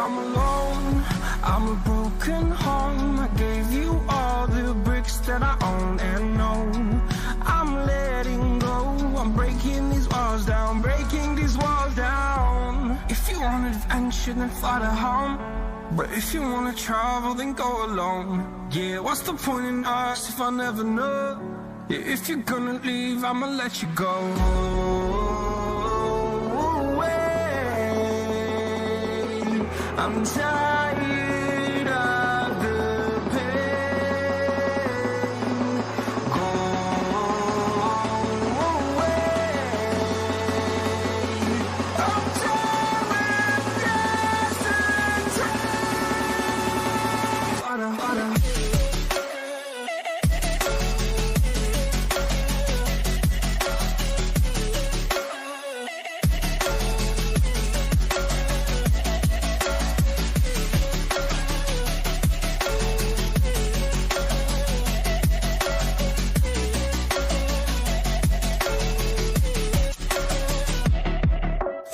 I'm alone, I'm a broken home. I gave you all the bricks that I own and know. I'm letting go, I'm breaking these walls down, breaking these walls down. If you want adventure, then fly to home. But if you wanna travel, then go alone. Yeah, what's the point in us if I never know? Yeah, if you're gonna leave, I'ma let you go. I'm tired of the pain. Go away. I'm tired of dancing.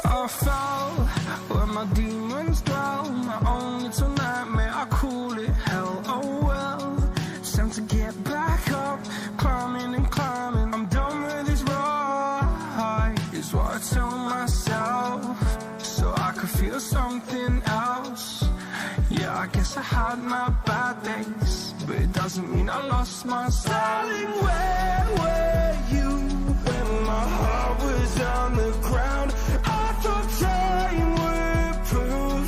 I fell where my demons dwell. My own little nightmare, I call it hell. Oh well, it's time to get back up. Climbing and climbing, I'm done with this ride, is what I tell myself, so I could feel something else. Yeah, I guess I had my bad days, but it doesn't mean I lost my style. Darling, where were you when my heart was on the ground? I thought time would prove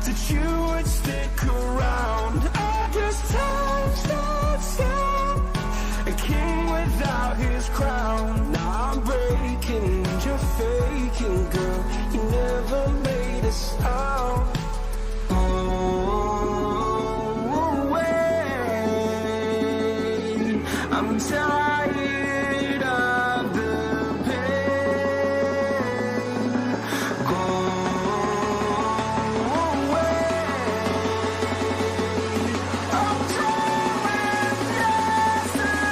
that you would stick around. I guess time stops down, a king without his crown. Now I'm breaking and you're faking, girl. You never made a sound. I'm tired of the pain. Go away. I'm tired of dancing.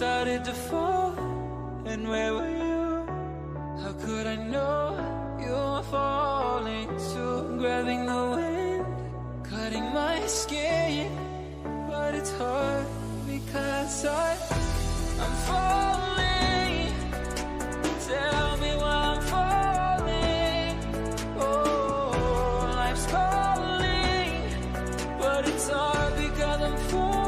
started to fall, and where were you? How could I know you were falling too? Grabbing the wind, cutting my skin, but it's hard because I'm falling. Tell me why I'm falling. Oh, life's calling, but it's hard because I'm falling.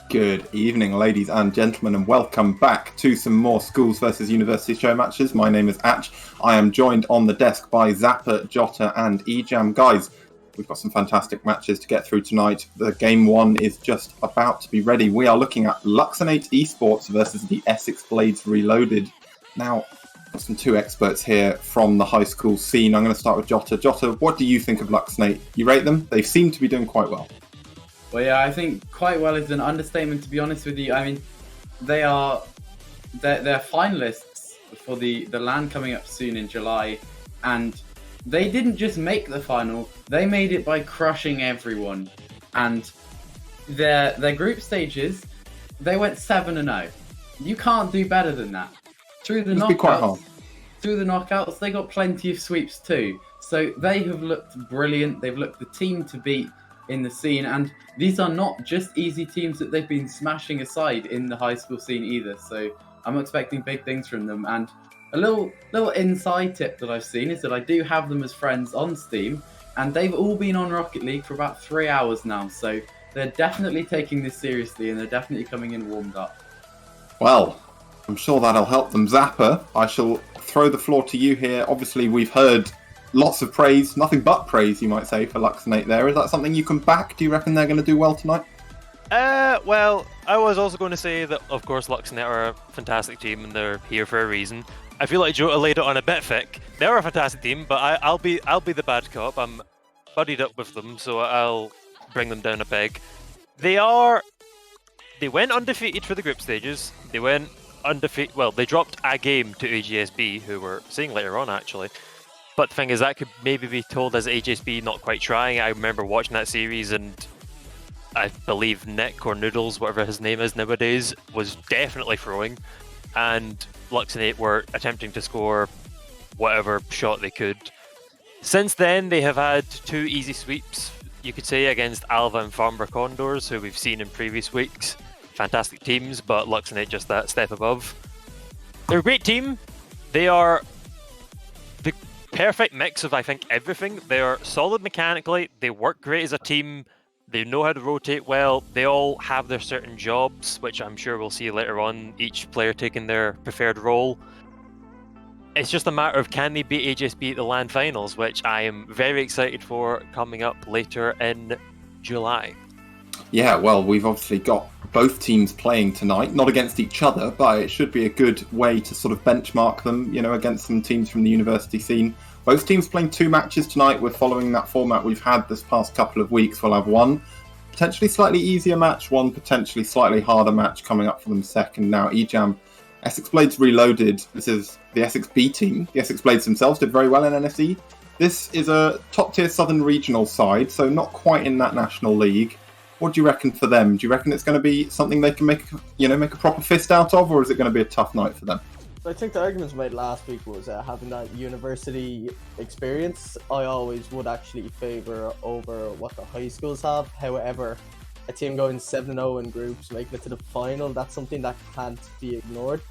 Good evening, ladies and gentlemen, and welcome back to some more Schools versus University show matches. My name is Atch. I am joined on the desk by Zappa, Jota, and Ejam. Guys, we've got some fantastic matches to get through tonight. The game one is just about to be ready. We are looking at Luxonate Esports versus the Essex Blades Reloaded. Now, I've got some two experts here from the high school scene. I'm going to start with Jota. Jota, what do you think of Luxonate? You rate them? They seem to be doing quite well. Well, yeah, I think quite well is an understatement, to be honest with you. I mean, they're finalists for the LAN coming up soon in July, and they didn't just make the final, they made it by crushing everyone. And their group stages, they went 7-0. You can't do better than that. Through the knockouts, they got plenty of sweeps too. So they have looked brilliant. They've looked the team to beat in the scene, and these are not just easy teams that they've been smashing aside in the high school scene either. So I'm expecting big things from them. And a little inside tip that I've seen is that I do have them as friends on Steam, and they've all been on Rocket League for about 3 hours now. So they're definitely taking this seriously, and they're definitely coming in warmed up. Well, I'm sure that'll help them. Zappa, I shall throw the floor to you here. Obviously, we've heard lots of praise, nothing but praise, you might say, for Luxonate there. Is that something you can back? Do you reckon they're going to do well tonight? Well, I was also going to say that, of course, Luxonate are a fantastic team and they're here for a reason. I feel like Jota laid it on a bit thick. They are a fantastic team, but I'll be the bad cop. I'm buddied up with them, so I'll bring them down a peg. They went undefeated for the group stages. They went undefeated. Well, they dropped a game to AGSB, who we're seeing later on, actually. But the thing is, that could maybe be told as HSB not quite trying. I remember watching that series, and I believe Nick, or Noodles, whatever his name is nowadays, was definitely throwing. And Luxonate were attempting to score whatever shot they could. Since then, they have had 2 easy sweeps, you could say, against Alva and Farnborough Condors, who we've seen in previous weeks. Fantastic teams, but Luxonate just that step above. They're a great team. They are the perfect mix of, I think, everything. They are solid mechanically, they work great as a team, they know how to rotate well, they all have their certain jobs, which I'm sure we'll see later on, each player taking their preferred role. It's just a matter of can they beat HSB at the LAN finals, which I am very excited for coming up later in July. Yeah, well, we've obviously got both teams playing tonight, not against each other, but it should be a good way to sort of benchmark them, you know, against some teams from the university scene. Both teams playing 2 matches tonight. We're following that format we've had this past couple of weeks. We'll have one potentially slightly easier match, one potentially slightly harder match coming up for them second. Now, Ejam, Essex Blades Reloaded. This is the Essex B team. The Essex Blades themselves did very well in NSE. This is a top-tier Southern Regional side, so not quite in that National League. What do you reckon for them? Do you reckon it's going to be something they can make a proper fist out of, or is it going to be a tough night for them? I think the arguments made last week was having that university experience. I always would actually favour over what the high schools have. However, a team going 7-0 in groups, making it to the final, that's something that can't be ignored.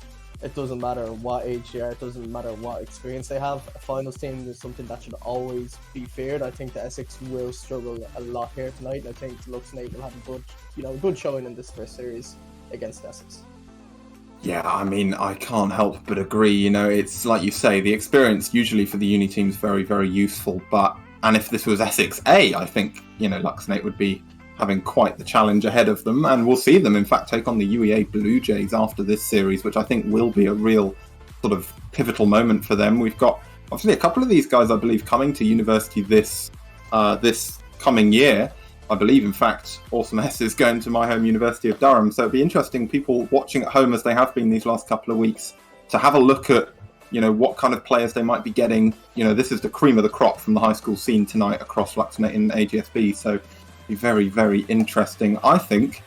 It doesn't matter what age they are, it doesn't matter what experience they have. A finals team is something that should always be feared. I think the Essex will struggle a lot here tonight. I think Luxnate will have a good showing in this first series against Essex. Yeah, I mean, I can't help but agree. It's like you say, the experience usually for the uni team is very, very useful. And if this was Essex A, I think, Luxnate would be having quite the challenge ahead of them. And we'll see them, in fact, take on the UEA Blue Jays after this series, which I think will be a real sort of pivotal moment for them. We've got, obviously, a couple of these guys, I believe, coming to university this coming year. I believe, in fact, Awesome S is going to my home University of Durham. So it'd be interesting, people watching at home as they have been these last couple of weeks, to have a look at, what kind of players they might be getting. This is the cream of the crop from the high school scene tonight across Luxnate and AGSB. So it'd be very, very interesting. I think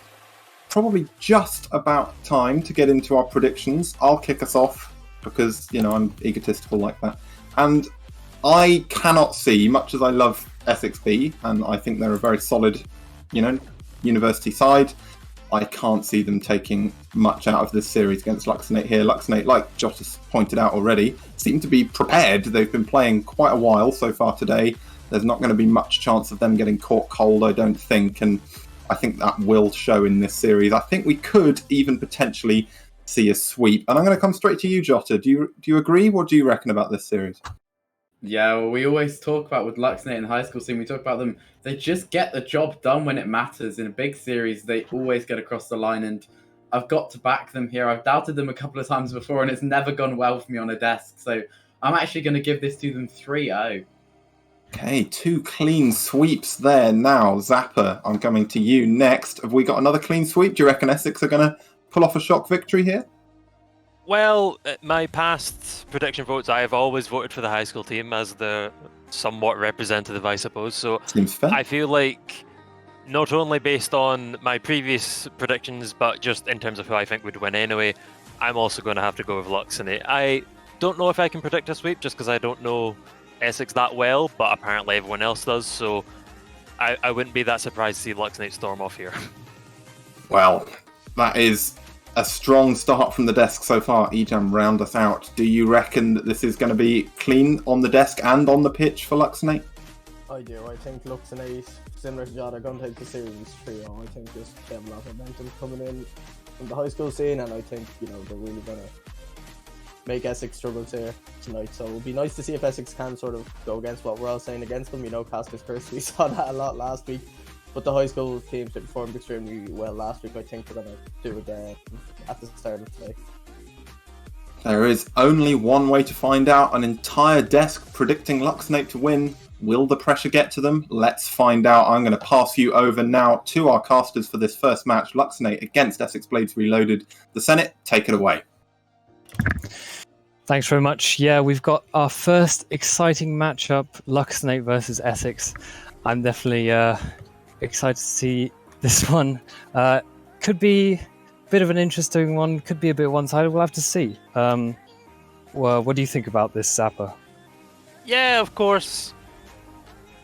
probably just about time to get into our predictions. I'll kick us off because, I'm egotistical like that. And I cannot see, much as I love Essex B, and I think they're a very solid, university side, I can't see them taking much out of this series against Luxnate here. Luxnate, like Josh has pointed out already, seem to be prepared. They've been playing quite a while so far today. There's not going to be much chance of them getting caught cold, I don't think, and I think that will show in this series. I think we could even potentially see a sweep. And I'm going to come straight to you, Jota. Do you agree? What do you reckon about this series? Yeah, well, we always talk about with Luxnate and high school scene, we talk about them, they just get the job done when it matters. In a big series, they always get across the line, and I've got to back them here. I've doubted them a couple of times before, and it's never gone well for me on a desk. So I'm actually going to give this to them 3-0. Okay, 2 clean sweeps there. Now, Zappa, I'm coming to you next. Have we got another clean sweep? Do you reckon Essex are going to pull off a shock victory here? Well, my past prediction votes, I have always voted for the high school team as the somewhat representative, I suppose. So seems fair. I feel like not only based on my previous predictions, but just in terms of who I think would win anyway, I'm also going to have to go with Luxnate. I don't know if I can predict a sweep just because I don't know Essex that well, but apparently everyone else does. So I wouldn't be that surprised to see Luxnate storm off here. Well, that is a strong start from the desk so far. Ejam, round us out. Do you reckon that this is going to be clean on the desk and on the pitch for Luxnate? I do. I think Luxnate, similar to Jota, are going to take the series 3-0. I think just they have a lot of momentum coming in from the high school scene, and I think they're really going to make Essex struggle here tonight. So it would be nice to see if Essex can sort of go against what we're all saying against them. Casper's curse, we saw that a lot last week. But the high school teams that performed extremely well last week, I think they're going to do it at the start of today. There is only one way to find out. An entire desk predicting Luxnate to win. Will the pressure get to them? Let's find out. I'm going to pass you over now to our casters for this first match. Luxnate against Essex Blades Reloaded. The Senate, take it away. Thanks very much. Yeah, we've got our first exciting matchup, Luxnate versus Essex. I'm definitely excited to see this one. Could be a bit of an interesting one, could be a bit one-sided. We'll have to see. Well, what do you think about this, Zappa? Yeah, of course.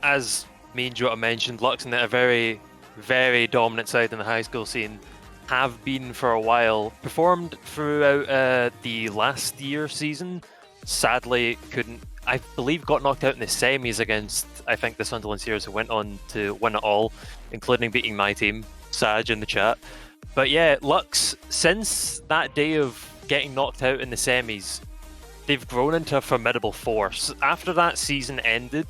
As me and Jota mentioned, Luxnate are a very, very dominant side in the high school scene. Have been for a while. Performed throughout the last year season. Sadly, couldn't. I believe got knocked out in the semis against, I think, the Sunderland Series, who went on to win it all, including beating my team, Saj, in the chat. But yeah, Lux, since that day of getting knocked out in the semis, they've grown into a formidable force. After that season ended,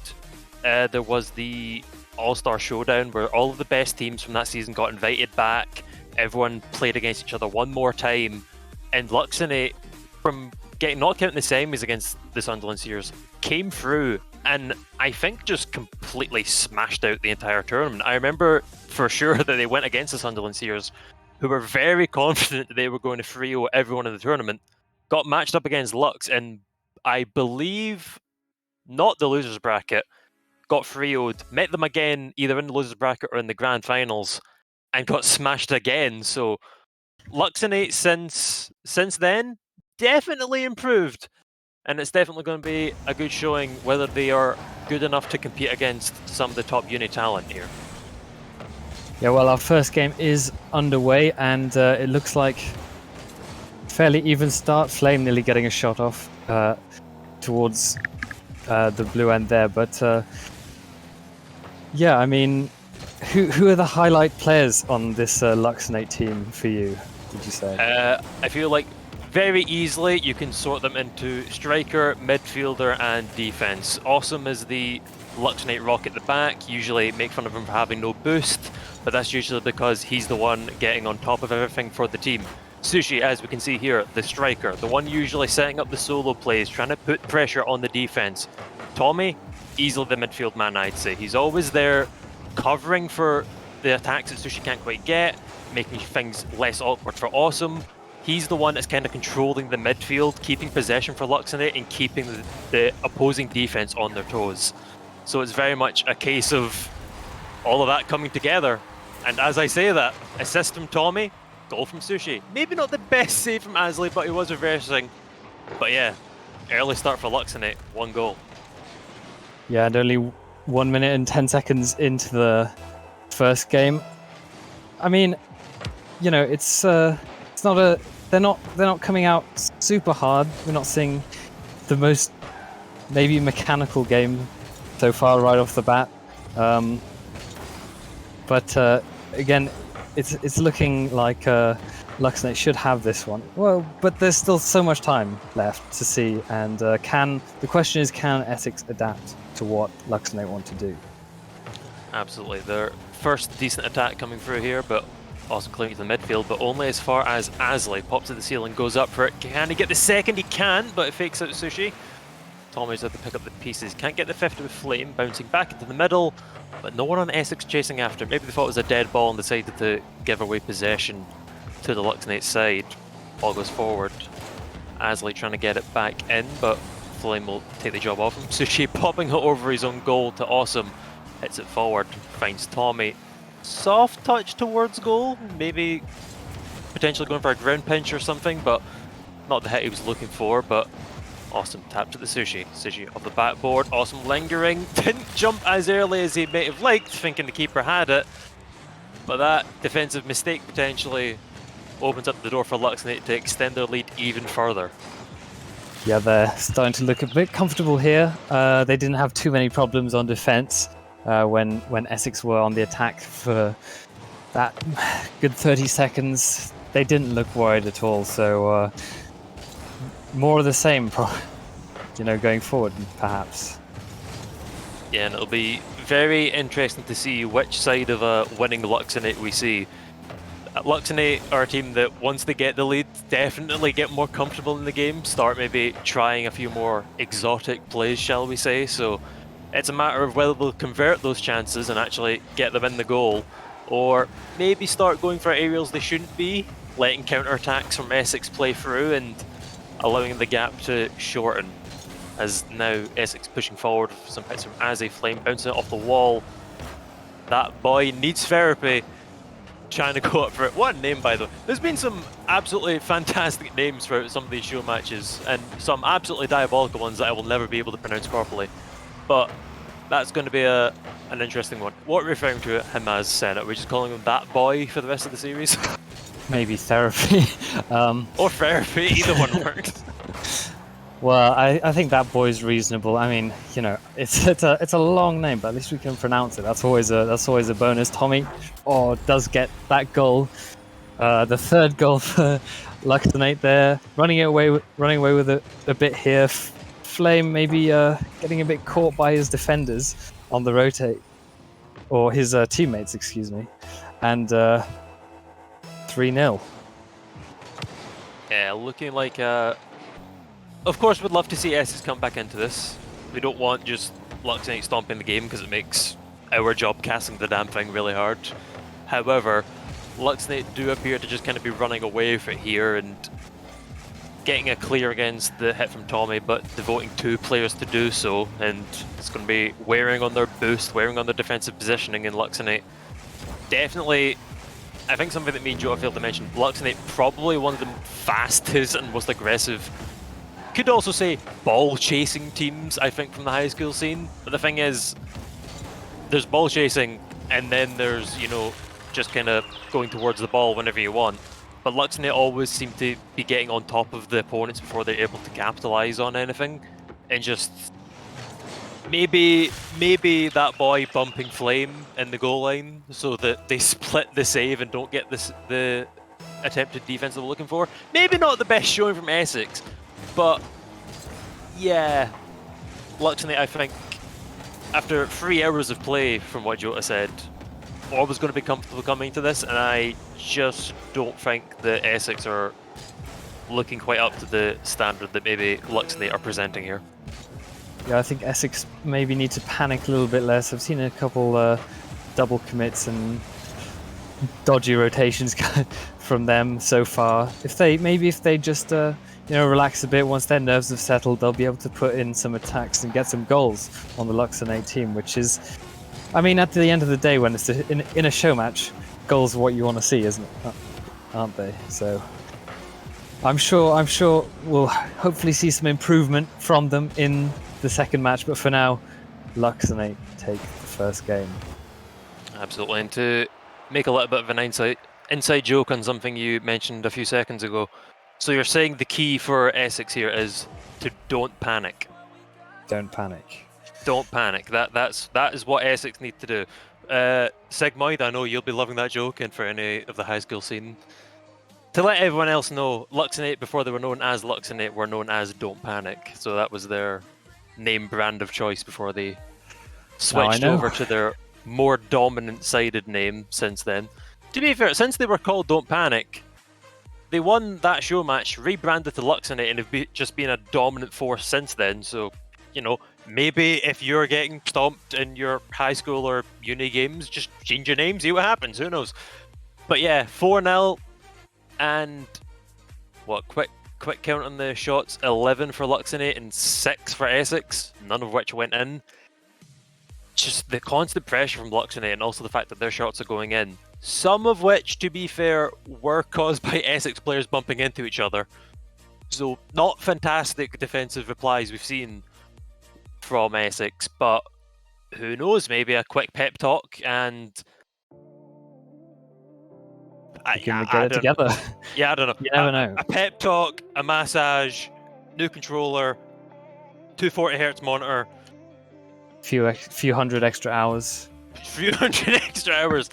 there was the All-Star Showdown where all of the best teams from that season got invited back. Everyone played against each other one more time. And Luxnate, from getting knocked out in the semis against the Sunderland Series, came through and I think just completely smashed out the entire tournament. I remember for sure that they went against the Sunderland Sears, who were very confident that they were going to 3-0 everyone in the tournament, got matched up against Lux, and I believe not the losers bracket, got 3-0'd, met them again either in the losers bracket or in the grand finals, and got smashed again. So Luxonate since then definitely improved, and it's definitely going to be a good showing whether they are good enough to compete against some of the top uni talent here. Yeah, well, our first game is underway, and it looks like fairly even start. Flame nearly getting a shot off towards the blue end there, but yeah, I mean, who are the highlight players on this Luxonate team for you? Would you say? I feel like very easily you can sort them into striker, midfielder, and defense. Awesome is the Luxonate rock at the back. Usually make fun of him for having no boost, but that's usually because he's the one getting on top of everything for the team. Sushi, as we can see here, the striker, the one usually setting up the solo plays, trying to put pressure on the defense. Tommy, easily the midfield man, I'd say. He's always there covering for the attacks that Sushi can't quite get, making things less awkward for Awesome. He's the one that's kind of controlling the midfield, keeping possession for Luxonate and keeping the opposing defense on their toes. So it's very much a case of all of that coming together. And as I say that, assist from Tommy, goal from Sushi. Maybe not the best save from Asley, but he was reversing. But yeah, early start for Luxonate, 1 goal. Yeah, and only 1 minute and 10 seconds into the first game. I mean, you know, it's not a they're not coming out super hard. We're not seeing the most maybe mechanical game so far right off the bat. But again, it's looking like Luxonate should have this one. Well, but there's still so much time left to see, and the question is, can Essex adapt to what Luxonate want to do? Absolutely. Their first decent attack coming through here, but also clinging to the midfield, but only as far as Asley pops to the ceiling, goes up for it. Can he get the second? He can, but it fakes out Sushi. Tommy's had to pick up the pieces. Can't get the fifth with Flame, bouncing back into the middle, but no one on Essex chasing after. Maybe they thought it was a dead ball and decided to give away possession to the Luxonate side. Ball goes forward. Asley trying to get it back in, but Flame will take the job off him. Sushi popping it over his own goal to Awesome. Hits it forward, finds Tommy. Soft touch towards goal, maybe potentially going for a ground pinch or something, but not the hit he was looking for. But Awesome tapped at the Sushi. Sushi off the backboard, Awesome lingering, didn't jump as early as he may have liked, thinking the keeper had it. But that defensive mistake potentially opens up the door for Luxonate to extend their lead even further. Yeah, they're starting to look a bit comfortable here. They didn't have too many problems on defense when Essex were on the attack for that good 30 seconds. They didn't look worried at all. So more of the same, going forward, perhaps. Yeah, and it'll be very interesting to see which side of a winning Luxonate we see. Luxonate are a team that once they get the lead, definitely get more comfortable in the game, start maybe trying a few more exotic plays, shall we say. So it's a matter of whether they'll convert those chances and actually get them in the goal, or maybe start going for aerials they shouldn't be, letting counter-attacks from Essex play through and allowing the gap to shorten. As now Essex pushing forward, some hits from Azzy, Flame bouncing it off the wall. That boy needs therapy. Trying to go up for it. What a name, by the way. There's been some absolutely fantastic names throughout some of these show matches, and some absolutely diabolical ones that I will never be able to pronounce properly. But that's going to be an interesting one. What are we referring to him as, Senna? We're just calling him that boy for the rest of the series? Maybe therapy. Or therapy, either one works. Well, I think that boy's reasonable. I mean, it's a long name, but at least we can pronounce it. That's always a bonus. Tommy does get that goal, the third goal for Luxonate there, running away with a bit here. Flame maybe getting a bit caught by his defenders on the rotate, or his teammates, excuse me, and 3-0. Yeah, looking like of course, we'd love to see Essex come back into this. We don't want just Luxonate stomping the game because it makes our job casting the damn thing really hard. However, Luxonate do appear to just kind of be running away from it here and getting a clear against the hit from Tommy, but devoting 2 players to do so, and it's going to be wearing on their boost, wearing on their defensive positioning in Luxonate. Definitely, I think something that me and Joe failed to mention, Luxonate probably one of the fastest and most aggressive, could also say ball chasing teams, I think, from the high school scene. But the thing is, there's ball chasing, and then there's, you know, just kind of going towards the ball whenever you want. But Luxonate always seem to be getting on top of the opponents before they're able to capitalize on anything, and just maybe that boy bumping Flame in the goal line so that they split the save and don't get the attempted defense that we're looking for. Maybe not the best showing from Essex, but yeah, Luxonate, I think, after 3 hours of play, from what Jota said, I was going to be comfortable coming to this, and I just don't think that Essex are looking quite up to the standard that maybe Luxonate are presenting here. Yeah, I think Essex maybe need to panic a little bit less. I've seen a couple double commits and dodgy rotations from them so far. If they just relax a bit, once their nerves have settled, they'll be able to put in some attacks and get some goals on the Luxonate team, which is, I mean, at the end of the day, when it's in a show match, goals are what you want to see, isn't it? Aren't they? So I'm sure we'll hopefully see some improvement from them in the second match, but for now, Luxonate take the first game. Absolutely, and to make a little bit of an inside joke on something you mentioned a few seconds ago. So you're saying the key for Essex here is to don't panic. Don't panic. Don't panic. That is what Essex need to do. Sigmoid, I know you'll be loving that joke, and for any of the high school scene. To let everyone else know, Luxonate, before they were known as Luxonate, were known as Don't Panic. So that was their name brand of choice before they switched over to their more dominant-sided name since then. To be fair, since they were called Don't Panic, they won that show match, rebranded to Luxonate, and have just been a dominant force since then. So, you know, maybe if you're getting stomped in your high school or uni games, just change your name, see what happens. Who knows? But yeah, 4-0, and what? Quick count on the shots: 11 for Luxonate and 6 for Essex, none of which went in. Just the constant pressure from Luxonate, and also the fact that their shots are going in. Some of which, to be fair, were caused by Essex players bumping into each other. So, not fantastic defensive replies we've seen from Essex, but who knows, maybe a quick pep talk and... Can we get it together? Yeah, I don't know. You never know. A pep talk, a massage, new controller, 240Hz monitor. Few hundred extra hours. Few hundred extra hours.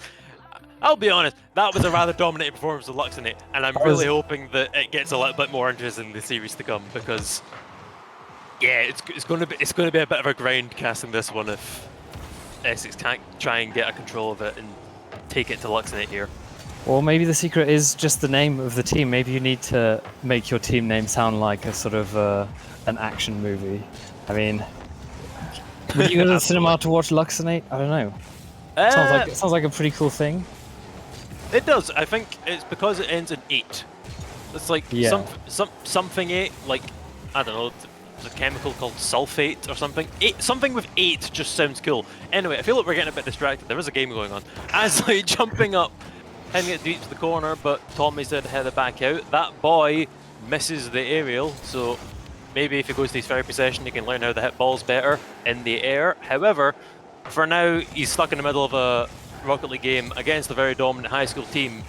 I'll be honest, that was a rather dominating performance of Luxonate, and I'm really hoping that it gets a little bit more interesting in the series to come, because yeah, it's going to be a bit of a grind casting this one if Essex can't try and get a control of it and take it to Luxonate here. Or maybe the secret is just the name of the team. Maybe you need to make your team name sound like a sort of an action movie. I mean, would you go to the cinema to watch Luxonate? I don't know. Sounds like a pretty cool thing. It does. I think it's because it ends in 8. It's like something 8, like, I don't know, it's a chemical called sulfate or something. Something with 8 just sounds cool. Anyway, I feel like we're getting a bit distracted. There is a game going on. Asley jumping up, heading it deep to the corner, but Tommy's there to head it back out. That boy misses the aerial, so maybe if he goes to his therapy session, he can learn how to hit balls better in the air. However, for now, he's stuck in the middle of a Rocket League game against a very dominant high school team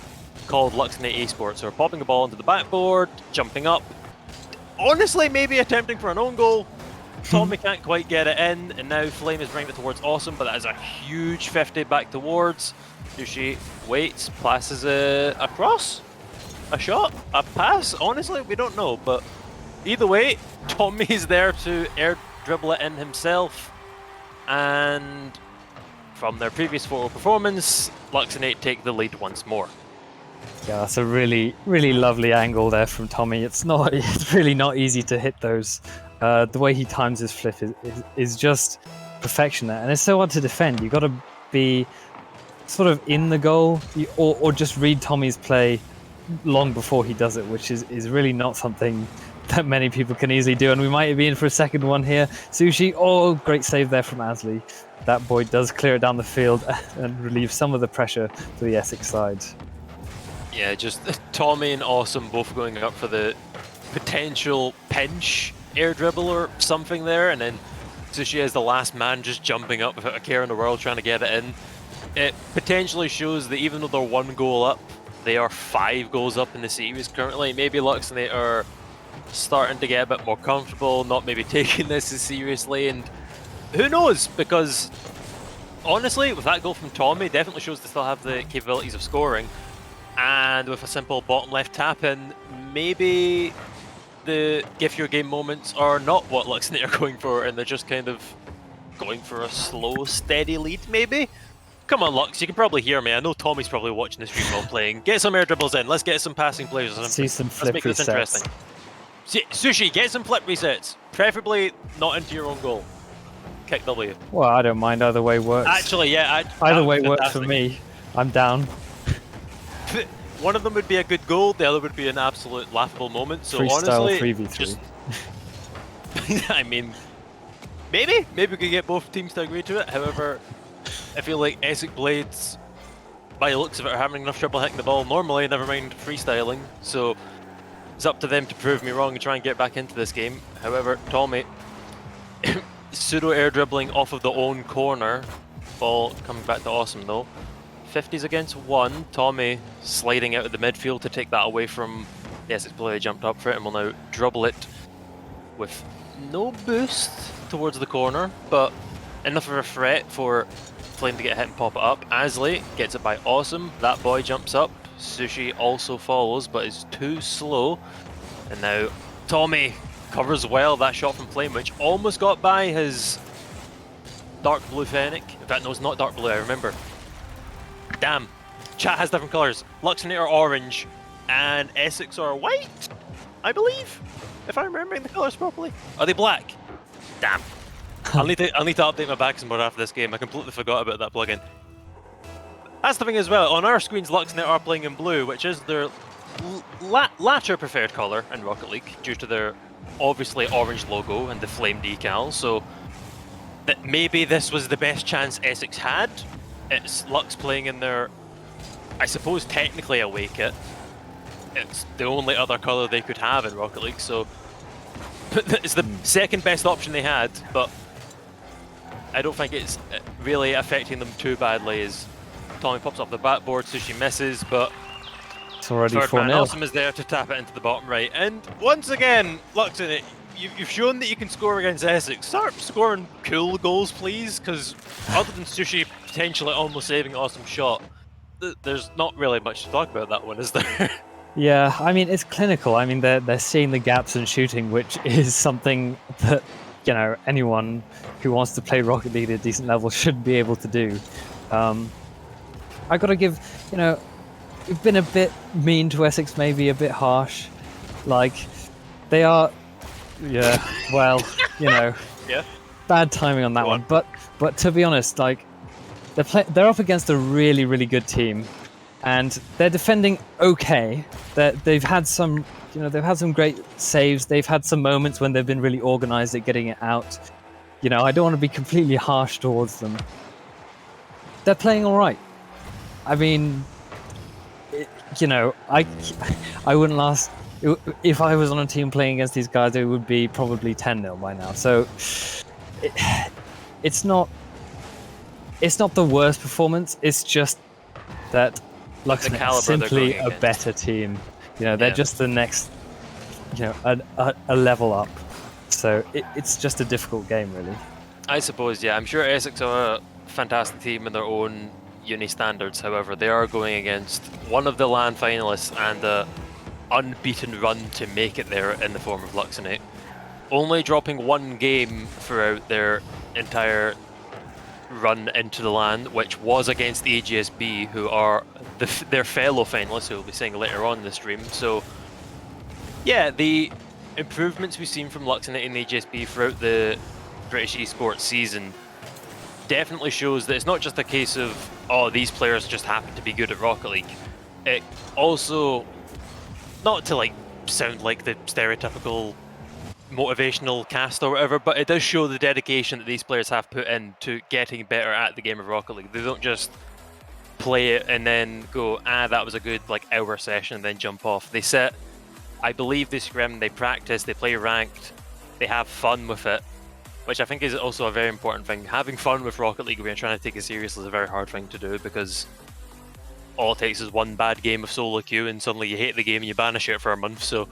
called Luxonate Esports. So we're popping the ball into the backboard, jumping up, honestly maybe attempting for an own goal. Tommy can't quite get it in, and now Flame is bringing it towards Awesome, but that is a huge 50 back towards. Dushi waits, passes a cross, a shot, a pass, honestly we don't know, but either way, Tommy's there to air dribble it in himself, and from their previous photo performance, Luxonate take the lead once more. Yeah, that's a really, really lovely angle there from Tommy. It's really not easy to hit those. The way he times his flip is just perfection there, and it's so hard to defend. You've got to be sort of in the goal, or just read Tommy's play long before he does it, which is really not something that many people can easily do. And we might be in for a second one here. Sushi, oh, great save there from Asley. That boy does clear it down the field and relieve some of the pressure to the Essex side. Yeah, just Tommy and Awesome both going up for the potential pinch air dribble or something there, and then Sushi as the last man just jumping up without a care in the world trying to get it in. It potentially shows that even though they're 1 goal up, they are 5 goals up in the series currently. Maybe Luxonate are starting to get a bit more comfortable, not maybe taking this as seriously, and who knows, because honestly, with that goal from Tommy, definitely shows they still have the capabilities of scoring, and with a simple bottom left tap in, maybe the gift your game moments are not what Luxonate are going for, and they're just kind of going for a slow, steady lead, maybe? Come on, Lux, you can probably hear me. I know Tommy's probably watching the stream while playing. Get some air dribbles in. Let's get some passing plays or something. See some flip Let's make this resets. interesting. Sushi, get some flip resets. Preferably not into your own goal. Kick W. Well, I don't mind. Either way works. Actually, yeah. Either way works for me. I'm down. One of them would be a good goal, the other would be an absolute laughable moment. So Freestyle honestly, 3v3. just... I mean, maybe we could get both teams to agree to it. However, I feel like Essex Blades, by the looks of it, are having enough trouble hitting the ball normally, never mind freestyling. So it's up to them to prove me wrong and try and get back into this game. However, Tommy, pseudo air dribbling off of the own corner. Ball coming back to Awesome though. 50s against 1. Tommy sliding out of the midfield to take that away from the Essex player who jumped up for it, and will now dribble it with no boost towards the corner, but enough of a threat for Flame to get hit and pop it up. Asley gets it by Awesome. That boy jumps up. Sushi also follows, but is too slow. And now Tommy covers well that shot from Flame, which almost got by his dark blue Fennec. In fact, no, it's not dark blue, I remember. Damn. Chat has different colours. Luxonate are orange, and Essex are white, I believe, if I'm remembering the colours properly. Are they black? Damn. I'll need to update my background more after this game. I completely forgot about that plugin. That's the thing as well. On our screens, Luxonate are playing in blue, which is their latter preferred colour in Rocket League, due to their obviously orange logo and the flame decal. So that maybe this was the best chance Essex had. It's Lux playing in their, I suppose, technically away kit. It's the only other colour they could have in Rocket League, so it's the second best option they had, but I don't think it's really affecting them too badly as Tommy pops off the backboard, Sushi misses, but It's already third man 4-0. Awesome is there to tap it into the bottom right. And once again, Luxonate, you've shown that you can score against Essex. Start scoring cool goals, please, because other than Sushi potentially almost saving an Awesome shot, there's not really much to talk about that one, is there? Yeah, I mean, it's clinical. I mean, they're seeing the gaps and shooting, which is something that, you know, anyone who wants to play Rocket League at a decent level should be able to do. I got to give, you know, we've been a bit mean to Essex, maybe a bit harsh. Like, they are, yeah, well, you know, Yeah. bad timing on that Go one. on. But to be honest, like, they're up against a really, really good team, and they're defending okay. They've had some, you know, they've had some great saves. They've had some moments when they've been really organised at getting it out. You know, I don't want to be completely harsh towards them. They're playing all right. I mean, you know, I wouldn't last. If I was on a team playing against these guys, it would be probably 10-0 by now. So it's not the worst performance. It's just that Luxonate caliber are simply they're going a better team. You know, they're Yeah. just the next, you know, a level up. So it's just a difficult game, really. I suppose, yeah. I'm sure Essex are a fantastic team in their own uni standards. However, they are going against one of the LAN finalists and a unbeaten run to make it there in the form of Luxonate. Only dropping one game throughout their entire run into the LAN, which was against the AGSB, who are their fellow finalists, who we'll be seeing later on in the stream. So, yeah, the improvements we've seen from Luxonate and AGSB throughout the British esports season definitely shows that it's not just a case of, oh, these players just happen to be good at Rocket League. It also, not to like sound like the stereotypical motivational cast or whatever, but it does show the dedication that these players have put in to getting better at the game of Rocket League. They don't just play it and then go, that was a good like hour session, and then jump off. They sit, I believe they scrim, they practice, they play ranked, they have fun with it, which I think is also a very important thing. Having fun with Rocket League when you're trying to take it seriously is a very hard thing to do, because all it takes is one bad game of solo queue and suddenly you hate the game and you banish it for a month. So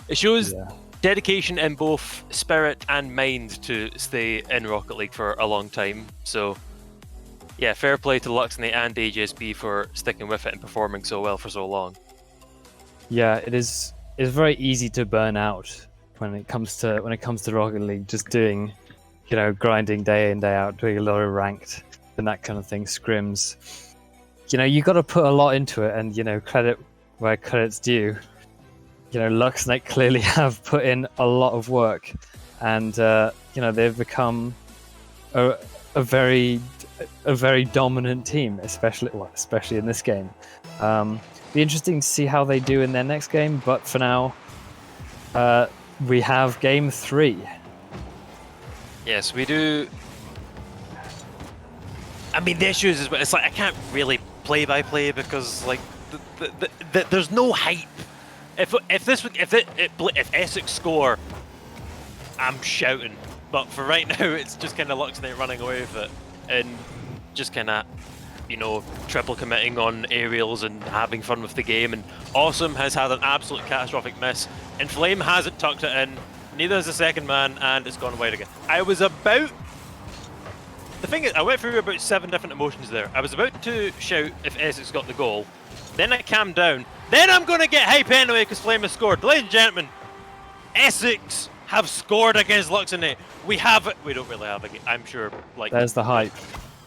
it shows dedication in both spirit and mind to stay in Rocket League for a long time. So yeah, fair play to Luxnate and AJSB for sticking with it and performing so well for so long. Yeah, it's very easy to burn out when it comes to Rocket League, just doing, grinding day in, day out, doing a lot of ranked and that kind of thing, scrims. You got to put a lot into it, and credit where credit's due. Luxnate clearly have put in a lot of work, and they've become a very dominant team, especially in this game. Be interesting to see how they do in their next game, but for now, we have game 3. Yes, we do. I mean, the issue is it's like I can't really play by play because like there's no hype. If Essex score, I'm shouting. But for right now, it's just kind of Luxnate running away with it and just kind of, triple committing on aerials and having fun with the game. And Awesome has had an absolute catastrophic miss. And Flame hasn't tucked it in. Neither has the second man, and it's gone wide again. The thing is, I went through about 7 different emotions there. I was about to shout if Essex got the goal. Then I calmed down. Then I'm going to get hype anyway because Flame has scored. Ladies and gentlemen, Essex have scored against Luxnate. We don't really have a game. I'm sure. Like, there's the hype.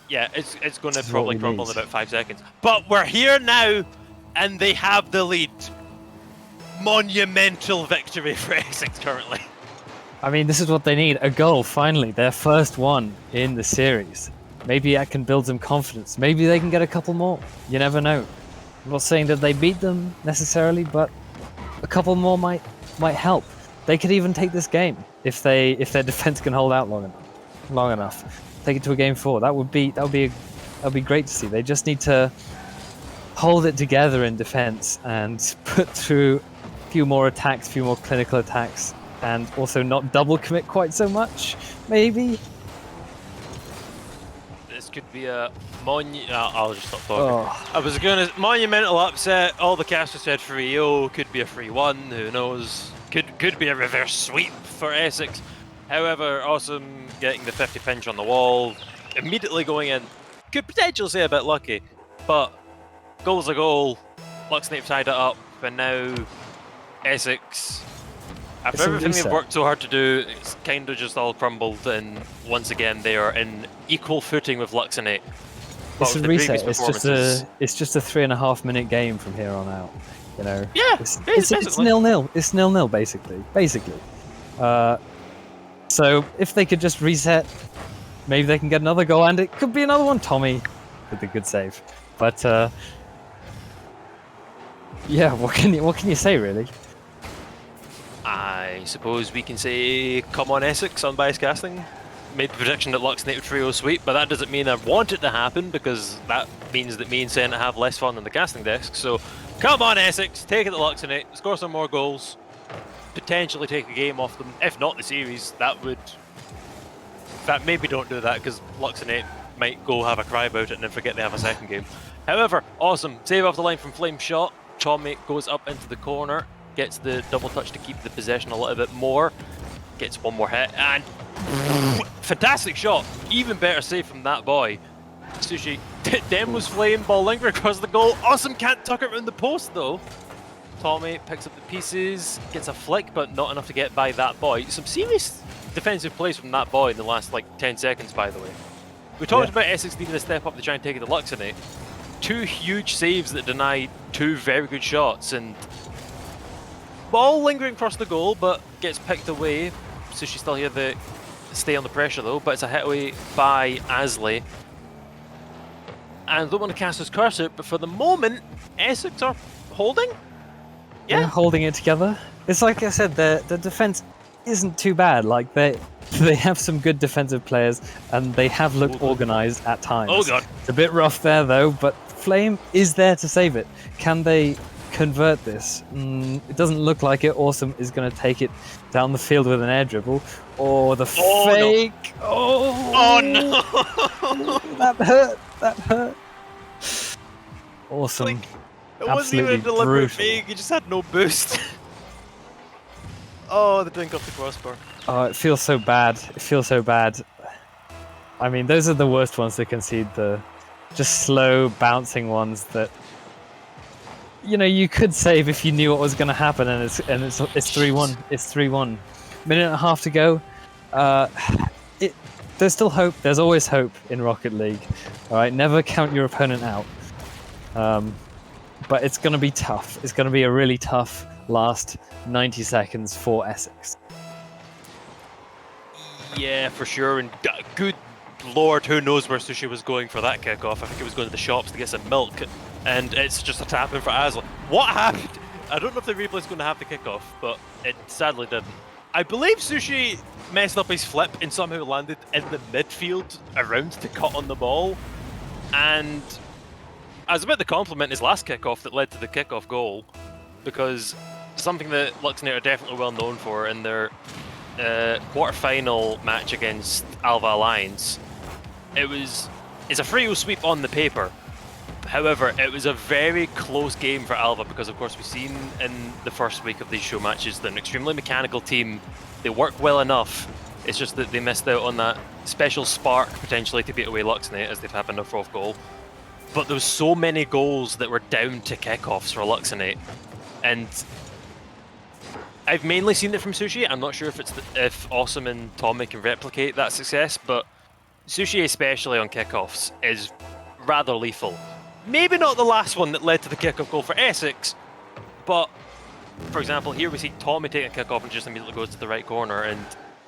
Yeah, it's going to probably crumble in about 5 seconds. But we're here now, and they have the lead. Monumental victory for Essex currently. I mean, this is what they need. A goal, finally. Their first one in the series. Maybe that can build some confidence. Maybe they can get a couple more. You never know. I'm not saying that they beat them necessarily, but a couple more might help. They could even take this game if their defense can hold out long enough. Take it to a game 4. That would be great to see. They just need to hold it together in defense and put through a few more attacks, a few more clinical attacks, and also not double commit quite so much, maybe. This could be a I'll just stop talking. I was going to monumental upset. All the casters said 3-0. Could be a 3-1. Who knows? Could be a reverse sweep for Essex. However, Awesome getting the 50 pinch on the wall, immediately going in. Could potentially say a bit lucky, but goal's a goal. Luxnate tied it up, and now Essex, after everything they've worked so hard to do, it's kind of just all crumbled, and once again they are in equal footing with Luxnate. It's a reset. It's just a 3.5 minute game from here on out. Yeah, it's 0-0. It's 0-0 basically. So if they could just reset, maybe they can get another goal, and it could be another one. Tommy with a good save, but yeah, what can you say really? I suppose we can say, come on Essex, unbiased casting. Made the prediction that Luxnate would 3-0 sweep, but that doesn't mean I want it to happen, because that means that me and Senna have less fun on the casting desk. So, come on Essex, take it to Luxnate, score some more goals, potentially take a game off them, if not the series. That would... In fact, maybe don't do that, because Luxnate might go have a cry about it and then forget they have a second game. However, Awesome, save off the line from Flame shot. Chommy goes up into the corner, gets the double touch to keep the possession a little bit more, gets one more hit, and fantastic shot. Even better save from that boy. Sushi demos Flame, ball lingering across the goal. Awesome can't tuck it around the post though. Tommy picks up the pieces, gets a flick, but not enough to get by that boy. Some serious defensive plays from that boy in the last 10 seconds, by the way. We talked about Essex needing to step up to try and take it to Luxnate. 2 huge saves that deny 2 very good shots, and ball lingering across the goal, but gets picked away. So she's still here. The stay on the pressure though, but it's a hit away by Asley. And I don't want to cast his cursor, but for the moment, Essex are holding? They're Yeah. holding it together. It's like I said, the defense isn't too bad. Like they have some good defensive players, and they have looked organized at times. Oh god. It's a bit rough there though, but Flame is there to save it. Can they convert this? It doesn't look like it. Awesome is going to take it down the field with an air dribble, or the fake. No. Oh no! that hurt. That hurt. Awesome. It wasn't even a deliberate fake, he just had no boost. Oh, the dink off the crossbar. Oh, it feels so bad. It feels so bad. I mean, those are the worst ones to concede, the just slow bouncing ones that you could save if you knew what was going to happen, and it's 3-1. It's 3-1. Minute and a half to go. There's still hope. There's always hope in Rocket League. All right, never count your opponent out. But it's going to be tough. It's going to be a really tough last 90 seconds for Essex. Yeah, for sure. And good lord, who knows where Sushi was going for that kickoff. I think he was going to the shops to get some milk. And it's just a tap in for Aslan. What happened? I don't know if the replay's going to have the kickoff, but it sadly didn't. I believe Sushi messed up his flip and somehow landed in the midfield around to cut on the ball. And I was about to compliment his last kickoff that led to the kickoff goal, because something that Luxnett are definitely well known for in their quarter-final match against Alva Alliance, it's a free sweep on the paper. However, it was a very close game for Alva because, of course, we've seen in the first week of these show matches they're an extremely mechanical team. They work well enough. It's just that they missed out on that special spark potentially to beat away Luxnett, as they've happened their fourth goal. But there was so many goals that were down to kickoffs for Luxnett, and I've mainly seen it from Sushi. I'm not sure if Awesome and Tommy can replicate that success, but Sushi, especially on kickoffs, is rather lethal. Maybe not the last one that led to the kickoff goal for Essex, but for example, here we see Tommy take a kickoff and just immediately goes to the right corner, and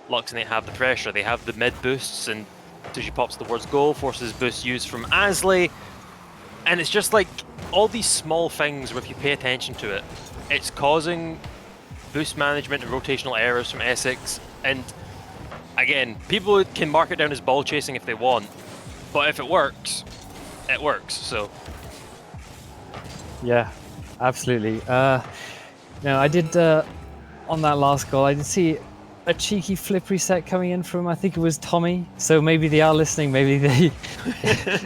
Luxnett have the pressure. They have the mid boosts, and Sushi pops towards goal, forces boost used from Asley, and it's just like all these small things where if you pay attention to it, it's causing boost management and rotational errors from Essex. And again, people can mark it down as ball chasing if they want, but if it works, it works. So yeah, absolutely. I did on that last goal, I did see a cheeky flip reset coming in from, I think it was Tommy. So maybe they are listening. Maybe they,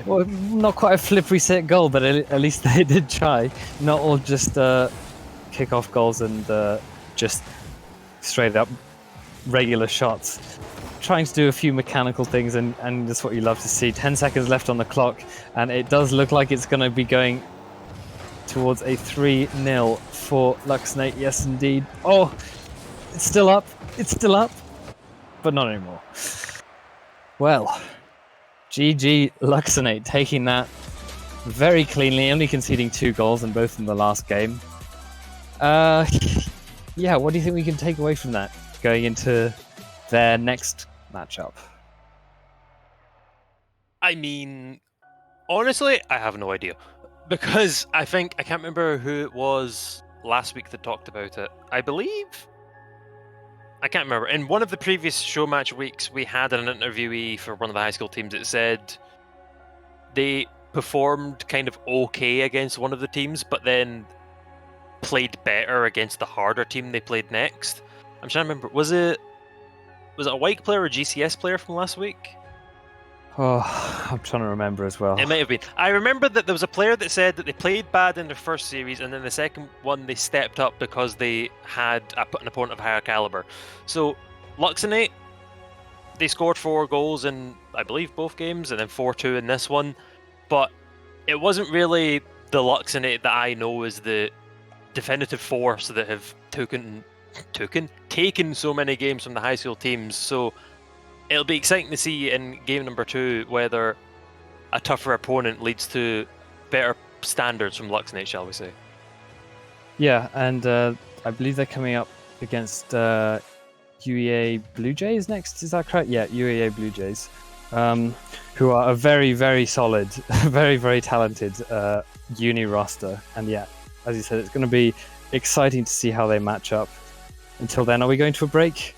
well, not quite a flip reset goal, but at least they did try. Not all just kickoff goals and just straight up regular shots. Trying to do a few mechanical things, and that's what you love to see. 10 seconds left on the clock, and it does look like it's going to be going towards a 3-0 for Luxnett. Yes, indeed. Oh, it's still up. It's still up, but not anymore. Well, GG Luxnett taking that very cleanly, only conceding 2 goals, and both in the last game. Yeah, what do you think we can take away from that going into their next matchup? I mean, honestly, I have no idea, because I can't remember who it was last week that talked about it. I can't remember. In one of the previous show match weeks, we had an interviewee for one of the high school teams that said they performed kind of okay against one of the teams, but then played better against the harder team they played next. I'm trying to remember. Was it a White player or a GCS player from last week? Oh, I'm trying to remember as well. It might have been. I remember that there was a player that said that they played bad in their first series, and then the second one they stepped up because they had an opponent of higher caliber. So, Luxnett, they scored 4 goals in, I believe, both games, and then 4-2 in this one. But it wasn't really the Luxnett that I know as the definitive force that have taken so many games from the high school teams. So it'll be exciting to see in game number 2 whether a tougher opponent leads to better standards from Luxnett, shall we say. Yeah, and I believe they're coming up against UEA Blue Jays next. Is that correct? Yeah, UEA Blue Jays, who are a very, very solid, very, very talented uni roster. And yeah, as you said, it's going to be exciting to see how they match up. Until then, are we going to a break?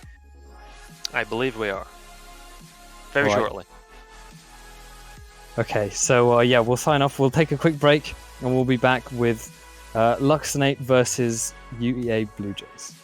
I believe we are. Very shortly. Okay, so yeah, we'll sign off. We'll take a quick break, and we'll be back with Luxonate versus UEA Blue Jays.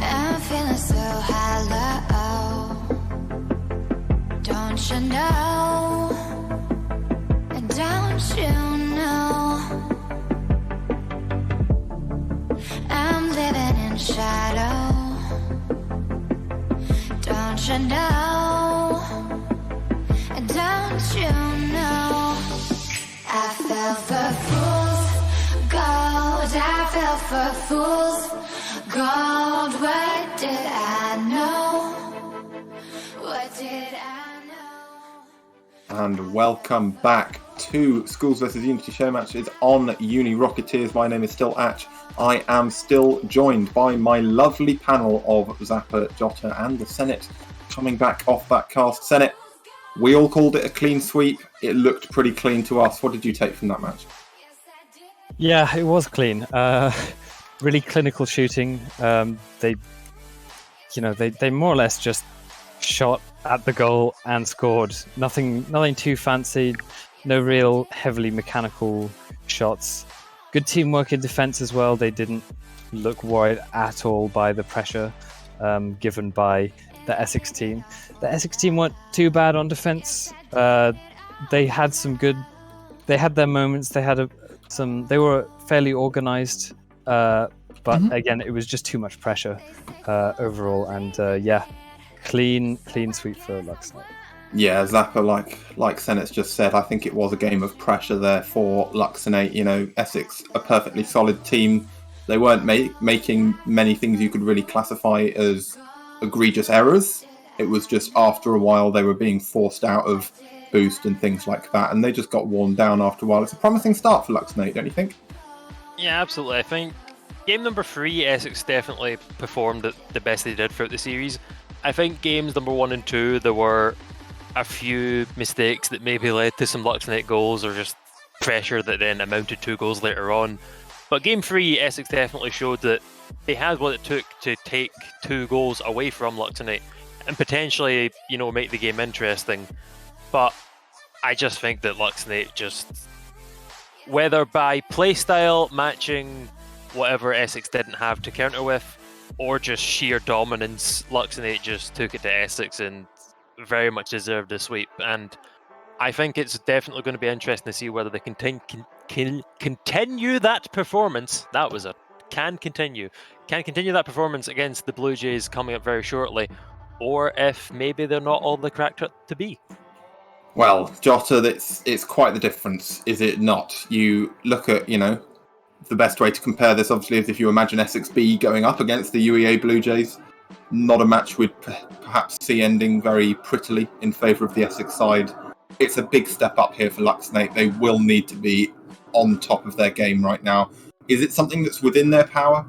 I'm feeling so hollow. Don't you know? Don't you know? I'm living in shadow. Don't you know? Don't you know? I fell for fool's gold. I fell for fool's gold. What did I know? What did I know? And welcome back to Schools vs Unity show matches on Uni Rocketeers. My name is still Atch. I am still joined by my lovely panel of Zappa, Jota and the Senate coming back off that cast. Senate, we all called it a clean sweep. It looked pretty clean to us. What did you take from that match? Yeah, it was clean. Really clinical shooting. They more or less just shot at the goal and scored. Nothing too fancy. No real heavily mechanical shots. Good teamwork in defense as well. They didn't look worried at all by the pressure given by the Essex team. The Essex team weren't too bad on defense. They had some good. They had their moments. They had some. They were fairly organized. But again, it was just too much pressure overall, and yeah, clean sweep for Luxonate. Yeah, Zappa, like Senate's just said, I think it was a game of pressure there for Luxonate. You know, Essex, a perfectly solid team. They weren't making many things you could really classify as egregious errors. It was just after a while they were being forced out of boost and things like that, and they just got worn down after a while. It's a promising start for Luxonate, don't you think? Yeah, absolutely. I think game number 3, Essex definitely performed the best they did throughout the series. I think games number 1 and 2, there were a few mistakes that maybe led to some Luxnet goals, or just pressure that then amounted to goals later on. But game 3, Essex definitely showed that they had what it took to take 2 goals away from Luxnet and potentially, make the game interesting. But I just think that Luxnet just, whether by playstyle matching whatever Essex didn't have to counter with, or just sheer dominance, Luxnet just took it to Essex and very much deserved a sweep. And I think it's definitely going to be interesting to see whether they continue that performance. That was a can continue that performance against the Blue Jays coming up very shortly, or if maybe they're not all they cracked up to be. Well, Jota, it's quite the difference, is it not? You look at, the best way to compare this, obviously, is if you imagine Essex B going up against the UEA Blue Jays. Not a match we'd perhaps see ending very prettily in favour of the Essex side. It's a big step up here for Luxnet. They will need to be on top of their game right now. Is it something that's within their power?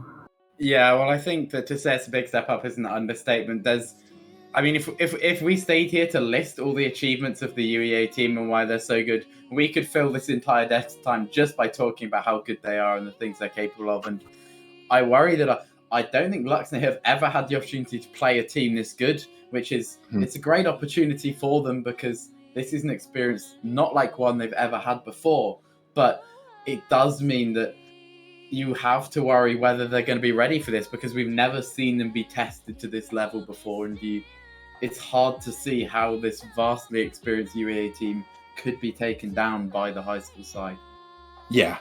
Yeah, well, I think that to say it's a big step up isn't an understatement. If we stayed here to list all the achievements of the UEA team and why they're so good, we could fill this entire desk time just by talking about how good they are and the things they're capable of. And I worry that I don't think Luxnet have ever had the opportunity to play a team this good, which is it's a great opportunity for them because this is an experience not like one they've ever had before. But it does mean that you have to worry whether they're going to be ready for this because we've never seen them be tested to this level before. And it's hard to see how this vastly experienced UEA team could be taken down by the high school side. Yeah,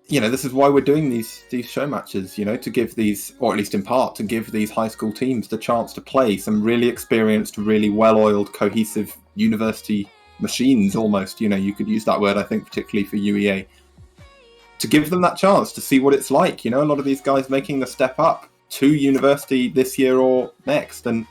this is why we're doing these show matches, to give these, or at least in part, to give these high school teams the chance to play some really experienced, really well-oiled, cohesive university machines almost. You could use that word, I think, particularly for UEA. To give them that chance to see what it's like. A lot of these guys making the step up to university this year or next. And,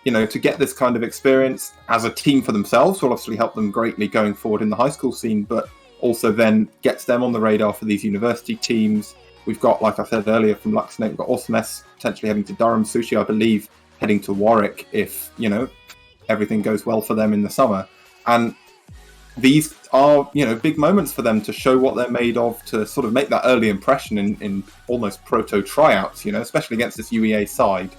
to get this kind of experience as a team for themselves will obviously help them greatly going forward in the high school scene, but also then gets them on the radar for these university teams. We've got, like I said earlier, from Luxnet, we've got Awesome S potentially heading to Durham, Sushi, I believe, heading to Warwick if, everything goes well for them in the summer. And these are, big moments for them to show what they're made of, to sort of make that early impression in almost proto tryouts, especially against this UEA side.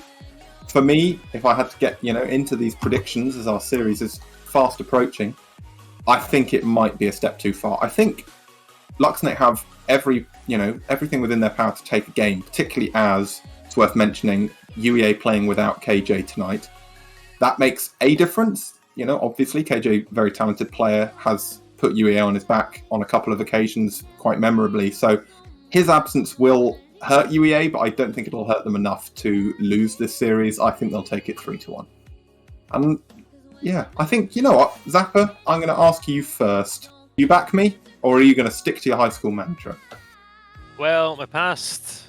For me, if I had to get, into these predictions as our series is fast approaching, I think it might be a step too far. I think Luxnet have everything within their power to take a game, particularly as, it's worth mentioning, UEA playing without KJ tonight. That makes a difference. Obviously, KJ, very talented player, has put UEA on his back on a couple of occasions quite memorably. So his absence will hurt UEA, but I don't think it'll hurt them enough to lose this series. I think they'll take it 3-1. And yeah, I think, you know what, Zappa, I'm going to ask you first. You back me, or are you going to stick to your high school mantra? Well, my past,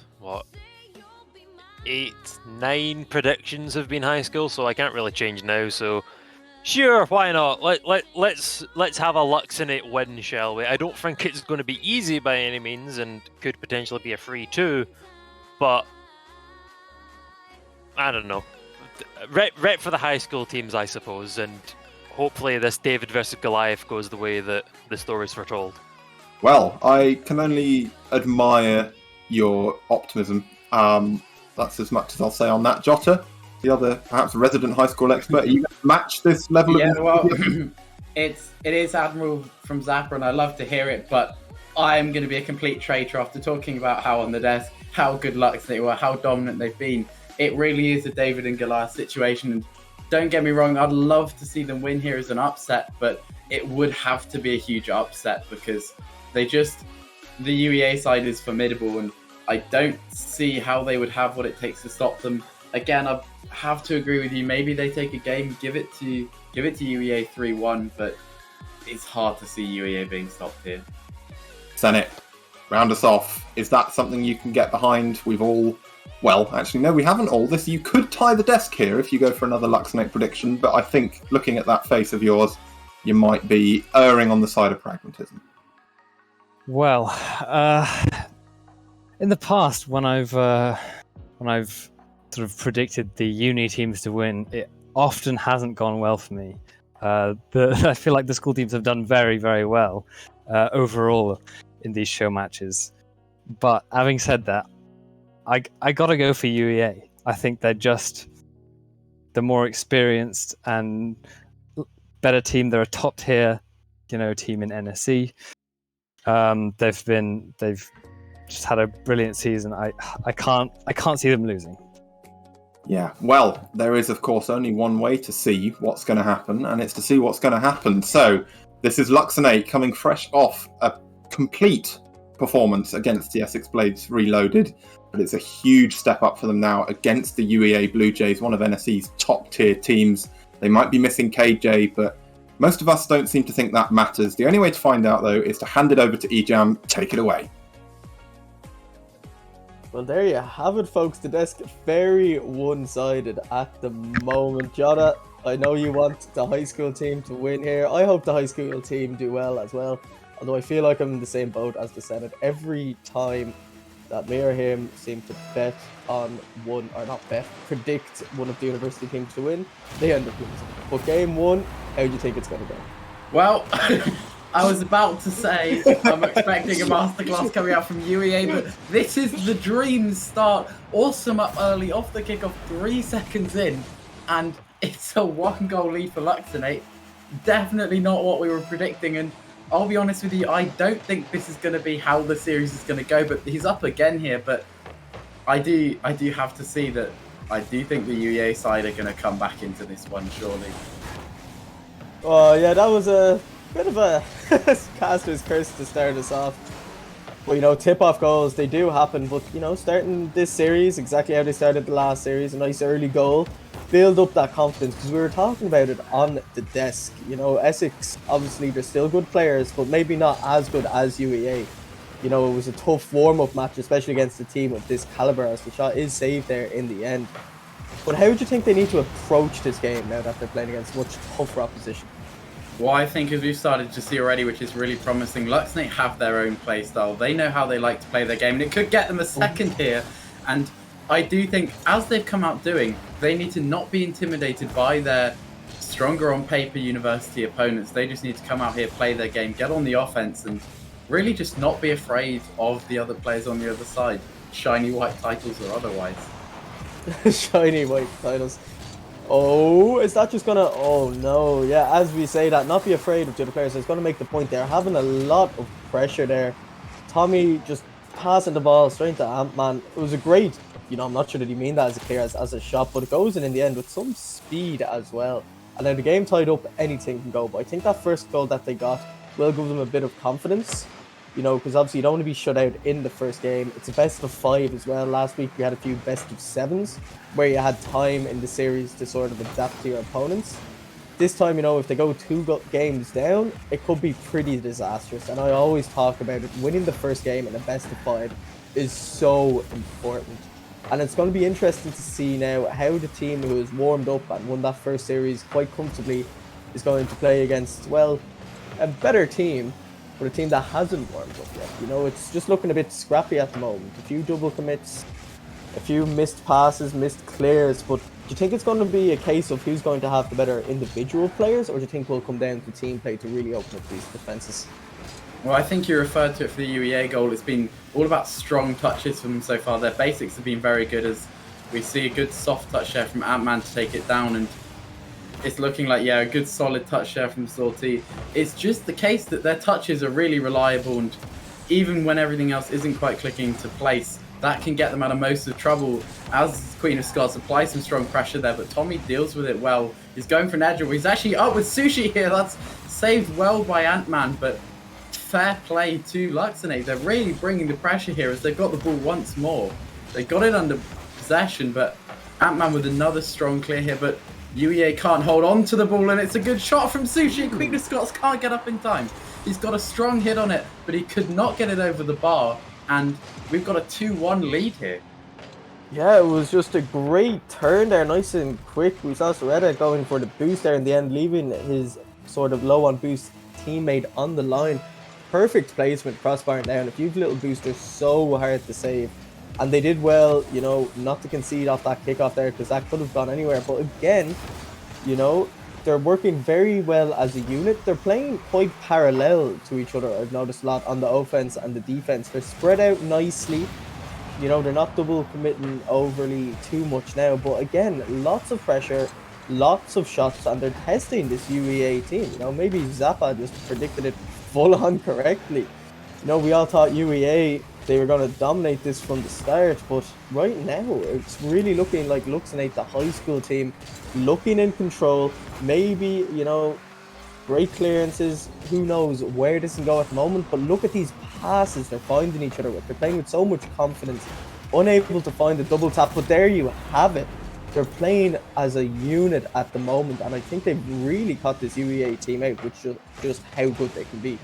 8, 9 predictions have been high school, so I can't really change now, so sure, why not? Let's have a Luxnet win, shall we? I don't think it's going to be easy by any means, and could potentially be a 3-2, but I don't know. Rep for the high school teams, I suppose, and hopefully this David versus Goliath goes the way that the story's foretold. Well, I can only admire your optimism. That's as much as I'll say on that. Jota, the other perhaps resident high school expert, are you going to match this level of... it is admirable from Zappa, and I love to hear it, but I'm going to be a complete traitor after talking about how on the desk, how good Luxnet were, how dominant they've been. It really is a David and Goliath situation, and don't get me wrong, I'd love to see them win here as an upset, but it would have to be a huge upset because the UEA side is formidable, and I don't see how they would have what it takes to stop them. Again, I have to agree with you. Maybe they take a game, give it to UEA 3-1, but it's hard to see UEA being stopped here. Senate, round us off. Is that something you can get behind? Well, actually, no, we haven't all. You could tie the desk here if you go for another Luxnet prediction, but I think looking at that face of yours, you might be erring on the side of pragmatism. Well, in the past, when I've sort of predicted the uni teams to win, it often hasn't gone well for me. I feel like the school teams have done very, very well overall in these show matches. But having said that, I gotta go for UEA. I think they're just the more experienced and better team. They're a top tier, team in NSE. They've just had a brilliant season. I can't see them losing. Yeah, well, there is of course only one way to see what's going to happen, and it's to see what's going to happen. So this is Luxonate coming fresh off a complete performance against the Essex Blades Reloaded, but it's a huge step up for them now against the UEA Blue Jays, one of NSE's top tier teams. They might be missing KJ, but most of us don't seem to think that matters. The only way to find out, though, is to hand it over to Ejam. Take it away. Well, there you have it, folks. The desk very one-sided at the moment. Jota, I know you want the high school team to win here. I hope the high school team do well as well. Although I feel like I'm in the same boat as the Senate. Every time that me or him seem to bet on one, or not bet, predict one of the university teams to win, they end up losing. But game one, how do you think it's going to go? Well, I was about to say I'm expecting a masterclass coming out from UEA, but this is the dream start. Awesome up early, off the kickoff, 3 seconds in, and it's a 1-goal lead for Luxonate. Definitely not what we were predicting, and I'll be honest with you, I don't think this is going to be how the series is going to go, but he's up again here, but I do have to see that I do think the UEA side are going to come back into this one, surely. Oh, yeah, that was a bit of a caster's curse to start us off. But, tip-off goals, they do happen. But, starting this series, exactly how they started the last series, a nice early goal, build up that confidence. Because we were talking about it on the desk. Essex, obviously, they're still good players, but maybe not as good as UEA. It was a tough warm-up match, especially against a team of this caliber, as the shot is saved there in the end. But how do you think they need to approach this game now that they're playing against much tougher opposition? Well, I think as we've started to see already, which is really promising, Luxonate have their own play style. They know how they like to play their game, and it could get them a second here. And I do think, as they've come out doing, they need to not be intimidated by their stronger on paper university opponents. They just need to come out here, play their game, get on the offense, and really just not be afraid of the other players on the other side, shiny white titles or otherwise. Shiny white titles. Oh, is that just gonna... Oh no, yeah, as we say that, not be afraid of the other players. It's gonna make the point there. Having a lot of pressure there. Tommy just passing the ball straight to Ant-Man. It was a great... I'm not sure that he mean that as a player, as a shot, but it goes in the end with some speed as well. And then the game tied up, anything can go. But I think that first goal that they got will give them a bit of confidence. Because obviously you don't want to be shut out in the first game. It's a best of 5 as well. Last week we had a few best of 7s where you had time in the series to sort of adapt to your opponents. This time, if they go 2 games down, it could be pretty disastrous. And I always talk about it. Winning the first game in a best of 5 is so important. And it's going to be interesting to see now how the team who has warmed up and won that first series quite comfortably is going to play against, well, a better team. But a team that hasn't warmed up yet. It's just looking a bit scrappy at the moment. A few double commits, a few missed passes, missed clears. But do you think it's going to be a case of who's going to have the better individual players? Or do you think we'll come down to team play to really open up these defences? Well, I think you referred to it for the UEA goal. It's been all about strong touches for them so far. Their basics have been very good, as we see a good soft touch there from Ant-Man to take it down, and it's looking like, a good solid touch there from Sortie. It's just the case that their touches are really reliable, and even when everything else isn't quite clicking into place, that can get them out of most of the trouble. As Queen of Scots applies some strong pressure there, but Tommy deals with it well. He's going for an edge, he's actually up with Sushi here. That's saved well by Ant-Man, but fair play to Luxonate. They're really bringing the pressure here as they've got the ball once more. They got it under possession, but Ant-Man with another strong clear here, but UEA can't hold on to the ball, and it's a good shot from Sushi. Queen of Scots can't get up in time. He's got a strong hit on it, but he could not get it over the bar, and we've got a 2-1 lead here. Yeah, it was just a great turn there, nice and quick. We saw Soretta going for the boost there in the end, leaving his sort of low on boost teammate on the line. Perfect placement, crossbar down. A few little boosters, so hard to save. And they did well, not to concede off that kickoff there, because that could have gone anywhere. But again, they're working very well as a unit. They're playing quite parallel to each other. I've noticed a lot on the offense and the defense. They're spread out nicely. You know, they're not double committing overly too much now. But again, lots of pressure, lots of shots, and they're testing this UEA team. You know, maybe Zappa just predicted it full on correctly. You know, we all thought UEA, they were going to dominate this from the start, but right now, it's really looking like Luxonate, the high school team, looking in control. Maybe, you know, great clearances. Who knows where this can go at the moment, but look at these passes they're finding each other with. They're playing with so much confidence, unable to find the double tap, but there you have it. They're playing as a unit at the moment, and I think they've really caught this UEA team out, which is just how good they can be.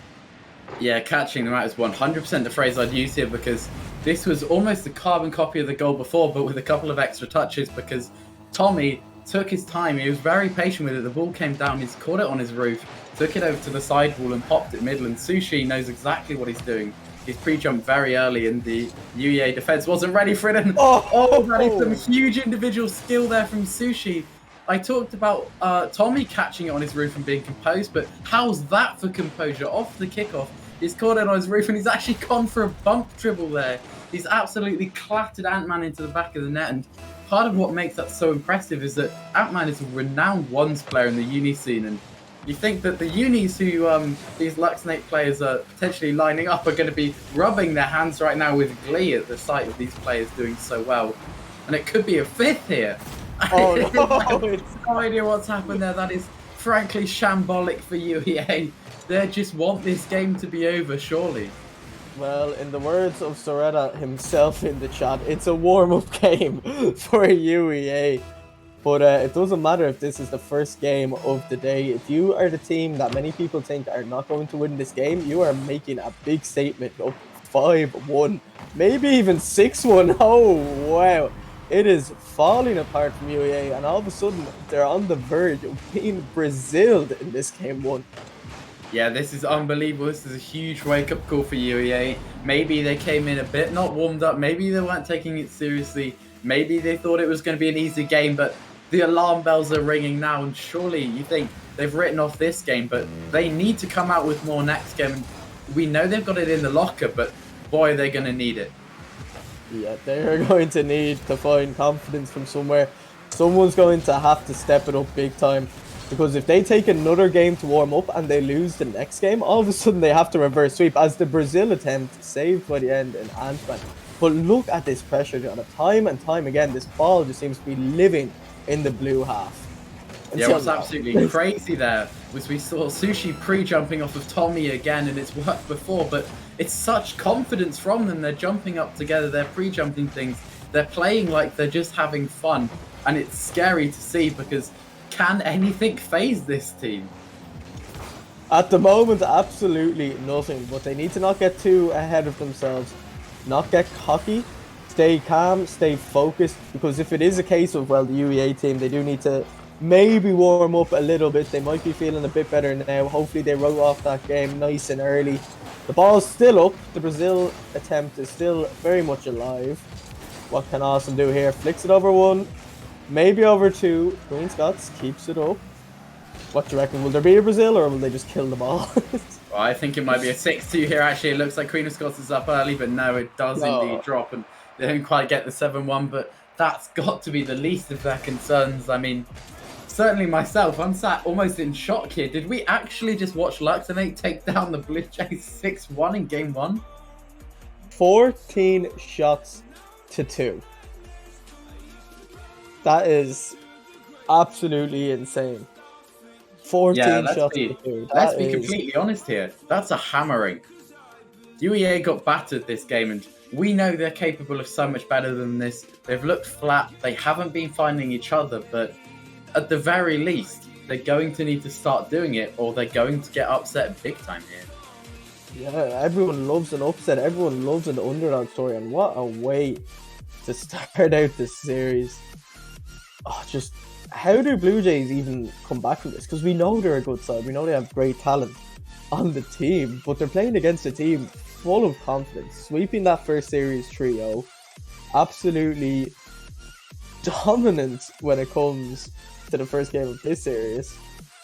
Yeah, catching them out is 100% the phrase I'd use here, because this was almost a carbon copy of the goal before, but with a couple of extra touches, because Tommy took his time. He was very patient with it. The ball came down, he's caught it on his roof, took it over to the sidewall and popped it middle, and Sushi knows exactly what he's doing. He's pre-jumped very early, and the UEA defense wasn't ready for it, and that is some huge individual skill there from Sushi. I talked about Tommy catching it on his roof and being composed, but how's that for composure? Off the kickoff, he's caught it on his roof and he's actually gone for a bump dribble there. He's absolutely clattered Ant-Man into the back of the net, and part of what makes that so impressive is that Ant-Man is a renowned ones player in the uni scene, and you think that the unis who these Luxonate players are potentially lining up are going to be rubbing their hands right now with glee at the sight of these players doing so well. And it could be a fifth here. Oh, no. I have no idea what's happened there. That is frankly shambolic for UEA. They just want this game to be over, surely. Well, in the words of Soretta himself in the chat, it's a warm-up game for UEA. But it doesn't matter if this is the first game of the day. If you are the team that many people think are not going to win this game, you are making a big statement up 5-1, maybe even 6-1. Oh, wow. It is falling apart from UEA, and all of a sudden, they're on the verge of being Braziled in this game 1. Yeah, this is unbelievable. This is a huge wake-up call for UEA. Maybe they came in a bit not warmed up. Maybe they weren't taking it seriously. Maybe they thought it was going to be an easy game, but the alarm bells are ringing now, and surely you think they've written off this game, but they need to come out with more next game. We know they've got it in the locker, but boy, they're going to need it. Yeah, they're going to need to find confidence from somewhere. Someone's going to have to step it up big time, because if they take another game to warm up and they lose the next game, all of a sudden they have to reverse sweep, as the Brazil attempt saved by the end in Ant-Man. But look at this pressure, John. Time and time again, this ball just seems to be living in the blue half. Yeah, what's absolutely crazy there was we saw Sushi pre-jumping off of Tommy again, and it's worked before, but it's such confidence from them. They're jumping up together, they're pre-jumping things, they're playing like they're just having fun, and it's scary to see, because can anything phase this team? At the moment, absolutely nothing, but they need to not get too ahead of themselves, not get cocky, stay calm, stay focused, because if it is a case of, well, the UEA team, they do need to maybe warm up a little bit. They might be feeling a bit better now. Hopefully they wrote off that game nice and early. The ball's still up. The Brazil attempt is still very much alive. What can Awesome do here? Flicks it over 1, maybe over 2. Green Scots keeps it up. What do you reckon? Will there be a Brazil, or will they just kill the ball? Well, I think it might be a 6-2 here, actually. It looks like Queen of Scots is up early, but no, it does indeed drop, and they don't quite get the 7-1, but that's got to be the least of their concerns. I mean, certainly myself, I'm sat almost in shock here. Did we actually just watch Luxonate take down the Blue Jays 6-1 in game 1? 14 shots to 2. That is absolutely insane. 14 shots to 2. Let's be completely honest here. That's a hammering. UEA got battered this game, and we know they're capable of so much better than this. They've looked flat. They haven't been finding each other, but at the very least, they're going to need to start doing it, or they're going to get upset big time here. Yeah, everyone loves an upset. Everyone loves an underdog story, and what a way to start out this series. Oh, just how do Blue Jays even come back from this? Because we know they're a good side. We know they have great talent on the team, but they're playing against a team full of confidence, sweeping that first series 3-0. Absolutely dominant when it comes to the first game of this series.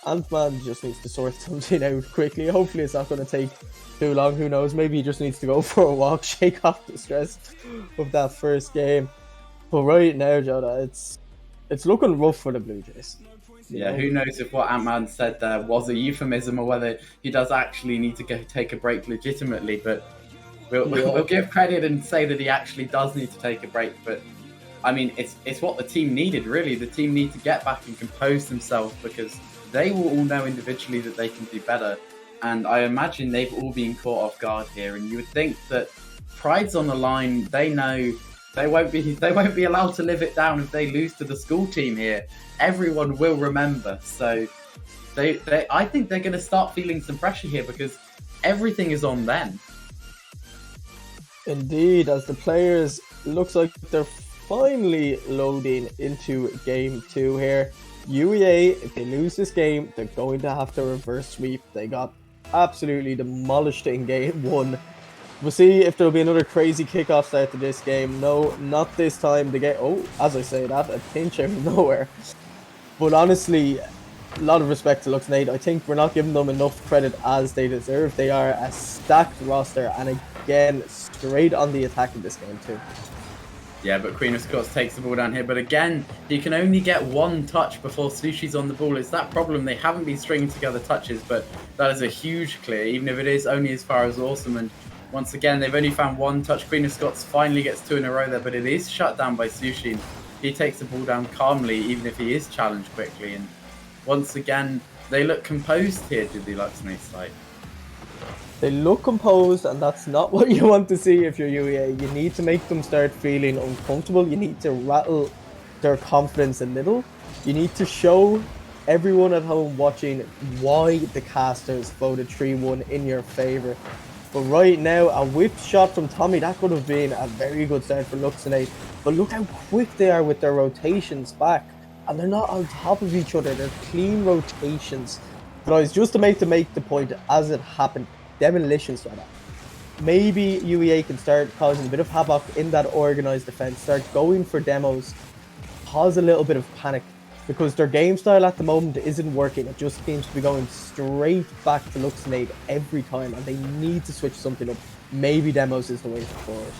Ant-Man just needs to sort something out quickly. Hopefully it's not going to take too long. Who knows? Maybe he just needs to go for a walk, shake off the stress of that first game. But right now, Jota, it's looking rough for the Blue Jays. Yeah, who knows if what Ant-Man said there was a euphemism or whether he does actually need to go take a break legitimately. But we'll give credit and say that he actually does need to take a break. But I mean, it's what the team needed, really. The team need to get back and compose themselves because they will all know individually that they can do better. And I imagine they've all been caught off guard here. And you would think that pride's on the line. They know they won't be allowed to live it down if they lose to the school team here. Everyone will remember. So I think they're going to start feeling some pressure here because everything is on them. Indeed, as the players looks like they're finally loading into game 2 here. UEA, if they lose this game, they're going to have to reverse sweep. They got absolutely demolished in game 1. We'll see if there'll be another crazy kickoff start to this game. No, not this time. They get, as I say that, a pinch out of nowhere. But honestly, a lot of respect to Lux Nate. I think we're not giving them enough credit as they deserve. They are a stacked roster, and again, straight on the attack in this game too. Yeah, but Queen of Scots takes the ball down here. But again, he can only get one touch before Sushi's on the ball. It's that problem. They haven't been stringing together touches, but that is a huge clear, even if it is only as far as Awesome. And once again, they've only found one touch. Queen of Scots finally gets 2 in a row there, but it is shut down by Sushi. He takes the ball down calmly, even if he is challenged quickly. And once again, they look composed here, did the Luxnate side. They look composed, and that's not what you want to see if you're UEA. You need to make them start feeling uncomfortable. You need to rattle their confidence a little. You need to show everyone at home watching why the casters voted 3-1 in your favour. But right now, a whip shot from Tommy, that could have been a very good start for Luxnate. But look how quick they are with their rotations back. And they're not on top of each other. They're clean rotations. Guys, just to make the point as it happened, demolitions like that. Maybe UEA can start causing a bit of havoc in that organised defence, start going for demos, cause a little bit of panic, because their game style at the moment isn't working. It just seems to be going straight back to Luxnate every time, and they need to switch something up. Maybe demos is the way forward.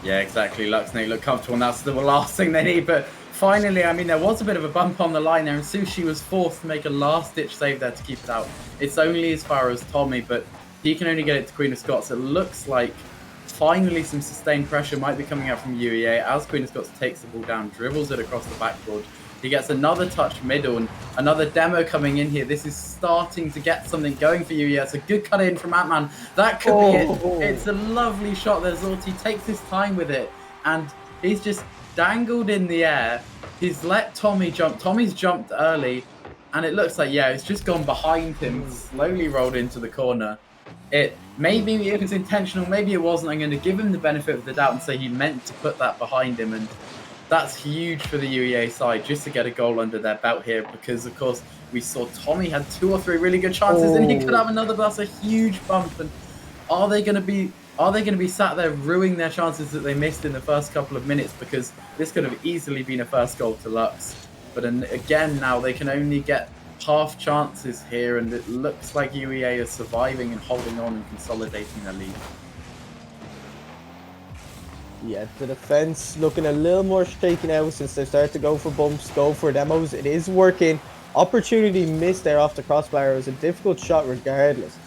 Yeah, exactly. Luxnate look comfortable, and that's the last thing they need. But finally, I mean, there was a bit of a bump on the line there, and Sushi was forced to make a last-ditch save there to keep it out. It's only as far as Tommy, but he can only get it to Queen of Scots. It looks like finally some sustained pressure might be coming out from UEA as Queen of Scots takes the ball down, dribbles it across the backboard. He gets another touch middle and another demo coming in here. This is starting to get something going for UEA. It's a good cut in from Ant-Man. That could be it. It's a lovely shot there. Zorti takes his time with it and he's just dangled in the air. He's let Tommy jump. Tommy's jumped early and it looks like, yeah, it's just gone behind him, slowly rolled into the corner. Maybe it was intentional, maybe it wasn't. I'm going to give him the benefit of the doubt and say he meant to put that behind him, and that's huge for the UEA side just to get a goal under their belt here, because of course we saw Tommy had 2 or 3 really good chances and he could have another, but that's a huge bump. And are they going to be sat there ruining their chances that they missed in the first couple of minutes, because this could have easily been a first goal to Lux. But again, now they can only get half chances here, and it looks like UEA is surviving and holding on and consolidating their lead. Yeah, the defense looking a little more shaky now since they start to go for bumps, go for demos. It is working. Opportunity missed there off the crossbar. It was a difficult shot regardless.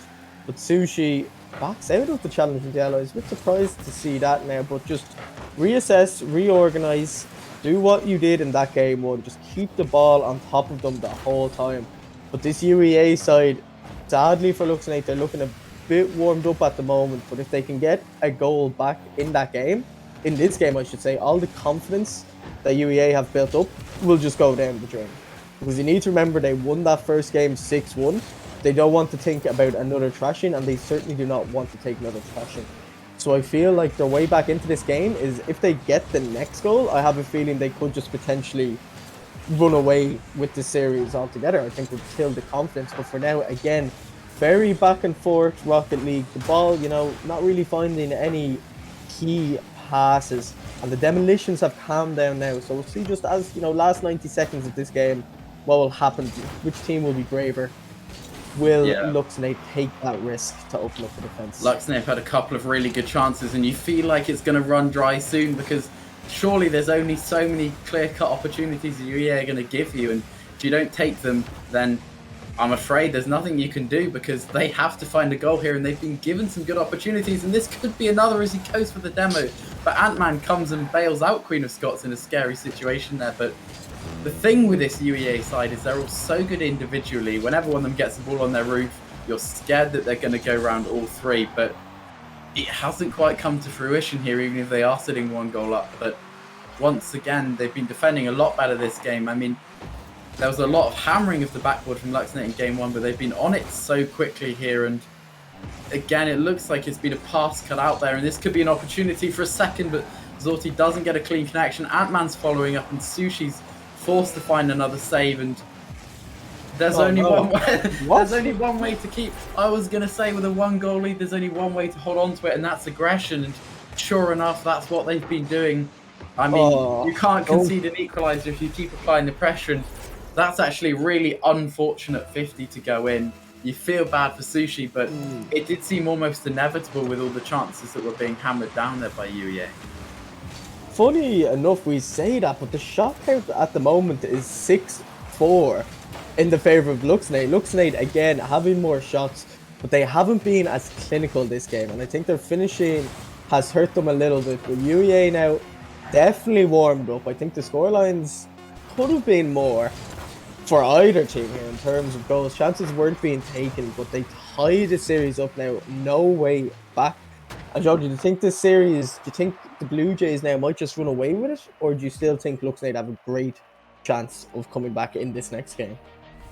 But Sushi backs out of the challenge with yellow. I was a bit surprised to see that now, but just reassess, reorganize, do what you did in that game 1. Just keep the ball on top of them the whole time. But this UEA side, sadly for Luxnate, they're looking a bit warmed up at the moment. But if they can get a goal back in that game, in this game I should say, all the confidence that UEA have built up will just go down the drain. Because you need to remember they won that first game 6-1. They don't want to think about another thrashing, and they certainly do not want to take another thrashing. So I feel like their way back into this game is if they get the next goal, I have a feeling they could just potentially run away with the series altogether. I think would kill the confidence. But for now, again, very back and forth Rocket League. The ball, not really finding any key passes. And the demolitions have calmed down now. So we'll see just as, last 90 seconds of this game what will happen? Which team will be braver? Will Yeah. Luxnate take that risk to open up the defense? Luxnate have had a couple of really good chances, and you feel like it's going to run dry soon because surely there's only so many clear-cut opportunities that UEA are going to give you, and if you don't take them, then I'm afraid there's nothing you can do because they have to find a goal here, and they've been given some good opportunities, and this could be another as he goes for the demo. But Ant-Man comes and bails out Queen of Scots in a scary situation there, but the thing with this UEA side is they're all so good individually. Whenever one of them gets the ball on their roof, you're scared that they're going to go around all three, but it hasn't quite come to fruition here, even if they are sitting 1 goal up. But once again, they've been defending a lot better this game. I mean, there was a lot of hammering of the backboard from Luxnate in game 1, but they've been on it so quickly here. And again, it looks like it's been a pass cut out there, and this could be an opportunity for a second, but Zorti doesn't get a clean connection. Ant-Man's following up, and Sushi's forced to find another save, and there's only one way. There's only one way to keep. I was gonna say with a 1 goal lead, there's only one way to hold on to it, and that's aggression. And sure enough, that's what they've been doing. I mean, you can't concede an equaliser if you keep applying the pressure, and that's actually a really unfortunate 50 to go in. You feel bad for Sushi, but it did seem almost inevitable with all the chances that were being hammered down there by UEA. Funny enough, we say that, but the shot count at the moment is 6-4 in the favour of Luxnate. Luxnate, again, having more shots, but they haven't been as clinical this game, and I think their finishing has hurt them a little bit. But UEA now definitely warmed up. I think the scorelines could have been more for either team here in terms of goals. Chances weren't being taken, but they tied the series up now. No way back. And Joe, do you think this series, do you think the Blue Jays now might just run away with it? Or do you still think Luxnate have a great chance of coming back in this next game?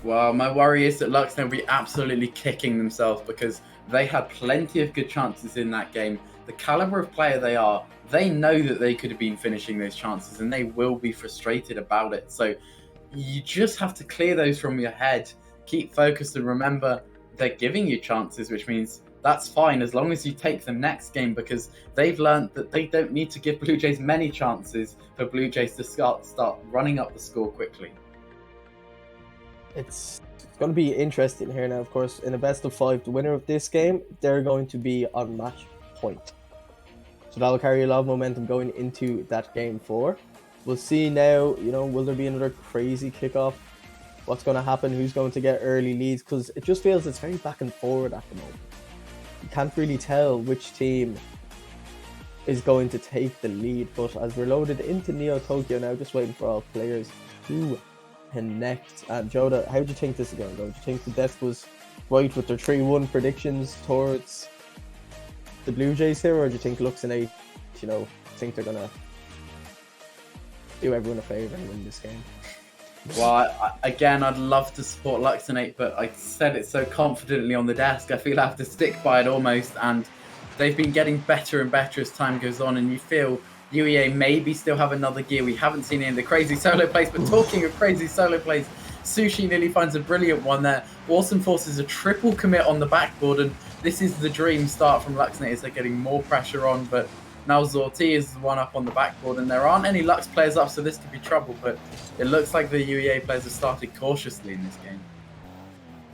Well, my worry is that Luxnate will be absolutely kicking themselves because they had plenty of good chances in that game. The caliber of player they are, they know that they could have been finishing those chances, and they will be frustrated about it. So you just have to clear those from your head, keep focused, and remember they're giving you chances, which means that's fine as long as you take them next game, because they've learned that they don't need to give Blue Jays many chances for Blue Jays to start running up the score quickly. It's going to be interesting here now, of course. In a best of 5, the winner of this game, they're going to be on match point. So that'll carry a lot of momentum going into that game 4. We'll see now, will there be another crazy kickoff? What's going to happen? Who's going to get early leads? Because it just feels it's very back and forward at the moment. You can't really tell which team is going to take the lead. But as we're loaded into Neo Tokyo now, just waiting for all players to connect. And Joda, how do you think this is going to go? Do you think the desk was right with their 3-1 predictions towards the Blue Jays here? Or do you think Luxnate, think they're going to do everyone a favour and win this game? Well, again, I'd love to support Luxnate, but I said it so confidently on the desk, I feel I have to stick by it almost, and they've been getting better and better as time goes on, and you feel UEA maybe still have another gear. We haven't seen any of the crazy solo plays, but talking of crazy solo plays, Sushi nearly finds a brilliant one there. Awesome forces a triple commit on the backboard, and this is the dream start from Luxnate as they're getting more pressure on, but now Zorti is the one up on the backboard, and there aren't any Lux players up, so this could be trouble, but it looks like the UEA players have started cautiously in this game.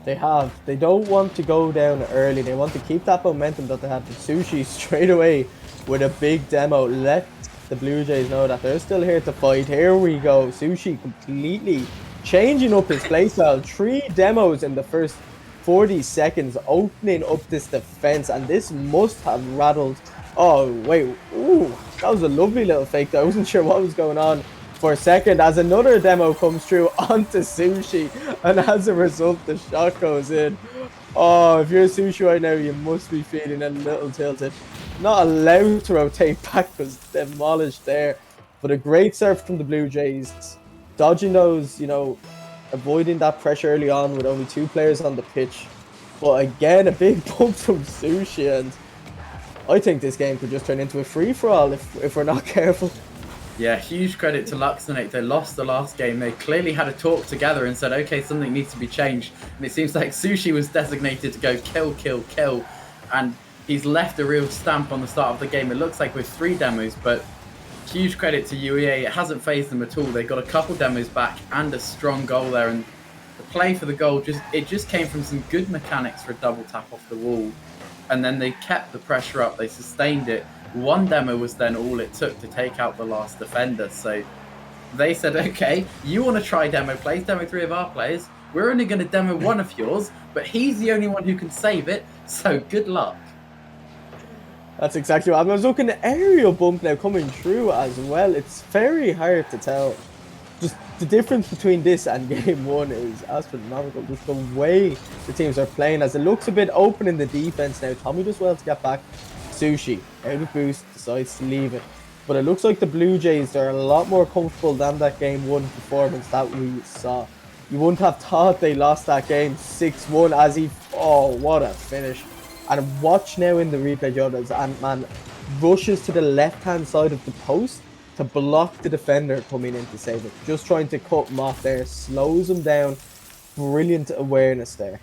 They have. They don't want to go down early. They want to keep that momentum that they have. The Sushi straight away with a big demo. Let the Blue Jays know that they're still here to fight. Here we go. Sushi completely changing up his playstyle. 3 demos in the first 40 seconds, opening up this defense, and this must have rattled. Oh, wait. Ooh, that was a lovely little fake there. I wasn't sure what was going on for a second as another demo comes through onto Sushi, and as a result, the shot goes in. Oh, if you're Sushi right now, you must be feeling a little tilted. Not allowed to rotate back, was demolished there. But a great serve from the Blue Jays. Dodging those, avoiding that pressure early on with only 2 players on the pitch. But again, a big bump from Sushi, and I think this game could just turn into a free-for-all if we're not careful. Yeah, huge credit to Luxnate. They lost the last game. They clearly had a talk together and said, okay, something needs to be changed. And it seems like Sushi was designated to go kill, kill, kill. And he's left a real stamp on the start of the game. It looks like with 3 demos, but huge credit to UEA. It hasn't phased them at all. They got a couple demos back and a strong goal there. And play for the goal just came from some good mechanics for a double tap off the wall, and then they kept the pressure up. They sustained it. One demo was then all it took to take out the last defender. So they said, okay, you want to try demo plays, demo 3 of our players. We're only going to demo 1 of yours, but he's the only one who can save it. So good luck. That's exactly what I was looking at. Aerial bump now coming through as well. It's very hard to tell. Just the difference between this and game 1 is astronomical. Just the way the teams are playing, as it looks a bit open in the defense now. Tommy does well to get back. Sushi out of boost, decides to leave it. But it looks like the Blue Jays, they're a lot more comfortable than that game 1 performance that we saw. You wouldn't have thought they lost that game 6-1 as he... Oh, what a finish. And watch now in the replay, Jota, as Ant-Man rushes to the left-hand side of the post to block the defender coming in to save it. Just trying to cut him off there, slows him down. Brilliant awareness there.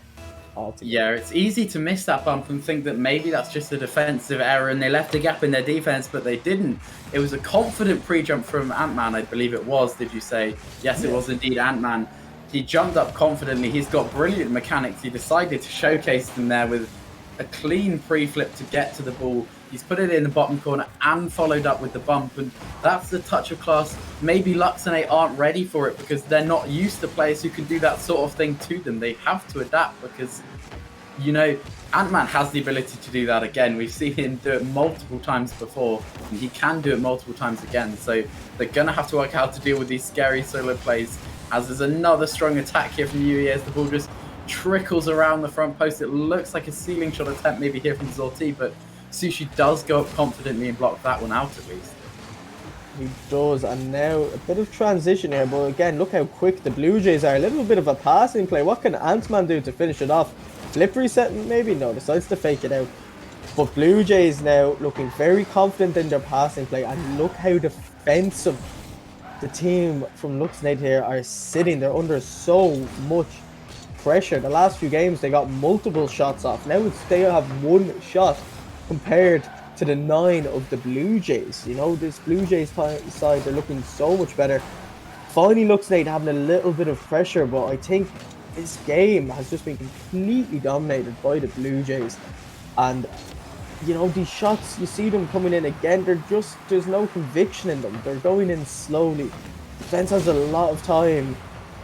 Altogether. Yeah, it's easy to miss that bump and think that maybe that's just a defensive error and they left a gap in their defense, but they didn't. It was a confident pre-jump from Ant-Man, I believe it was, did you say? Yes, it was indeed Ant-Man. He jumped up confidently. He's got brilliant mechanics. He decided to showcase them there with a clean pre-flip to get to the ball. He's put it in the bottom corner and followed up with the bump, and that's the touch of class. Maybe Luxonate aren't ready for it because they're not used to players who can do that sort of thing to them. They have to adapt because, you know, Ant-Man has the ability to do that again. We've seen him do it multiple times before, and he can do it multiple times again. So they're going to have to work out how to deal with these scary solo plays, as there's another strong attack here from UE as the ball just trickles around the front post. It looks like a ceiling shot attempt maybe here from Zorti, but Sushi does go up confidently and block that one out at least. He does, and now a bit of transition here, but again, look how quick the Blue Jays are. A little bit of a passing play. What can Ant-Man do to finish it off? Flip reset, maybe? No, decides to fake it out. But Blue Jays now looking very confident in their passing play, and look how defensive the team from Luxonate here are sitting. They're under so much pressure. The last few games they got multiple shots off. Now they have 1 shot compared to the 9 of the Blue Jays. You know, this Blue Jays side, they're looking so much better. Finally, Luxonate having a little bit of pressure, but I think this game has just been completely dominated by the Blue Jays. And, you know, these shots, you see them coming in again, there's no conviction in them. They're going in slowly. Defense has a lot of time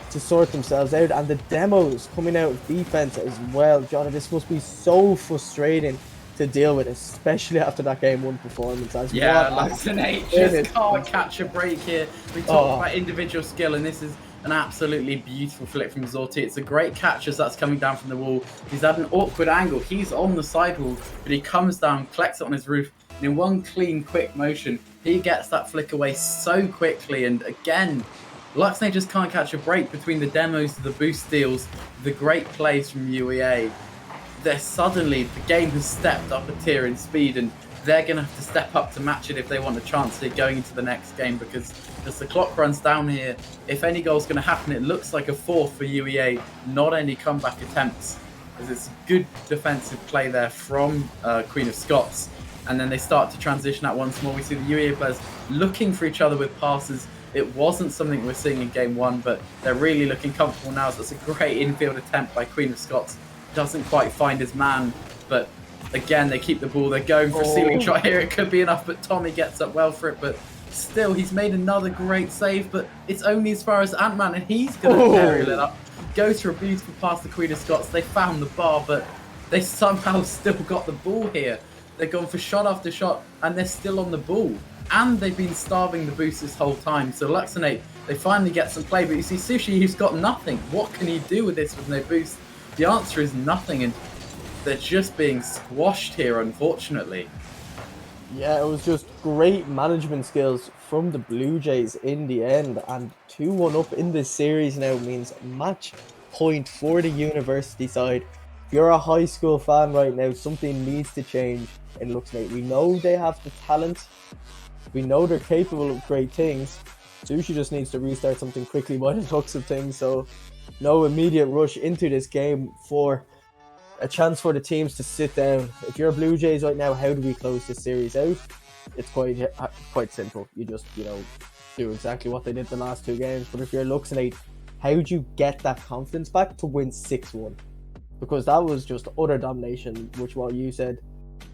to sort themselves out, and the demos coming out of defense as well. Jonah, this must be so frustrating to deal with, especially after that game 1 performance. Yeah, Luxonate just can't catch a break here. We talked about individual skill, and this is an absolutely beautiful flip from Zorti. It's a great catch as that's coming down from the wall. He's at an awkward angle. He's on the sidewall, but he comes down, collects it on his roof, and in one clean, quick motion, he gets that flick away so quickly. And again, Luxonate just can't catch a break between the demos, the boost steals, the great plays from UEA. Suddenly, the game has stepped up a tier in speed, and they're going to have to step up to match it if they want a chance here going into the next game, because as the clock runs down here, if any goal's going to happen, it looks like a 4th for UEA, not any comeback attempts, as it's good defensive play there from Queen of Scots. And then they start to transition out once more. We see the UEA players looking for each other with passes. It wasn't something we're seeing in game 1, but they're really looking comfortable now. So it's a great infield attempt by Queen of Scots. Doesn't quite find his man, but again, they keep the ball. They're going for a ceiling shot here. It could be enough, but Tommy gets up well for it. But still, he's made another great save, but it's only as far as Ant-Man, and he's going to carry it up. Goes for a beautiful pass to Queen of Scots. They found the bar, but they somehow still got the ball here. They've gone for shot after shot, and they're still on the ball. And they've been starving the boost this whole time. So Luxonate, they finally get some play, but you see Sushi, who's got nothing. What can he do with this with no boost? The answer is nothing, and they're just being squashed here, unfortunately. Yeah, it was just great management skills from the Blue Jays in the end, and 2-1 up in this series now means match point for the university side. If you're a high school fan right now, something needs to change in Luxonate. We know they have the talent, we know they're capable of great things. Sushi just needs to restart something quickly by the looks of things, so no immediate rush into this game for a chance for the teams to sit down. If you're Blue Jays right now, how do we close this series out? It's quite simple. You just, do exactly what they did the last 2 games. But if you're Luxonate, how do you get that confidence back to win 6-1? Because that was just utter domination, which what you said,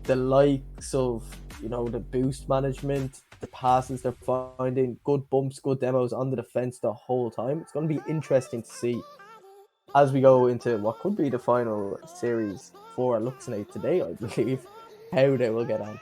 the likes of, you know, the boost management, the passes they're finding, good bumps, good demos on the defense the whole time. It's going to be interesting to see as we go into what could be the final series for Luxonate today, I believe, how they will get on.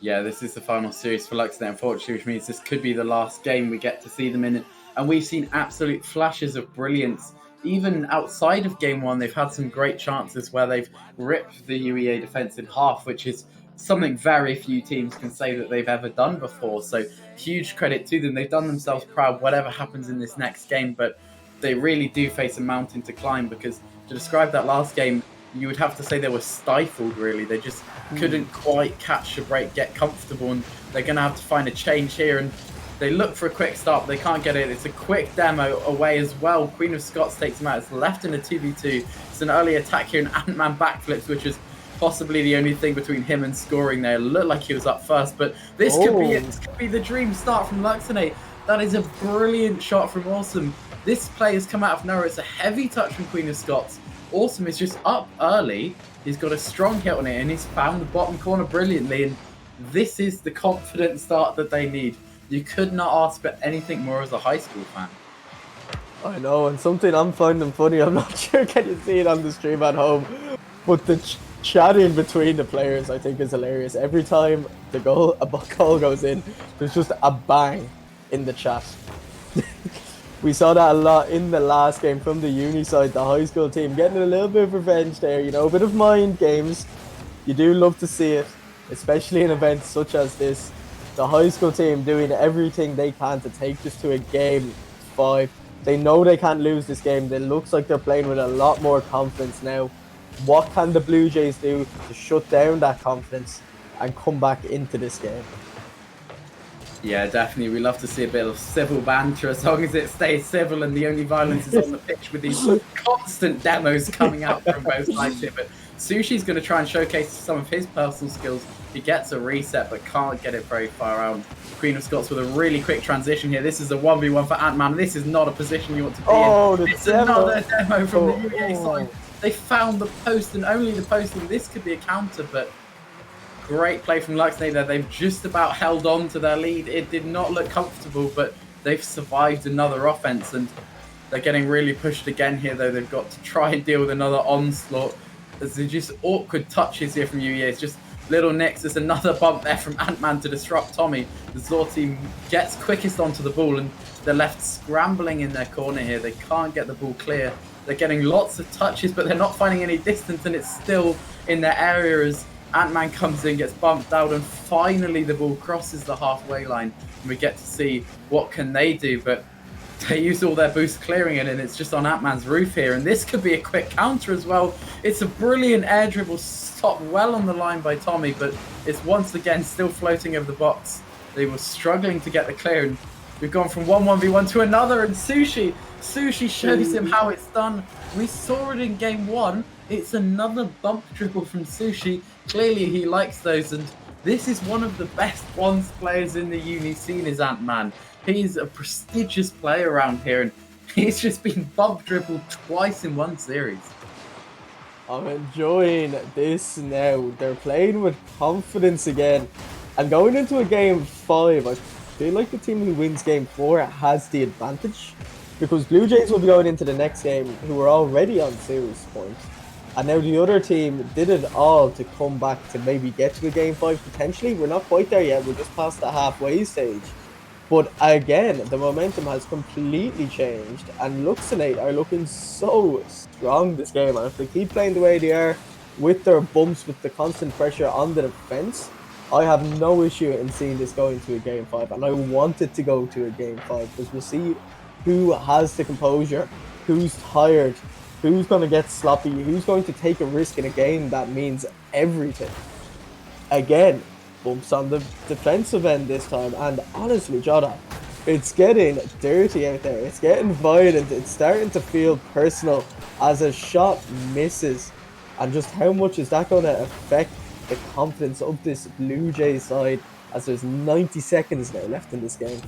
Yeah, this is the final series for Luxonate, unfortunately, which means this could be the last game we get to see them in. And we've seen absolute flashes of brilliance. Even outside of Game 1, they've had some great chances where they've ripped the UEA defense in half, which is something very few teams can say that they've ever done before. So huge credit to them. They've done themselves proud, whatever happens in this next game, but they really do face a mountain to climb, because to describe that last game, you would have to say they were stifled, really. They just couldn't quite catch a break, get comfortable, and they're going to have to find a change here. And they look for a quick start, but they can't get it. It's a quick demo away as well. Queen of Scots takes him out. It's left in a 2v2. It's an early attack here, and Ant-Man backflips, which is possibly the only thing between him and scoring there. It looked like he was up first, but this could be it. This could be the dream start from Luxonate. That is a brilliant shot from Awesome. This play has come out of nowhere. It's a heavy touch from Queen of Scots. Awesome is just up early. He's got a strong hit on it, and he's found the bottom corner brilliantly. And this is the confident start that they need. You could not ask for anything more as a high school fan. I know, and something I'm finding funny, I'm not sure can you see it on the stream at home, but the chatting between the players I think is hilarious. Every time a goal goes in, there's just a bang in the chat. We saw that a lot in the last game from the uni side, the high school team getting a little bit of revenge there, you know, a bit of mind games. You do love to see it, especially in events such as this. The high school team doing everything they can to take this to a game 5. They know they can't lose this game. It looks like they're playing with a lot more confidence now. What can the Blue Jays do to shut down that confidence and come back into this game? Yeah, definitely. We love to see a bit of civil banter as long as it stays civil and the only violence is on the pitch, with these constant demos coming out from both sides here. But Sushi's going to try and showcase some of his personal skills. He gets a reset but can't get it very far out. Queen of Scots with a really quick transition here. This is a 1v1 for Ant-Man. This is not a position you want to be in. It's another demo from the UEA side. They found the post and only the post, and this could be a counter, but great play from Luxonate there. They've just about held on to their lead. It did not look comfortable, but they've survived another offense, and they're getting really pushed again here, though. They've got to try and deal with another onslaught. There's just awkward touches here from UEA. It's just little nicks. There's another bump there from Ant-Man to disrupt Tommy. The Zor team gets quickest onto the ball, and they're left scrambling in their corner here. They can't get the ball clear. They're getting lots of touches, but they're not finding any distance, and it's still in their area as Ant-Man comes in, gets bumped out, and finally the ball crosses the halfway line, and we get to see what can they do. But they use all their boost clearing it, and it's just on Ant-Man's roof here, and this could be a quick counter as well. It's a brilliant air dribble, stopped well on the line by Tommy, but it's once again still floating over the box. They were struggling to get the clear, and we've gone from 1v1 to another, and Sushi shows him how it's done. We saw it in game 1. It's another bump dribble from Sushi. Clearly he likes those, and this is one of the best ones players in the uni scene is Ant-Man. He's a prestigious player around here, and he's just been bump dribbled twice in one series. I'm enjoying this now. They're playing with confidence again. And going into a game 5, I feel like the team who wins game 4 has the advantage, because Blue Jays will be going into the next game who are already on series points. And now the other team did it all to come back to maybe get to a game 5 potentially. We're not quite there yet. We're just past the halfway stage. But again, the momentum has completely changed, and Luxonate are looking so strong this game. And if they keep playing the way they are, with their bumps, with the constant pressure on the defense, I have no issue in seeing this going to a game 5. And I want it to go to a game 5, because we'll see who has the composure, who's tired, who's going to get sloppy, who's going to take a risk in a game that means everything. Again, bumps on the defensive end this time, and honestly, Jota, it's getting dirty out there. It's getting violent. It's starting to feel personal as a shot misses. And just how much is that going to affect the confidence of this Blue Jays side, as there's 90 seconds now left in this game?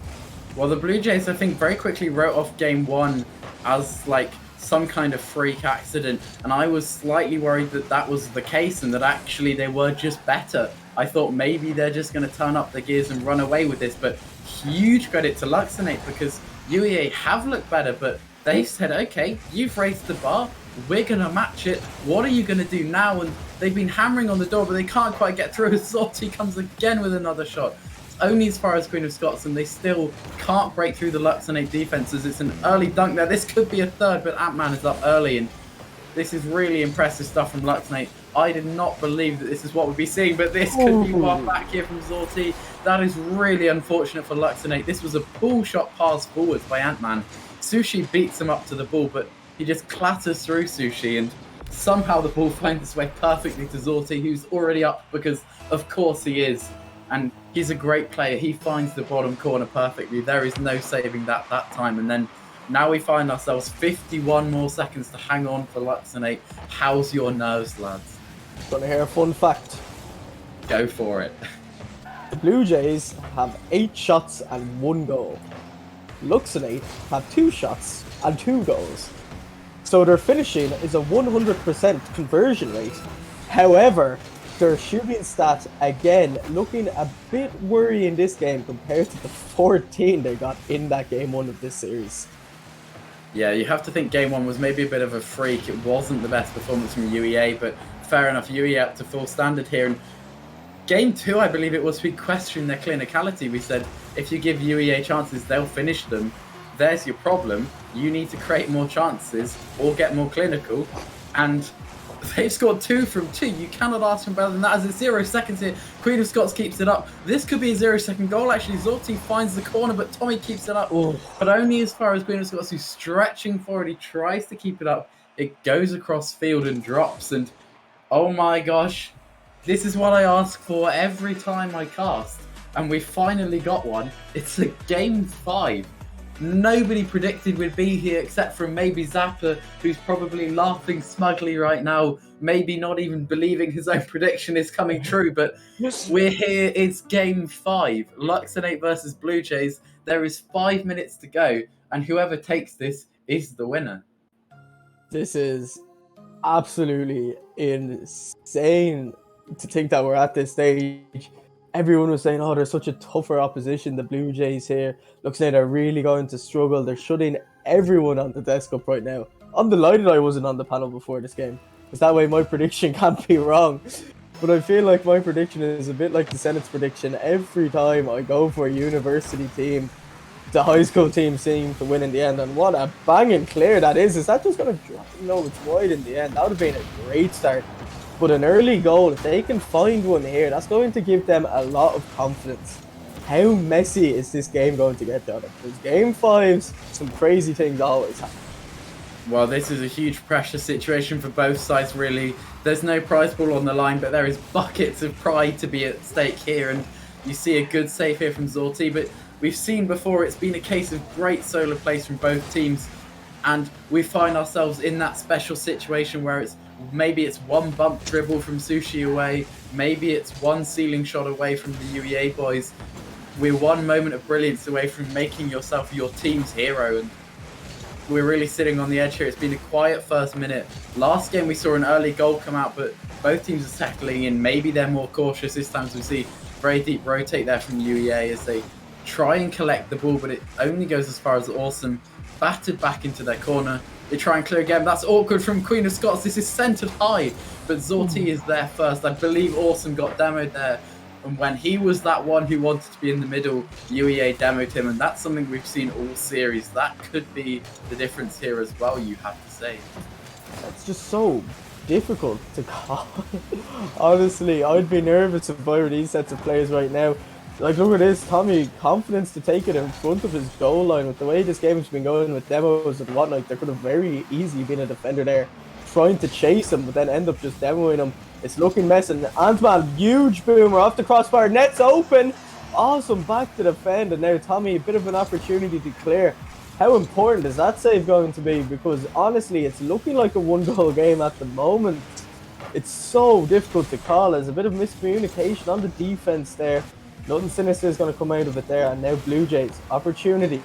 Well, the Blue Jays, I think, very quickly wrote off game one as like some kind of freak accident, and I was slightly worried that that was the case and that actually they were just better. I thought maybe they're just going to turn up the gears and run away with this, but huge credit to Luxonate because UEA have looked better, but they said, okay, you've raised the bar, we're going to match it, what are you going to do now? And they've been hammering on the door, but they can't quite get through as Zorti comes again with another shot. Only as far as Queen of Scots, and they still can't break through the Luxonate defenses. It's an early dunk there. This could be a third, but Ant-Man is up early, and this is really impressive stuff from Luxonate. I did not believe that this is what we'd be seeing, but this could be one back here from Zorti. That is really unfortunate for Luxonate. This was a pull shot pass forwards by Ant-Man. Sushi beats him up to the ball, but he just clatters through Sushi, and somehow the ball finds its way perfectly to Zorti, who's already up because, of course, he is. And he's a great player. He finds the bottom corner perfectly. There is no saving that time. And then now we find ourselves 51 more seconds to hang on for Luxonate. How's your nerves, lads? Gonna hear a fun fact. Go for it. The Blue Jays have 8 shots and 1 goal. Luxonate have 2 shots and 2 goals. So their finishing is a 100% conversion rate. However, their shooting stats, again, looking a bit worrying this game compared to the 14 they got in that game 1 of this series. Yeah, you have to think game 1 was maybe a bit of a freak. It wasn't the best performance from UEA, but fair enough, UEA up to full standard here. And game 2, I believe it was, we questioned their clinicality. We said, if you give UEA chances, they'll finish them. There's your problem. You need to create more chances or get more clinical. And they've scored 2 from 2. You cannot ask for better than that. As it's 0 seconds here, Queen of Scots keeps it up. This could be a 0-second goal. Actually, Zorti finds the corner, but Tommy keeps it up. But only as far as Queen of Scots, who's stretching forward. He tries to keep it up. It goes across field and drops. And oh my gosh, this is what I ask for every time I cast. And we finally got one. It's a game 5. Nobody predicted we'd be here except for maybe Zappa, who's probably laughing smugly right now, maybe not even believing his own prediction is coming true, but we're here. It's game 5. Luxonate versus Blue Jays. There is 5 minutes to go, and whoever takes this is the winner. This is absolutely insane to think that we're at this stage. Everyone was saying, oh, there's such a tougher opposition, the Blue Jays here. Looks like they're really going to struggle. They're shutting everyone on the desk up right now. I'm delighted I wasn't on the panel before this game, because that way my prediction can't be wrong. But I feel like my prediction is a bit like the Senate's prediction. Every time I go for a university team, the high school team seem to win in the end. And what a banging clear that is. Is that just going to drop? No, it's wide in the end. That would have been a great start. But an early goal, if they can find one here, that's going to give them a lot of confidence. How messy is this game going to get down? Because game 5s, some crazy things always happen. Well, this is a huge pressure situation for both sides, really. There's no prize ball on the line, but there is buckets of pride to be at stake here. And you see a good save here from Zorti, but we've seen before it's been a case of great solo plays from both teams. And we find ourselves in that special situation where it's maybe it's one bump dribble from Sushi away, maybe it's one ceiling shot away from the UEA boys. We're one moment of brilliance away from making yourself your team's hero, and we're really sitting on the edge here. It's been a quiet first minute. Last game we saw an early goal come out, but both teams are settling in. Maybe they're more cautious this time, so we see very deep rotate there from UEA as they try and collect the ball, but it only goes as far as Awesome. Battered back into their corner. They try and clear again. That's awkward from Queen of Scots. This is centered high, but Zorti is there first. I believe Awesome got demoed there. And when he was that one who wanted to be in the middle, UEA demoed him. And that's something we've seen all series. That could be the difference here as well, you have to say. It's just so difficult to call. Honestly, I'd be nervous if I were these sets of players right now. Like, look at this, Tommy, confidence to take it in front of his goal line. With the way this game's been going with demos and whatnot, there could have very easily been a defender there trying to chase him, but then end up just demoing him. It's looking messy. Ant-Man, huge boomer off the crossbar, net's open. Awesome, back to defend, and now Tommy, a bit of an opportunity to clear. How important is that save going to be? Because honestly, it's looking like a 1-goal game at the moment. It's so difficult to call. There's a bit of miscommunication on the defense there. Nothing sinister is going to come out of it there. And now Blue Jays, opportunity.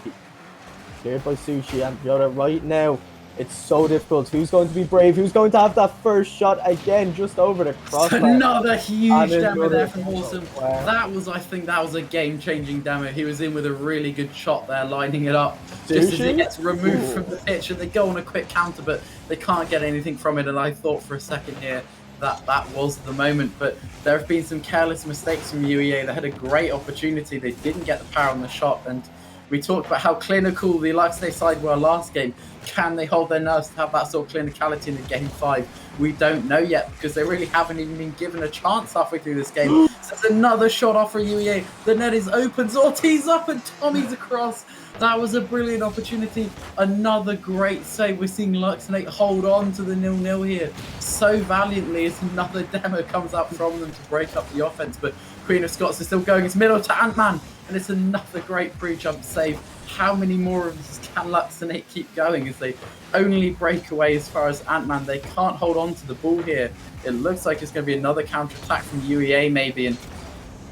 Cleared by Sushi and Jota right now. It's so difficult. Who's going to be brave? Who's going to have that first shot again just over the crossbar? Another huge And demo there another from Awesome. wow. I think that was a game-changing demo. He was in with a really good shot there, lining it up. Just as it gets removed from the pitch, and they go on a quick counter, but they can't get anything from it. And I thought for a second here that was the moment. But there have been some careless mistakes from UEA. They had a great opportunity. They didn't get the power on the shot. And we talked about how clinical the Luxnay side were last game. Can they hold their nerves to have that sort of clinicality in the game 5? We don't know yet, because they really haven't even been given a chance halfway through this game. So it's another shot off for UEA. The net is open. Zorti's up and Tommy's across. That was a brilliant opportunity. Another great save. We're seeing Luxnay hold on to the 0-0 here so valiantly as another demo comes out from them to break up the offense. But Queen of Scots is still going. It's middle to Ant-Man. And it's another great pre-jump save. How many more of these can Luxnay keep going as they only break away as far as Ant-Man? They can't hold on to the ball here. It looks like it's going to be another counter-attack from UEA maybe. And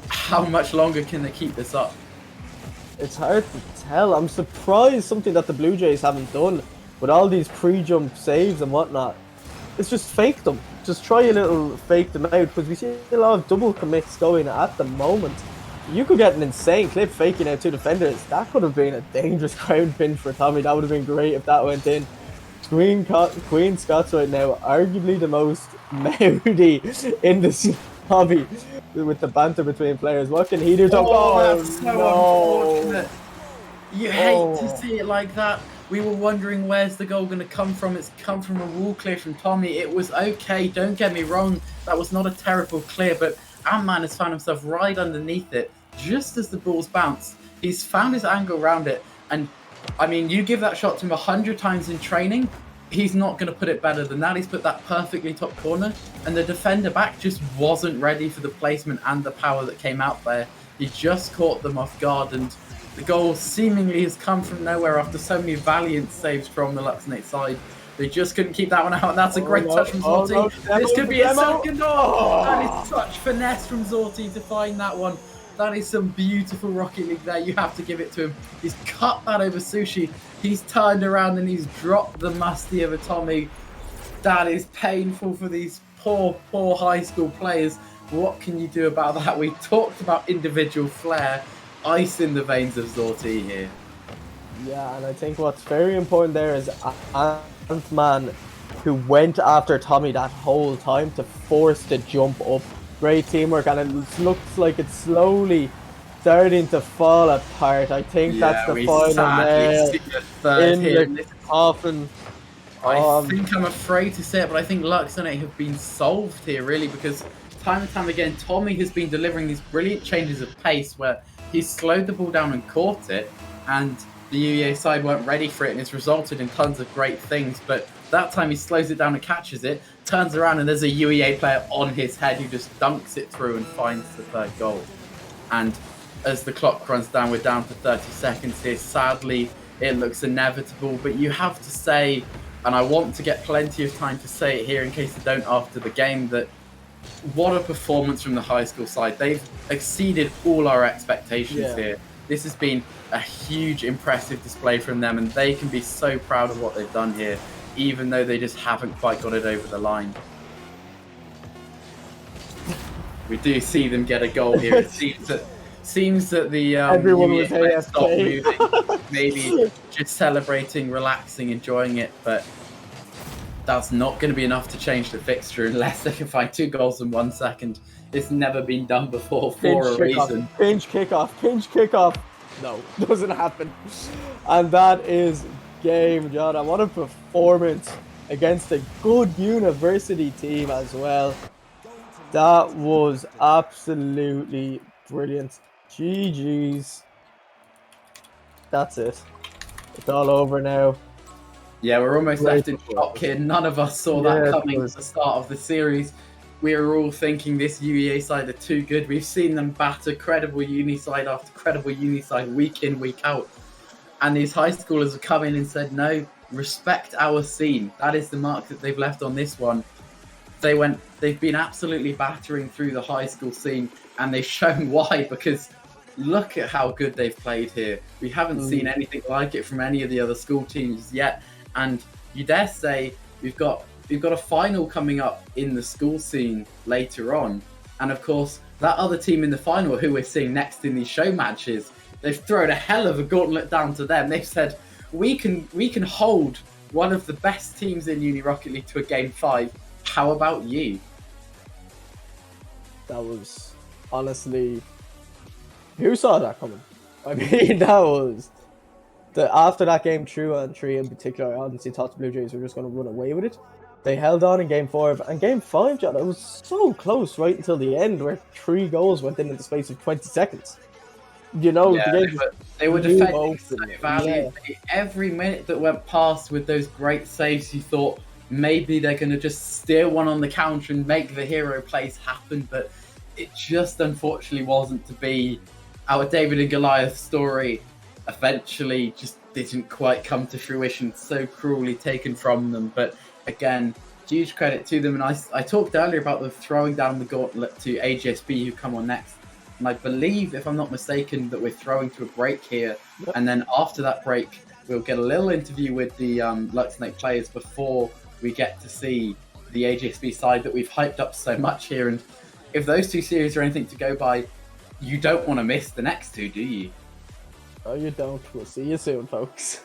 how much longer can they keep this up? It's hard to tell. I'm surprised something that the Blue Jays haven't done with all these pre-jump saves and whatnot. It's just fake them. Just try a little fake them out, because we see a lot of double commits going at the moment. You could get an insane clip faking out 2 defenders. That could have been a dangerous ground pinch for Tommy. That would have been great if that went in. Queen Scots right now, arguably the most mouthy in this hobby with the banter between players. What can he do? That's so unfortunate. You hate to see it like that. We were wondering where's the goal going to come from. It's come from a wall clear from Tommy. It was okay, don't get me wrong. That was not a terrible clear, but Ant-Man has found himself right underneath it just as the ball's bounced. He's found his angle around it. And, I mean, you give that shot to him 100 times in training, he's not going to put it better than that. He's put that perfectly top corner. And the defender back just wasn't ready for the placement and the power that came out there. He just caught them off guard. And the goal seemingly has come from nowhere after so many valiant saves from the Luxnay side. They just couldn't keep that one out, and that's a great touch from Zorti. This could be a second goal. That is such finesse from Zorti to find that one. That is some beautiful Rocket League there. You have to give it to him. He's cut that over Sushi. He's turned around and he's dropped the musty over Tommy. That is painful for these poor high school players. What can you do about that? We talked about individual flair. Ice in the veins of Zorti here. Yeah, and I think what's very important there is Ant-Man, who went after Tommy that whole time to force the jump up. Great teamwork, and it looks like it's slowly starting to fall apart. I think that's the final nail in the coffin. I think I'm afraid to say it, but I think Luxnay have been solved here, really, because time and time again, Tommy has been delivering these brilliant changes of pace where he's slowed the ball down and caught it, and the UEA side weren't ready for it, and it's resulted in tons of great things. But that time he slows it down and catches it, turns around, and there's a UEA player on his head who just dunks it through and finds the third goal. And as the clock runs down, we're down to 30 seconds here. Sadly, it looks inevitable, but you have to say, and I want to get plenty of time to say it here in case they don't after the game, that what a performance from the high school side. They've exceeded all our expectations here. This has been a huge, impressive display from them, and they can be so proud of what they've done here, even though they just haven't quite got it over the line. We do see them get a goal here. It seems that the everyone was stopped moving, maybe just celebrating, relaxing, enjoying it, but that's not going to be enough to change the fixture unless they can find 2 goals in 1 second. It's never been done before for a reason. Pinch kickoff. No, doesn't happen. And that is game, John. What a performance against a good university team as well. That was absolutely brilliant. GG's. That's it. It's all over now. Yeah, we're almost left in shock here. None of us saw that coming at the start of the series. We were all thinking this UEA side are too good. We've seen them batter credible uni side after credible uni side week in, week out. And these high schoolers have come in and said, no, respect our scene. That is the mark that they've left on this one. They've been absolutely battering through the high school scene, and they've shown why, because look at how good they've played here. We haven't seen anything like it from any of the other school teams yet. And you dare say we've got a final coming up in the school scene later on. And of course, that other team in the final who we're seeing next in these show matches, they've thrown a hell of a gauntlet down to them. They've said, we can hold one of the best teams in Uni Rocket League to a game 5. How about you? That was honestly, who saw that coming? I mean, that was after that game 2-on-3 in particular. I honestly thought the Blue Jays were just going to run away with it. They held on in game 4, and game 5, John, it was so close right until the end, where 3 goals went in the space of 20 seconds. You know, they were defending so valiantly. Every minute that went past with those great saves, you thought maybe they're going to just steer one on the counter and make the hero plays happen, but it just unfortunately wasn't to be. Our David and Goliath story eventually just didn't quite come to fruition, so cruelly taken from them. But again, huge credit to them. And I talked earlier about them throwing down the gauntlet to AGSB, who come on next. And I believe, if I'm not mistaken, that we're throwing to a break here. Yep. And then after that break, we'll get a little interview with the Luxnake players before we get to see the AGSB side that we've hyped up so much here. And if those 2 series are anything to go by, you don't want to miss the next 2, do you? Oh, you don't. We'll see you soon, folks.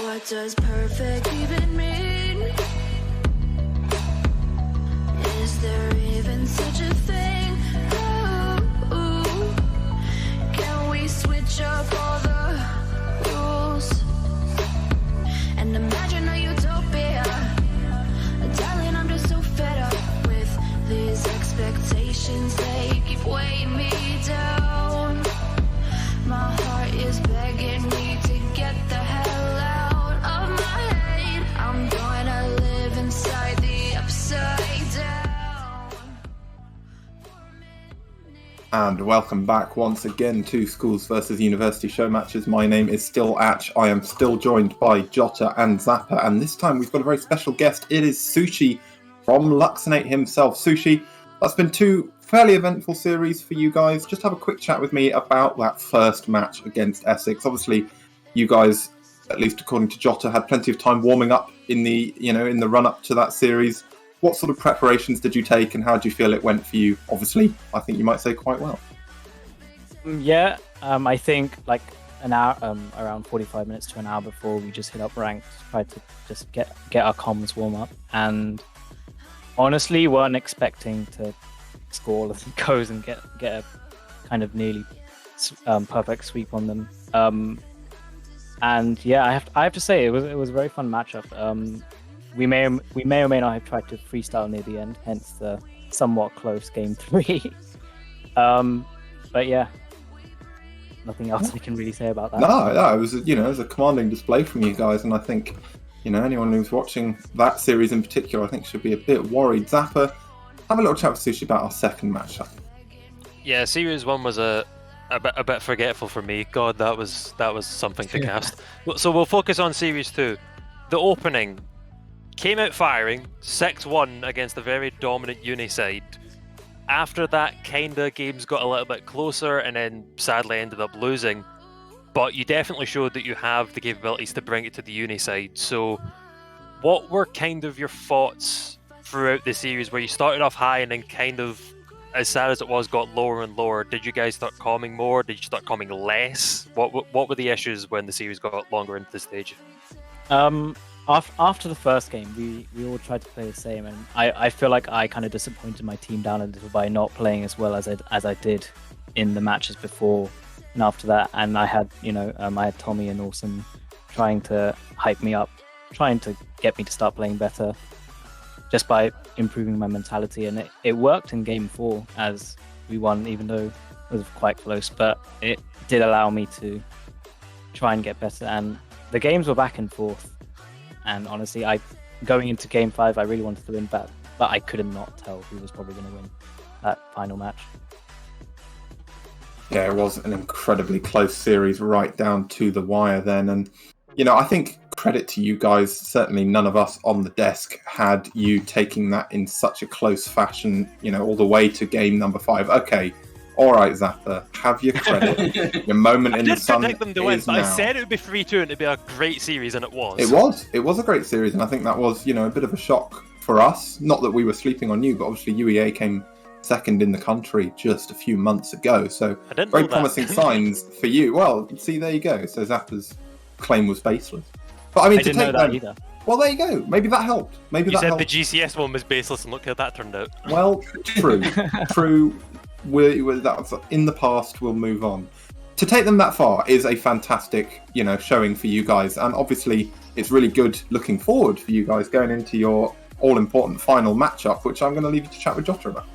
What does perfect even mean? Is there even such a thing? Ooh, can we switch up all the rules and imagine a utopia? Darling, I'm just so fed up with these expectations. They keep weighing me down. My heart is begging me to get the hell out of my head. I'm gonna live inside the upside down. And welcome back once again to Schools versus University Show Matches. My name is still Atch. I am still joined by Jota and Zappa, and this time we've got a very special guest. It is Sushi from Luxonate himself. Sushi, that's been 2 fairly eventful series for you guys. Just have a quick chat with me about that first match against Essex. Obviously, you guys, at least according to Jota, had plenty of time warming up in the run up to that series. What sort of preparations did you take, and how do you feel it went for you? Obviously, I think you might say quite well. I think like an hour, around 45 minutes to an hour before we just hit up ranked, tried to just get our comms warm up, and honestly weren't expecting to score all of the goals and get a kind of nearly perfect sweep on them. And yeah, I have to say it was a very fun matchup. We may or may not have tried to freestyle near the end, hence the somewhat close game 3. But yeah, nothing else I can really say about that. No, it was a commanding display from you guys, and I think anyone who's watching that series in particular, I think should be a bit worried. Zappa, have a little chat with Sushi about our second matchup. Yeah, Series 1 was a bit forgetful for me. God, that was something to cast. So we'll focus on Series 2. The opening came out firing 6-1 against a very dominant uni side. After that, kinda games got a little bit closer, and then sadly ended up losing. But you definitely showed that you have the capabilities to bring it to the uni side. So, what were kind of your thoughts throughout the series, where you started off high and then kind of, as sad as it was, got lower and lower? Did you guys start calming more? Did you start calming less? What were the issues when the series got longer into the stage? After the first game, we all tried to play the same, and I feel like I kind of disappointed my team down a little by not playing as well as I did in the matches before and after that. And I had I had Tommy and Orson trying to hype me up, trying to get me to start playing better, just by improving my mentality, and it worked in game 4 as we won, even though it was quite close. But it did allow me to try and get better, and the games were back and forth. And honestly, going into game 5, I really wanted to win back, but I could not tell who was probably going to win that final match. Yeah, it was an incredibly close series right down to the wire then. And, I think credit to you guys. Certainly none of us on the desk had you taking that in such a close fashion, all the way to game number 5. Okay, all right, Zappa, have your credit. Your moment in the sun I did predict them to win, but now. I said it would be 3-2 and it'd be a great series, and it was. It was a great series, and I think that was, a bit of a shock for us. Not that we were sleeping on you, but obviously UEA came second in the country just a few months ago, so very promising signs for you. Well, see, there you go. So Zappa's claim was baseless. But I mean, I didn't know that either. Well, there you go. Maybe that helped. You said the GCS one was baseless, and look how that turned out. Well, true. That's in the past. We'll move on. To take them that far is a fantastic, showing for you guys, and obviously it's really good looking forward for you guys going into your all-important final matchup, which I'm going to leave you to chat with Jota about.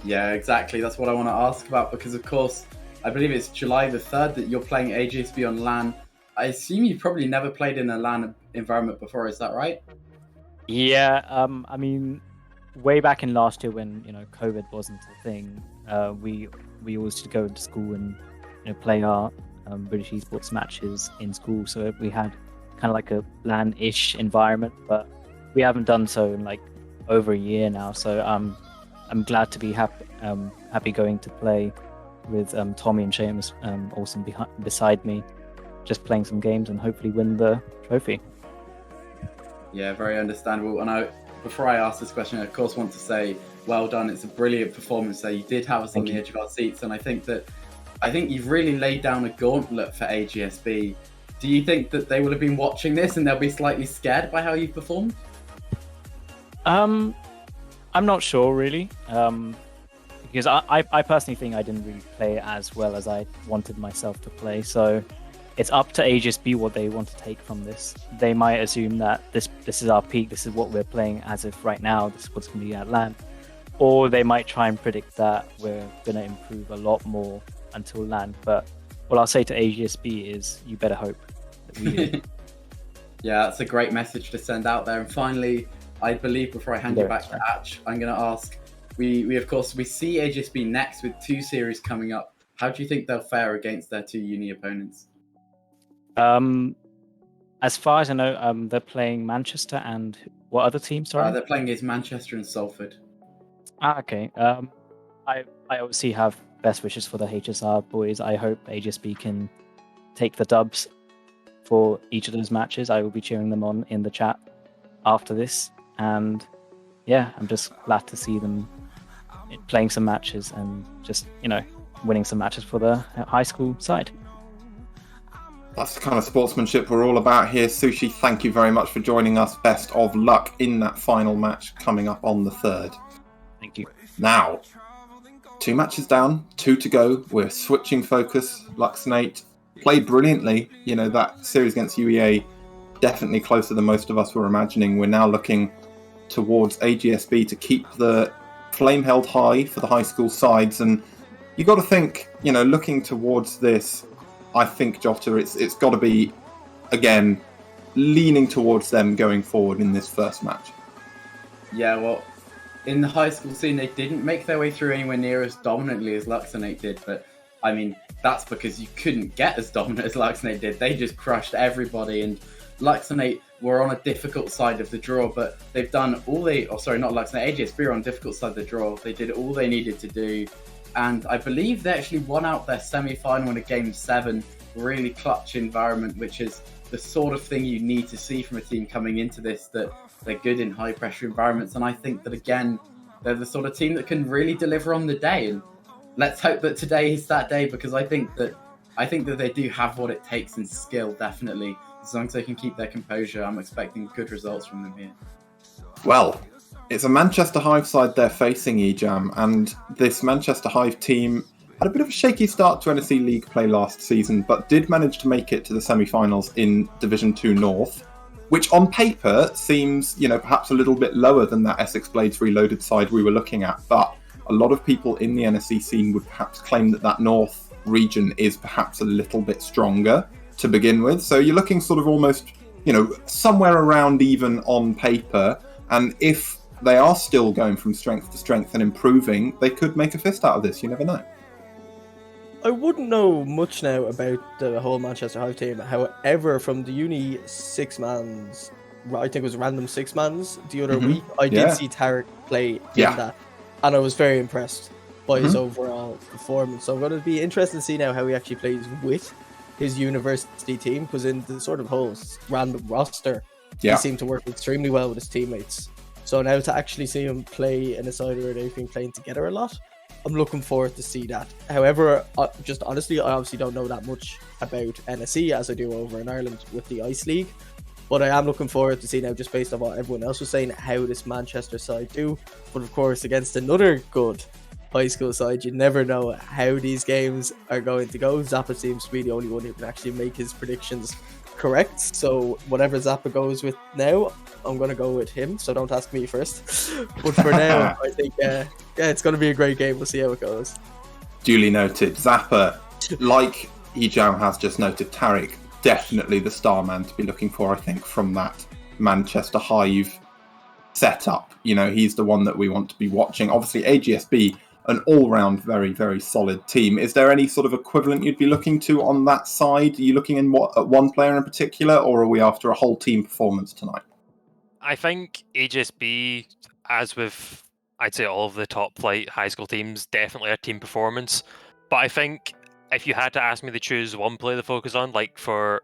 Yeah, exactly. That's what I want to ask about, because of course, I believe it's July the 3rd that you're playing AGSB on LAN. I assume you've probably never played in a LAN environment before, is that right? Yeah, I mean, way back in last year when COVID wasn't a thing, we always used to go to school and play our British esports matches in school. So we had kind of like a LAN-ish environment, but we haven't done so in like over a year now. So I'm glad to be happy going to play with Tommy and Seamus also beside me, just playing some games and hopefully win the trophy. Yeah, very understandable. And before I ask this question, I of course want to say well done. It's a brilliant performance there. You did have us on the edge of our seats, and I think you've really laid down a gauntlet for AGSB. Do you think that they will have been watching this and they'll be slightly scared by how you've performed? I'm not sure really, because I personally think I didn't really play as well as I wanted myself to play. So it's up to HSB what they want to take from this. They might assume that this is our peak, this is what we're playing as if right now, this is what's going to be at LAN. Or they might try and predict that we're going to improve a lot more until LAN. But what I'll say to HSB is you better hope that we do. Yeah, that's a great message to send out there. And finally, I believe before I hand you back to Atch, I'm going to ask, we of course, we see HSB next with 2 series coming up. How do you think they'll fare against their 2 uni opponents? As far as I know, they're playing Manchester and what other team? Sorry, They're playing against Manchester and Salford. Okay. I obviously have best wishes for the HSR boys. I hope HSB can take the dubs for each of those matches. I will be cheering them on in the chat after this, and yeah, I'm just glad to see them playing some matches and just winning some matches for the high school side. That's the kind of sportsmanship we're all about here. Sushi, thank you very much for joining us. Best of luck in that final match coming up on the 3rd. Thank you. Now, 2 matches down, 2 to go. We're switching focus. Luxnate played brilliantly. That series against UEA, definitely closer than most of us were imagining. We're now looking towards AGSB to keep the flame held high for the high school sides. And you got to think, looking towards this, I think, Jota, it's got to be, again, leaning towards them going forward in this first match. Yeah, well, in the high school scene, they didn't make their way through anywhere near as dominantly as Luxonate did, but I mean, that's because you couldn't get as dominant as Luxonate did. They just crushed everybody, and Luxonate were on a difficult side of the draw, but they've done all they... Oh, sorry, not Luxonate. AGSB were on a difficult side of the draw. They did all they needed to do, and I believe they actually won out their semi-final in a Game 7, really clutch environment, which is the sort of thing you need to see from a team coming into this, that they're good in high-pressure environments, and I think that, again, they're the sort of team that can really deliver on the day, and let's hope that today is that day, because I think that they do have what it takes in skill, definitely. As long as they can keep their composure, I'm expecting good results from them here. Well, it's a Manchester Hive side they're facing, Ejam, and this Manchester Hive team had a bit of a shaky start to NSC League play last season, but did manage to make it to the semi-finals in Division 2 North, which on paper seems, perhaps a little bit lower than that Essex Blades Reloaded side we were looking at, but a lot of people in the NSC scene would perhaps claim that North region is perhaps a little bit stronger to begin with. So you're looking sort of almost, somewhere around even on paper, and if they are still going from strength to strength and improving, they could make a fist out of this. You never know. I wouldn't know much now about the whole Manchester Hive team. However, from the uni 6-mans, I think it was random 6-mans the other week, I did see Tarek play in that, and I was very impressed by his overall performance. So I'm going to be interested to see now how he actually plays with his university team, because in the sort of whole random roster, he seemed to work extremely well with his teammates. So now to actually see him play in a side where they've been playing together a lot, I'm looking forward to see that. However, just honestly, I obviously don't know that much about NSE as I do over in Ireland with the Ice League. But I am looking forward to see now, just based on what everyone else was saying, how this Manchester side do. But of course, against another good high school side, you never know how these games are going to go. Zappa seems to be the only one who can actually make his predictions correct. So whatever Zappa goes with now, I'm going to go with him. So don't ask me first. But for now, I think it's going to be a great game. We'll see how it goes. Duly noted. Zappa, like Ejam has just noted, Tarek, definitely the star man to be looking for, I think, from that Manchester Hive setup. He's the one that we want to be watching. Obviously, AGSB, an all-round very, very solid team. Is there any sort of equivalent you'd be looking to on that side? Are you looking at one player in particular, or are we after a whole team performance tonight? I think AGSB, as with, I'd say, all of the top flight high school teams, definitely a team performance. But I think if you had to ask me to choose one player to focus on, like for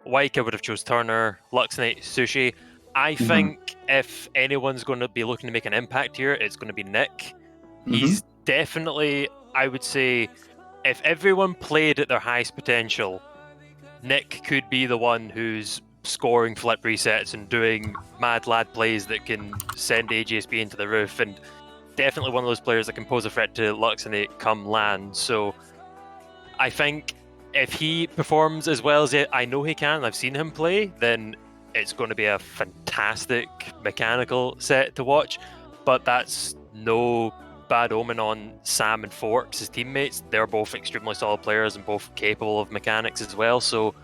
Wyke, I would have chose Turner, Luxnate, Sushi. I think if anyone's going to be looking to make an impact here, it's going to be Nick. He's definitely, I would say, if everyone played at their highest potential, Nick could be the one who's scoring flip resets and doing mad lad plays that can send AGSB into the roof, and definitely one of those players that can pose a threat to Luxonate come land. So I think if he performs as well as I know he can, I've seen him play, then it's going to be a fantastic mechanical set to watch. But that's no bad omen on Sam and Forks, his teammates. They're both extremely solid players and both capable of mechanics as well. So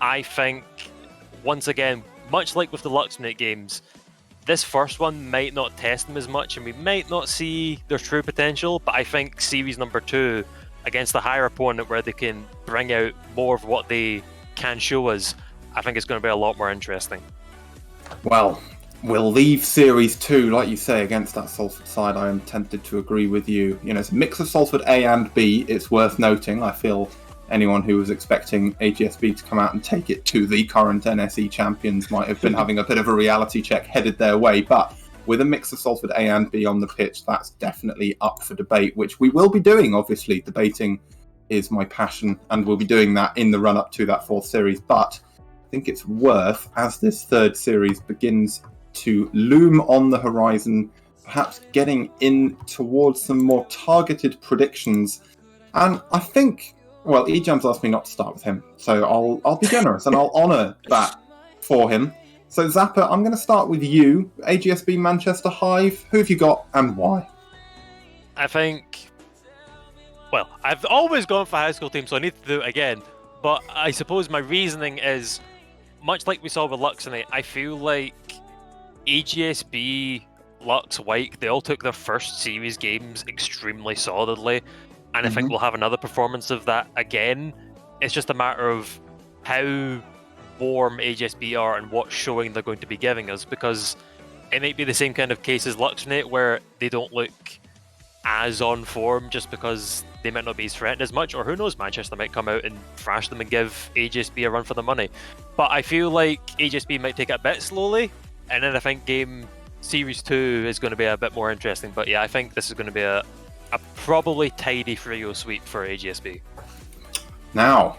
I think, once again, much like with the Luxonate games, this first one might not test them as much and we might not see their true potential, but I think series number 2 against a higher opponent where they can bring out more of what they can show us, I think it's going to be a lot more interesting. Well, we'll leave Series 2, like you say, against that Salford side. I am tempted to agree with you. You know, it's a mix of Salford A and B. It's worth noting. I feel anyone who was expecting AGSB to come out and take it to the current NSE champions might have been having a bit of a reality check headed their way. But with a mix of Salford A and B on the pitch, that's definitely up for debate, which we will be doing, obviously. Debating is my passion, and we'll be doing that in the run-up to that 4th series. But I think it's worth, as this 3rd series begins to loom on the horizon, perhaps getting in towards some more targeted predictions. And I think, well, Ejam's asked me not to start with him, so I'll be generous and I'll honour that for him. So Zappa, I'm going to start with you. AGSB Manchester Hive, who have you got and why? I think, well, I've always gone for high school teams, so I need to do it again. But I suppose my reasoning is, much like we saw with Luxonate, I feel like AGSB, Lux, Wyke, they all took their first series games extremely solidly. And I think we'll have another performance of that again. It's just a matter of how warm AGSB are and what showing they're going to be giving us, because it might be the same kind of case as Luxonate where they don't look as on form just because they might not be threatened as much, or who knows, Manchester might come out and thrash them and give AGSB a run for the money. But I feel like AGSB might take it a bit slowly, and then I think Series 2 is going to be a bit more interesting. But yeah, I think this is going to be a probably tidy 3-0 sweep for AGSB. Now,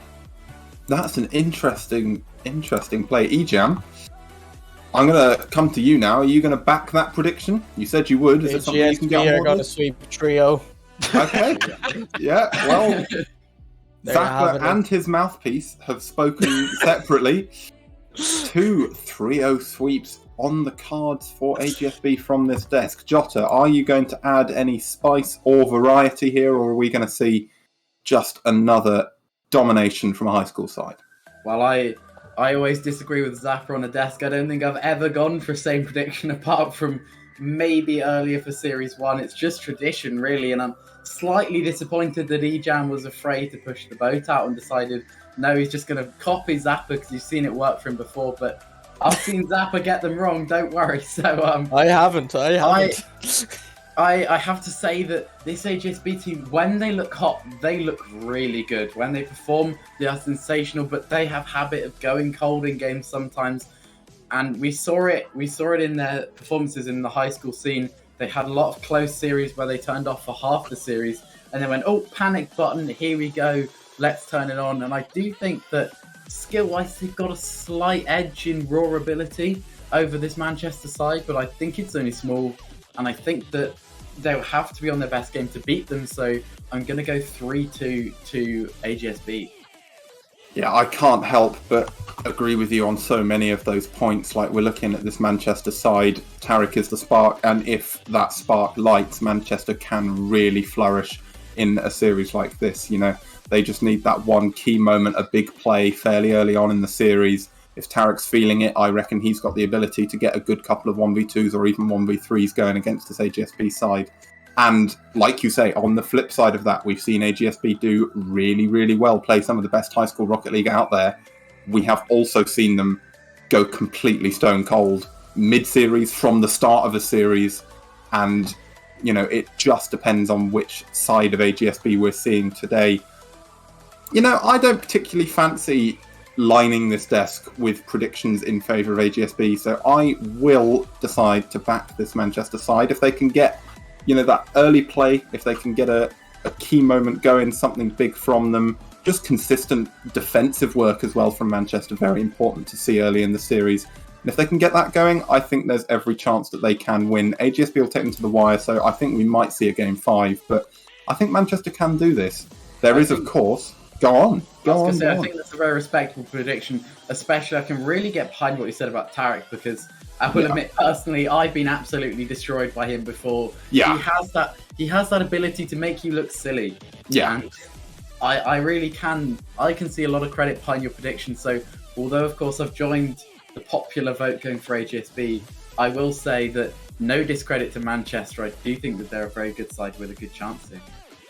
that's an interesting play. Ejam, I'm going to come to you now. Are you going to back that prediction? You said you would. Is it something you can get on board with? AGSB are going to sweep trio. Okay. Yeah, well, Zappa and his mouthpiece have spoken separately. 2 3-0 sweeps on the cards for AGSB from this desk. Jota, are you going to add any spice or variety here, or are we going to see just another domination from a high school side? Well, I always disagree with Zappa on the desk. I don't think I've ever gone for the same prediction apart from maybe earlier for Series 1. It's just tradition, really, and I'm slightly disappointed that Ejam was afraid to push the boat out and decided, no, he's just going to copy Zappa because you've seen it work for him before, but I've seen Zappa get them wrong, don't worry. So I haven't. I have to say that this AGSB team, when they look hot, they look really good. When they perform, they are sensational, but they have habit of going cold in games sometimes. And we saw it in their performances in the high school scene. They had a lot of close series where they turned off for half the series and then went, oh, panic button, here we go, let's turn it on. And I do think that skill-wise, they've got a slight edge in raw ability over this Manchester side, but I think it's only small, and I think that they'll have to be on their best game to beat them, so I'm going to go 3-2 to AGSB. Yeah, I can't help but agree with you on so many of those points. Like, we're looking at this Manchester side, Tarek is the spark, and if that spark lights, Manchester can really flourish in a series like this, you know. They just need that one key moment, a big play fairly early on in the series. If Tarek's feeling it, I reckon he's got the ability to get a good couple of 1v2s or even 1v3s going against this AGSB side. And like you say, on the flip side of that, we've seen AGSB do really, really well, play some of the best high school Rocket League out there. We have also seen them go completely stone cold mid-series, from the start of a series. And, you know, it just depends on which side of AGSB we're seeing today. You know, I don't particularly fancy lining this desk with predictions in favour of AGSB, so I will decide to back this Manchester side. If they can get, you know, that early play, if they can get a key moment going, something big from them, just consistent defensive work as well from Manchester, very important to see early in the series. And if they can get that going, I think there's every chance that they can win. AGSB will take them to the wire, so I think we might see a game 5, but I think Manchester can do this. Of course... Go on. I think that's a very respectable prediction, especially I can really get behind what you said about Tarek, because I will admit personally, I've been absolutely destroyed by him before. Yeah. He has that ability to make you look silly. Yeah. And I really can see a lot of credit behind your prediction. So although of course I've joined the popular vote going for AGSB, I will say that no discredit to Manchester. I do think that they're a very good side with a good chance here.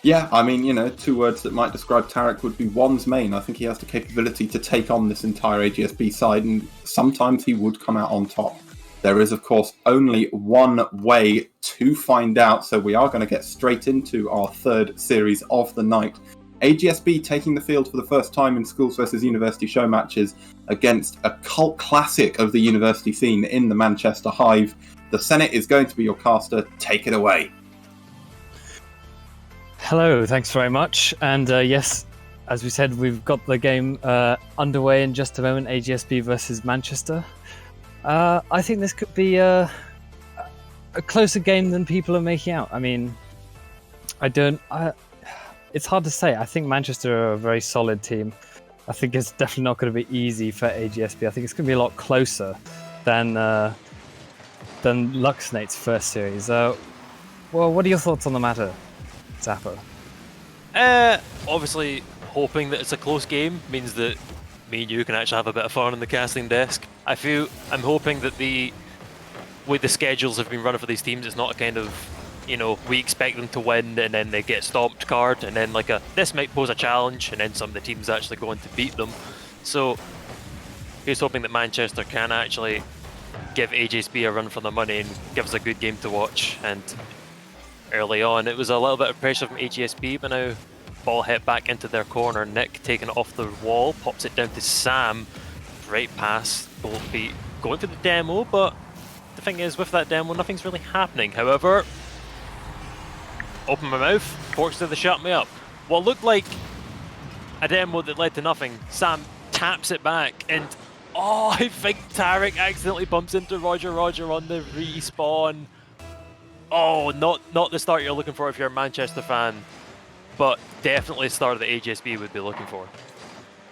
Yeah, I mean, 2 words that might describe Tarek would be one's main. I think he has the capability to take on this entire AGSB side, and sometimes he would come out on top. There is, of course, only one way to find out, so we are going to get straight into our 3rd series of the night. AGSB taking the field for the first time in schools versus university show matches against a cult classic of the university scene in the Manchester Hive. The Senate is going to be your caster. Take it away. Hello, thanks very much. And yes, as we said, we've got the game underway in just a moment, AGSB versus Manchester. I think this could be a closer game than people are making out. I mean, it's hard to say. I think Manchester are a very solid team. I think it's definitely not going to be easy for AGSB. I think it's going to be a lot closer than Luxnate's first series. Well, what are your thoughts on the matter, Zappa? Obviously, hoping that it's a close game means that me and you can actually have a bit of fun on the casting desk. I'm hoping that the way the schedules have been running for these teams, it's not a kind of, we expect them to win and then they get stomped card, and then this might pose a challenge, and then some of the teams actually go on to beat them. So here's hoping that Manchester can actually give AGSB a run for the money and give us a good game to watch. And early on, it was a little bit of pressure from AGSB, but now ball hit back into their corner. Nick taking it off the wall, pops it down to Sam. Great pass. Both feet going for the demo, but the thing is, with that demo, nothing's really happening. However, open my mouth, Forks did the shut me up. What looked like a demo that led to nothing, Sam taps it back, and I think Tarek accidentally bumps into Roger on the respawn. Oh, not the start you're looking for if you're a Manchester fan, but definitely the start of the AGSB would be looking for.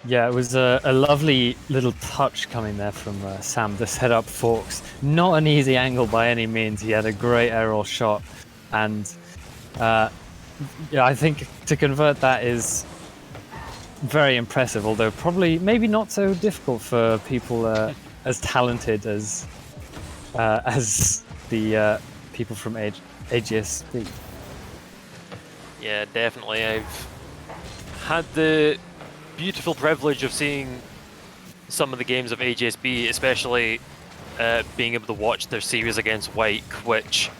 Yeah, it was a lovely little touch coming there from Sam to set up Forks. Not an easy angle by any means. He had a great aerial shot, and I think to convert that is very impressive, although maybe not so difficult for people as talented as the people from AGSB. Yeah, definitely. I've had the beautiful privilege of seeing some of the games of AGSB, especially being able to watch their series against Wyke, which,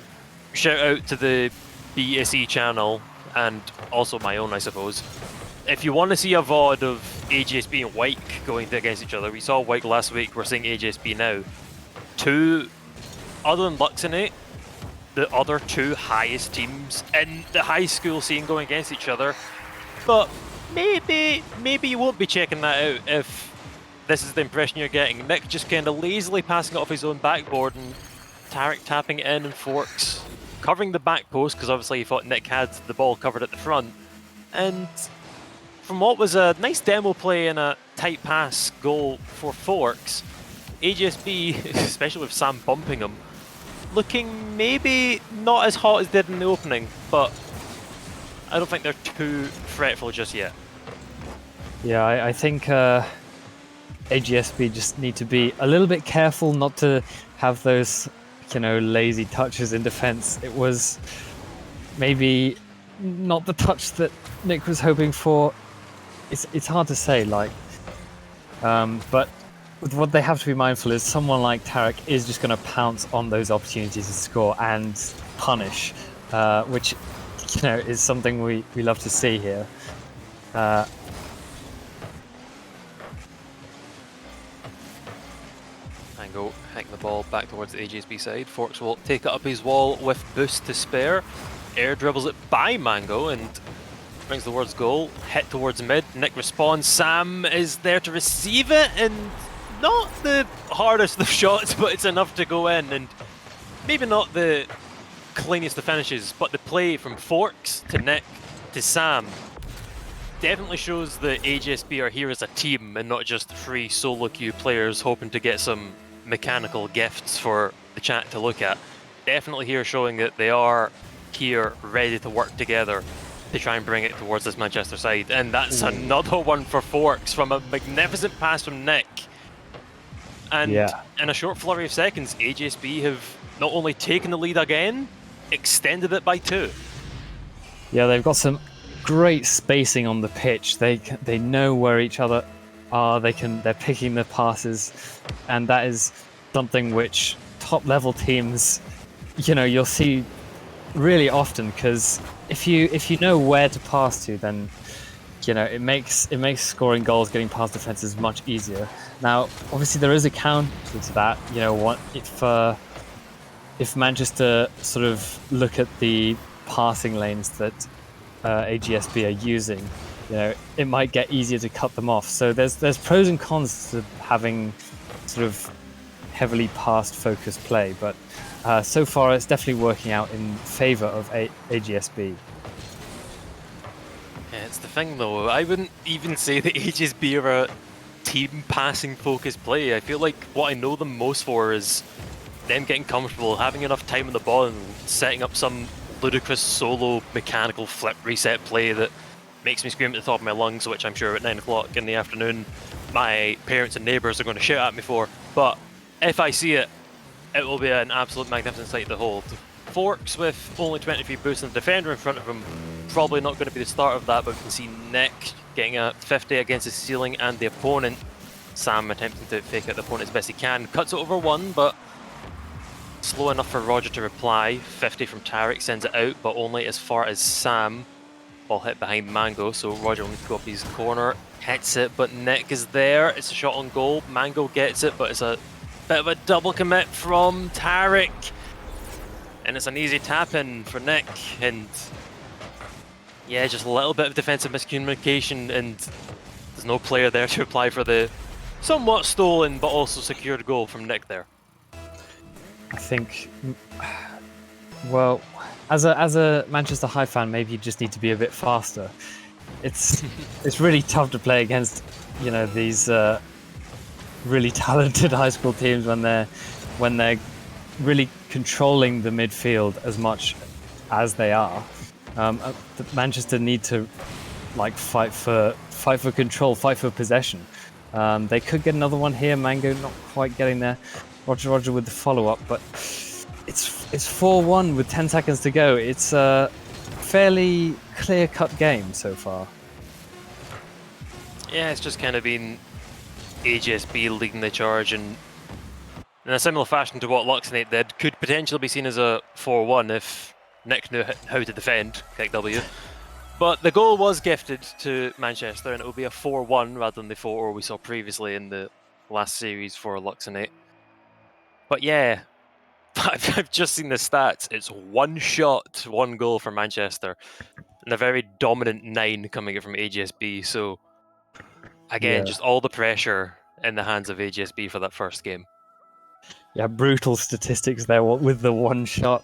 shout out to the BSE channel and also my own, I suppose. If you want to see a VOD of AGSB and Wyke going against each other, we saw Wyke last week, we're seeing AGSB now. Other than Luxonate, the other 2 highest teams in the high school scene going against each other. But maybe you won't be checking that out if this is the impression you're getting. Nick just kind of lazily passing it off his own backboard, and Tarek tapping it in, and Forks covering the back post, because obviously he thought Nick had the ball covered at the front. And from what was a nice demo play and a tight pass goal for Forks, AGSB, especially with Sam bumping him, looking maybe not as hot as they did in the opening, but I don't think they're too fretful just yet. Yeah, I think AGSB just need to be a little bit careful not to have those, lazy touches in defense. It was maybe not the touch that Nick was hoping for. It's hard to say, but what they have to be mindful is someone like Tarek is just going to pounce on those opportunities to score and punish, which is something we love to see here. Mango hacking the ball back towards the AGSB side. Forks will take it up his wall with boost to spare. Air dribbles it by Mango, and brings the words goal, hit towards mid, Nick responds, Sam is there to receive it, and not the hardest of shots, but it's enough to go in, and maybe not the cleanest of finishes, but the play from Forks to Nick to Sam definitely shows that AGSB are here as a team and not just 3 solo queue players hoping to get some mechanical gifts for the chat to look at. Definitely here showing that they are here ready to work together to try and bring it towards this Manchester side. And that's another one for Forks from a magnificent pass from Nick. And in a short flurry of seconds, AGSB have not only taken the lead again, extended it by 2. Yeah, they've got some great spacing on the pitch. They know where each other are. They're picking the passes, and that is something which top level teams, you'll see really often, because if you know where to pass to, then it makes scoring goals, getting past defenses much easier. Now, obviously, there is a counter to that. If Manchester sort of look at the passing lanes that AGSB are using, it might get easier to cut them off. So there's pros and cons to having sort of heavily pass focused play, but so far it's definitely working out in favor of AGSB. Yeah, it's the thing though, I wouldn't even say that AGSB are a team passing focused play. I feel like what I know them most for is them getting comfortable, having enough time on the ball and setting up some ludicrous solo mechanical flip reset play that makes me scream at the top of my lungs, which I'm sure at 9 o'clock in the afternoon my parents and neighbours are going to shout at me for. But if I see it, it will be an absolute magnificent sight to hold. Forks with only 23 boosts and the defender in front of him, probably not going to be the start of that, but we can see Nick getting a 50 against the ceiling and the opponent. Sam attempting to fake out the opponent as best he can, cuts it over 1, but slow enough for Roger to reply. 50 from Tarek sends it out, but only as far as Sam. Ball hit behind Mango, so Roger will need to go up his corner. Hits it, but Nick is there. It's a shot on goal. Mango gets it, but it's a bit of a double commit from Tarek. And it's an easy tap-in for Nick. And yeah, just a little bit of defensive miscommunication, and there's no player there to reply for the somewhat stolen but also secured goal from Nick there. I think, well, as a Manchester High fan, maybe you just need to be a bit faster. It's really tough to play against, these really talented high school teams when they're really controlling the midfield as much as they are. Manchester need to fight for control, fight for possession. They could get another one here. Mango not quite getting there. Roger with the follow-up, but it's 4-1 with 10 seconds to go. It's a fairly clear-cut game so far. Yeah, it's just kind of been AGSB leading the charge, and in a similar fashion to what Luxnate did, could potentially be seen as a 4-1 if Nick knew how to defend, kick W. But the goal was gifted to Manchester, and it will be a 4-1 rather than the 4 we saw previously in the last series for Luxnate. But yeah, I've just seen the stats. It's 1 shot, 1 goal for Manchester, and a very dominant 9 coming in from AGSB. So again, just all the pressure in the hands of AGSB for that first game. Yeah, brutal statistics there with the 1 shot.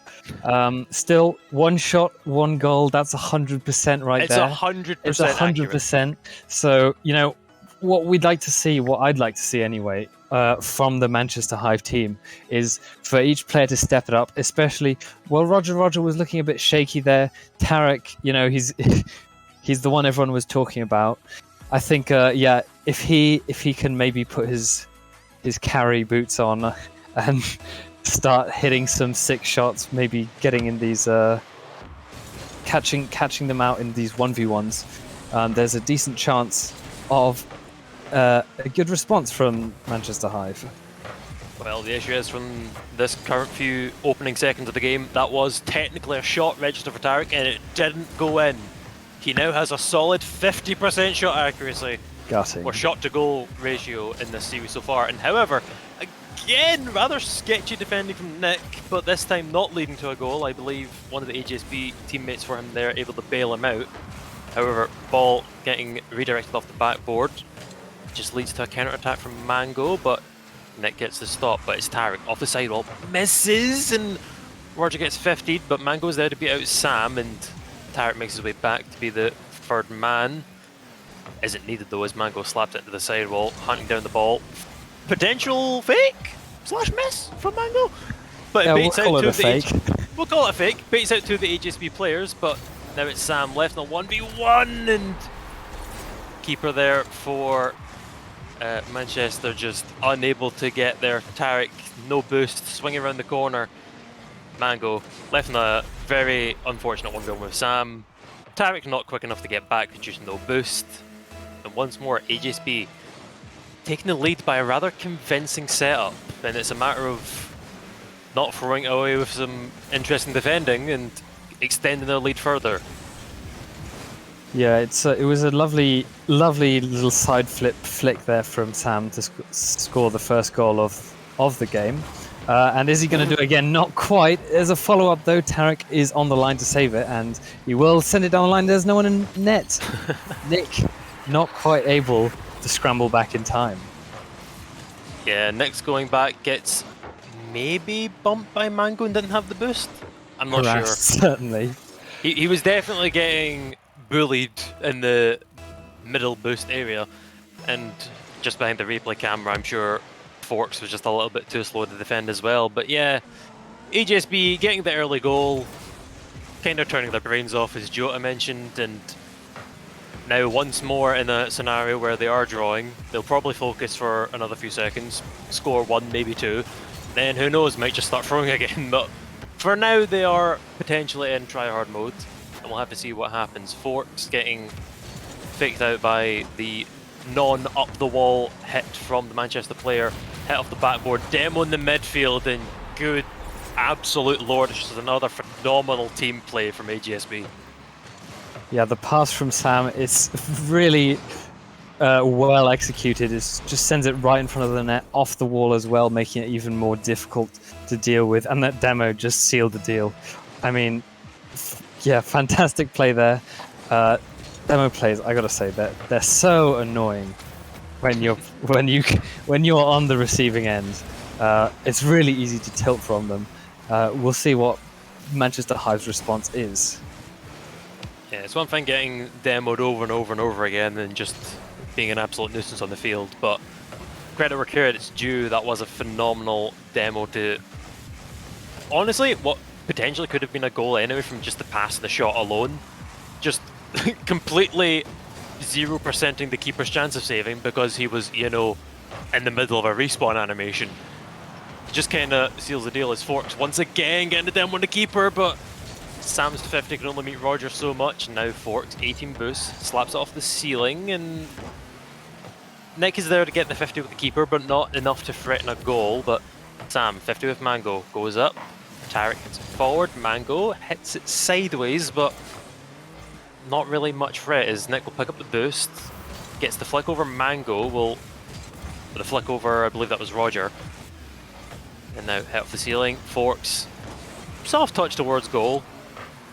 Still, 1 shot, 1 goal. That's 100% right there. It's 100%. It's 100%. So what I'd like to see anyway, from the Manchester Hive team is for each player to step it up. Especially, Roger was looking a bit shaky there. Tarek, he's the one everyone was talking about. I think, if he can maybe put his carry boots on and start hitting some sick shots, maybe getting in these catching them out in these 1v1s, there's a decent chance of a good response from Manchester Hive. Well, the issue is from this current few opening seconds of the game, that was technically a shot registered for Tarek, and it didn't go in. He now has a solid 50% shot accuracy, Gutting. or shot to goal ratio in this series so far. And however, again, rather sketchy defending from Nick, but this time not leading to a goal. I believe one of the AGSB teammates for him there able to bail him out. However, ball getting redirected off the backboard just leads to a counter-attack from Mango, but Nick gets the stop. But it's Tarek off the sidewall, misses, and Roger gets 50'd, but Mango's there to beat out Sam, and Tarek makes his way back to be the third man. Isn't needed though, as Mango slapped it into the sidewall, hunting down the ball. Potential fake / miss from Mango, but Yeah, it we'll baits call out it two a of the fake. we'll call it a fake. Baits out two of the HSB players, but now it's Sam left in a 1v1, and keeper there for Manchester just unable to get there. Tarek, no boost, swinging around the corner. Mango left in a very unfortunate 1v1 with Sam. Tarek not quick enough to get back, just no boost. And once more, HSB taking the lead by a rather convincing setup, and it's a matter of not throwing it away with some interesting defending and extending their lead further. Yeah, it was a lovely little side flick there from Sam to score the first goal of the game. And is he going to do it again? Not quite. There's a follow-up though. Tarek is on the line to save it, and he will send it down the line. There's no one in net. Nick, not quite able to scramble back in time. Yeah, Nick's going back, gets maybe bumped by Mango and didn't have the boost. I'm not Harassed, sure. certainly. He was definitely getting bullied in the middle boost area, and just behind the replay camera, I'm sure Forks was just a little bit too slow to defend as well. But yeah, HSB getting the early goal, kind of turning their brains off, as Jota mentioned, and now once more in a scenario where they are drawing, they'll probably focus for another few seconds, score one, maybe two, then who knows, might just start throwing again. But for now, they are potentially in try-hard mode, and we'll have to see what happens. Forks getting faked out by the non-up-the-wall hit from the Manchester player, hit off the backboard, demo in the midfield, and good, absolute lord, it's just another phenomenal team play from AGSB. Yeah, the pass from Sam is really well executed. It just sends it right in front of the net, off the wall as well, making it even more difficult to deal with. And that demo just sealed the deal. I mean, yeah, fantastic play there. Demo plays, I gotta say, they're so annoying when you're on the receiving end. It's really easy to tilt from them. We'll see what Manchester Hive's response is. Yeah, it's one thing getting demoed over and over and over again and just being an absolute nuisance on the field, but credit where credit's due, that was a phenomenal demo to... Honestly, what potentially could have been a goal anyway from just the pass and the shot alone. Just completely 0%ing the keeper's chance of saving because he was, you know, in the middle of a respawn animation. Just kind of seals the deal as Forks once again getting the demo on the keeper, but Sam's 50 can only meet Roger so much. Now Forks, 18 boost, slaps it off the ceiling, and Nick is there to get the 50 with the keeper, but not enough to threaten a goal. But Sam, 50 with Mango, goes up. Tarek hits it forward. Mango hits it sideways, but not really much threat as Nick will pick up the boost. Gets the flick over Mango, the flick over, I believe that was Roger. And now hit off the ceiling. Forks, soft touch towards goal.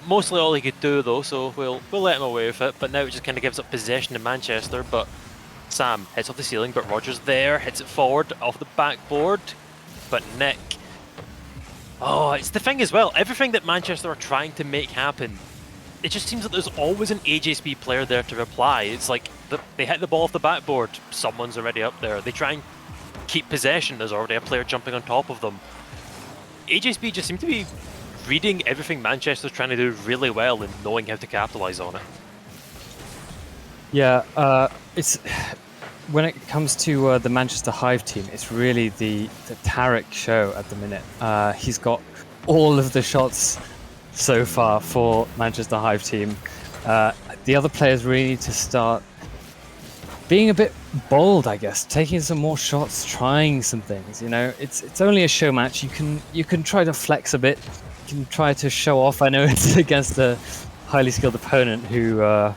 Mostly all he could do though, so we'll let him away with it. But now it just kind of gives up possession to Manchester. But Sam hits off the ceiling, but Roger's there, hits it forward off the backboard. But Nick, oh, it's the thing as well. Everything that Manchester are trying to make happen, it just seems that there's always an AJSB player there to reply. It's like they hit the ball off the backboard, someone's already up there. They try and keep possession, there's already a player jumping on top of them. AJSB just seem to be reading everything Manchester's trying to do really well and knowing how to capitalise on it. Yeah, it's when it comes to the Manchester Hive team, it's really the Tarek show at the minute. He's got all of the shots so far for Manchester Hive team. The other players really need to start being a bit bold, I guess, taking some more shots, trying some things. You know, it's only a show match. You can try to flex a bit. You can try to show off. I know it's against a highly skilled opponent who,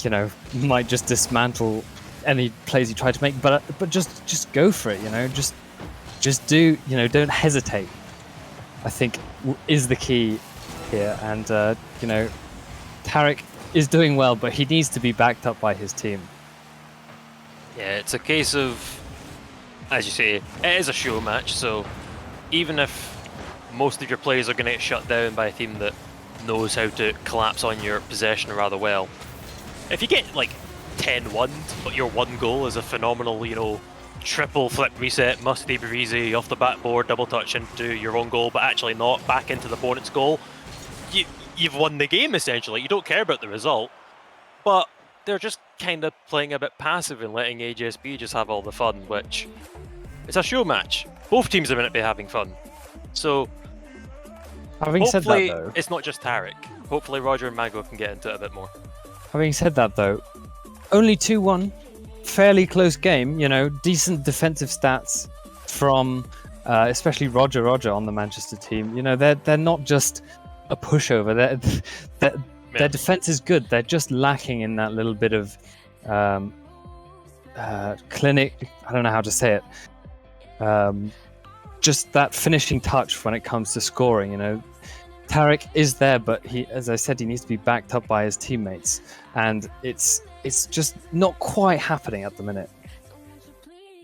you know, might just dismantle any plays you try to make. But just go for it. You know, just do. You know, don't hesitate. I think is the key here. And you know, Tarek is doing well, but he needs to be backed up by his team. Yeah, it's a case of, as you say, it is a show match, so even if most of your players are going to get shut down by a team that knows how to collapse on your possession rather well, if you get like 10-1, but your one goal is a phenomenal, you know, triple flip reset, must be easy off the backboard, double touch into your own goal, but actually not back into the opponent's goal, you've won the game essentially. You don't care about the result, but they're just kind of playing a bit passive and letting AGSB just have all the fun, which it's a show match. Both teams are going to be having fun. So Having said that, hopefully though, it's not just Tarek. Hopefully Roger and Mango can get into it a bit more. having said that, though, only 2-1, fairly close game. You know, decent defensive stats from especially Roger on the Manchester team. You know, they're not just a pushover. Their defense is good. They're just lacking in that little bit of clinic. I don't know how to say it. Just that finishing touch when it comes to scoring. You know, Tarek is there, but he, as I said, he needs to be backed up by his teammates, and it's just not quite happening at the minute.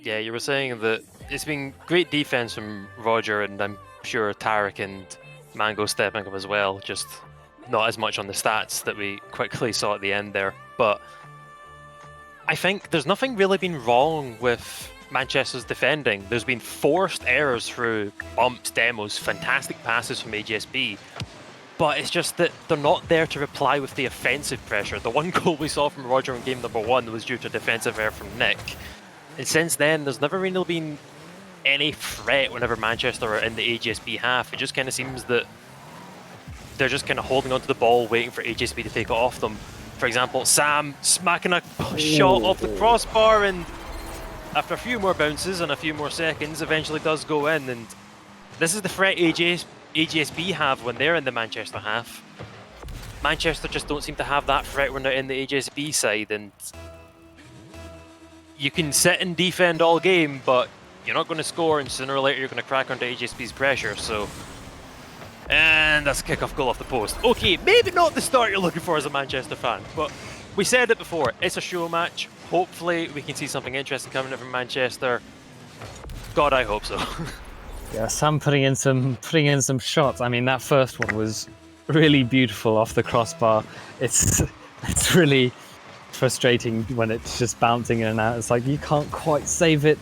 Yeah, you were saying that it's been great defense from Roger, and I'm sure Tarek and Mango stepping up as well, just not as much on the stats that we quickly saw at the end there. But I think there's nothing really been wrong with Manchester's defending. There's been forced errors through bumps, demos, fantastic passes from AGSB, but it's just that they're not there to reply with the offensive pressure. The one goal we saw from Roger in game number 1 was due to a defensive error from Nick, and since then there's never really been any threat whenever Manchester are in the AGSB half. It just kind of seems that they're just kind of holding onto the ball, waiting for AGSB to take it off them. For example, Sam smacking a shot off the crossbar, and after a few more bounces and a few more seconds, eventually does go in. And this is the threat AGSB have when they're in the Manchester half. Manchester just don't seem to have that threat when they're in the AGSB side, and you can sit and defend all game, but you're not going to score, and sooner or later you're going to crack under AGSB's pressure. So, and that's a kick-off goal off the post. Okay, maybe not the start you're looking for as a Manchester fan, but we said it before, it's a show match. Hopefully we can see something interesting coming in from Manchester. God, I hope so. Yeah, Sam putting in some shots. I mean, that first one was really beautiful off the crossbar. It's really frustrating when it's just bouncing in and out. It's like you can't quite save it.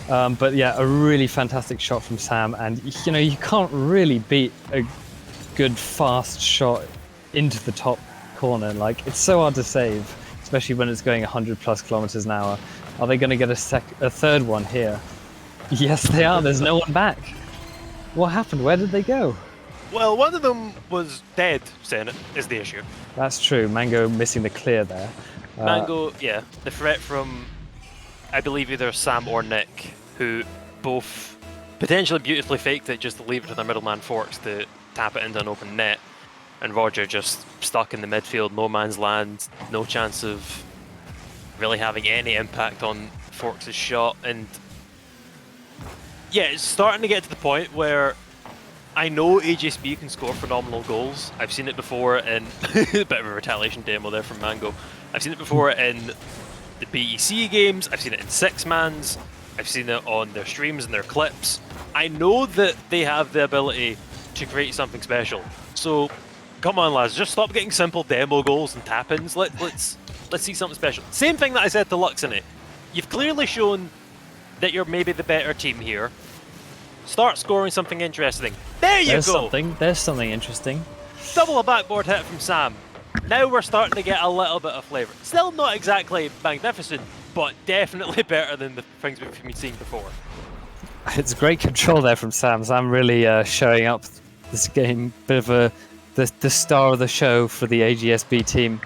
But yeah, a really fantastic shot from Sam, and you know, you can't really beat a good fast shot into the top corner. Like, it's so hard to save, especially when it's going 100+ kilometers an hour. Are they going to get a third one here? Yes, they are. There's no one back. What happened? Where did they go? Well, one of them was dead, Senate, is the issue. That's true. Mango missing the clear there. Mango, yeah, the threat from, I believe, either Sam or Nick, who both potentially beautifully faked it just to leave it to their middleman Forks to tap it into an open net, and Roger just stuck in the midfield, no man's land, no chance of really having any impact on Forks' shot. And yeah, it's starting to get to the point where I know AGSB can score phenomenal goals. I've seen it before in a bit of a retaliation demo there from Mango. I've seen it before in the BEC games, I've seen it in six-mans, I've seen it on their streams and their clips. I know that they have the ability to create something special. So, come on lads, just stop getting simple demo goals and tap-ins. Let's see something special. Same thing that I said to Lux in it. You've clearly shown that you're maybe the better team here. Start scoring something interesting. There you go! There's something interesting. Double a backboard hit from Sam. Now we're starting to get a little bit of flavour. Still not exactly magnificent, but definitely better than the things we've been seeing before. It's great control there from Sam. Sam really showing up this game. Bit of the star of the show for the AGSB team.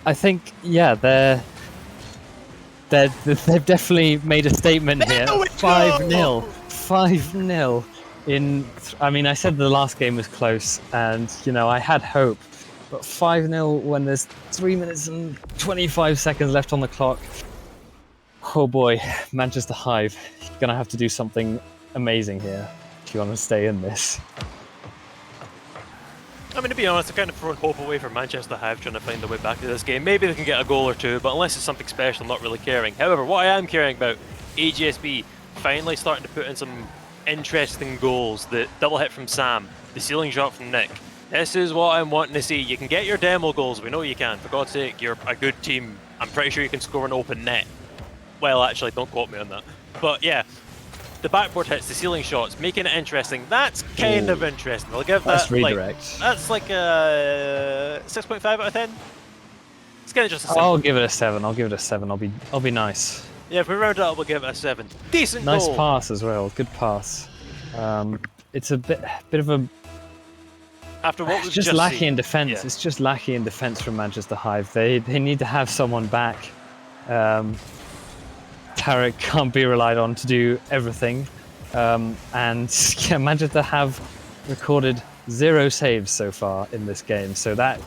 I think, yeah, they've definitely made a statement here. 5-0. 5-0. I mean, I said the last game was close, and you know, I had hope. But 5-0 when there's 3 minutes and 25 seconds left on the clock. Oh boy, Manchester Hive, you're gonna have to do something amazing here if you want to stay in this. I mean, to be honest, I'm kind of throwing hope away for Manchester Hive trying to find their way back to this game. Maybe they can get a goal or two, but unless it's something special, I'm not really caring. However, what I am caring about, AGSB finally starting to put in some interesting goals. The double hit from Sam, the ceiling shot from Nick. This is what I'm wanting to see. You can get your demo goals, we know you can. For God's sake, you're a good team. I'm pretty sure you can score an open net. Well, actually, don't quote me on that. But yeah, the backboard hits, the ceiling shots, making it interesting. That's kind of interesting. I'll give Nice that redirect. that's like a 6.5 out of 10. It's kind of just a simple. I'll give it a 7. I'll give it a 7. I'll be nice. Yeah, if we round it up, we'll give it a 7. Decent Nice goal. pass as well. Good pass. It's a bit of a After what it's we've just lacking seen. in defense. Yeah. It's just lacking in defense from Manchester Hive. They need to have someone back. Tarek can't be relied on to do everything. And yeah, Manchester have recorded 0 saves so far in this game. So that,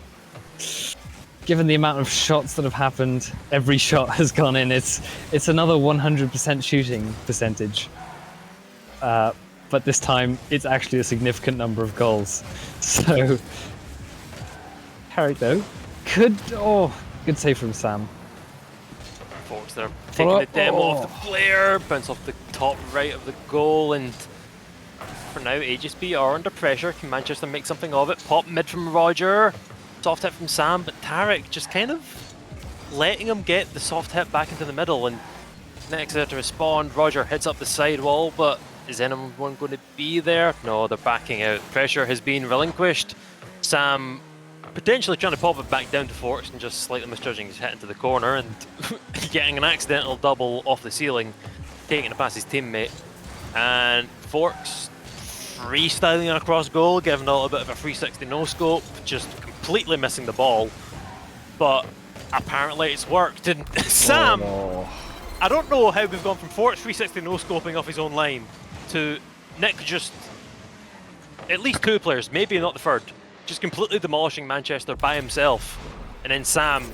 given the amount of shots that have happened, every shot has gone in. It's another 100% shooting percentage. But this time, it's actually a significant number of goals. So, Tarek though, good save from Sam. Forwards there, taking the demo off the player, bounce off the top right of the goal, and for now, HSB are under pressure. Can Manchester make something of it? Pop mid from Roger, soft hit from Sam, but Tarek just kind of letting him get the soft hit back into the middle, and next there to respond, Roger hits up the side wall, but is anyone going to be there? No, they're backing out. Pressure has been relinquished. Sam potentially trying to pop it back down to Forks and just slightly misjudging his hit into the corner and getting an accidental double off the ceiling, taking it past his teammate. And Forks freestyling across goal, giving a little bit of a 360 no-scope, just completely missing the ball. But apparently it's worked. And Sam, I don't know how we've gone from Forks 360 no-scoping off his own line to Nick just, at least 2 players, maybe not the third, just completely demolishing Manchester by himself, and then Sam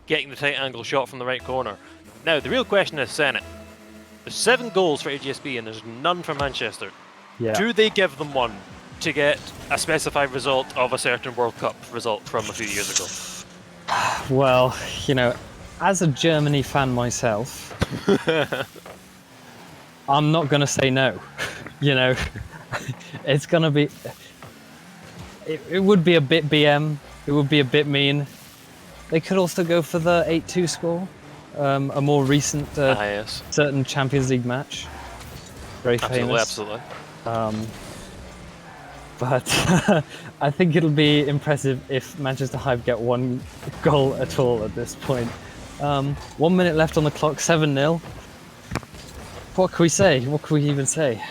getting the tight angle shot from the right corner. Now, the real question is, Senate, there's 7 goals for AGSB and there's none for Manchester. Yeah. Do they give them one to get a specified result of a certain World Cup result from a few years ago? Well, you know, as a Germany fan myself, I'm not going to say no. You know, it's going to be... It would be a bit BM. It would be a bit mean. They could also go for the 8-2 score, a more recent yes. certain Champions League match. Very famous. Absolutely. But I think it'll be impressive if Manchester Hive get 1 goal at all at this point. 1 minute left on the clock, 7-0. What can we say? What can we even say?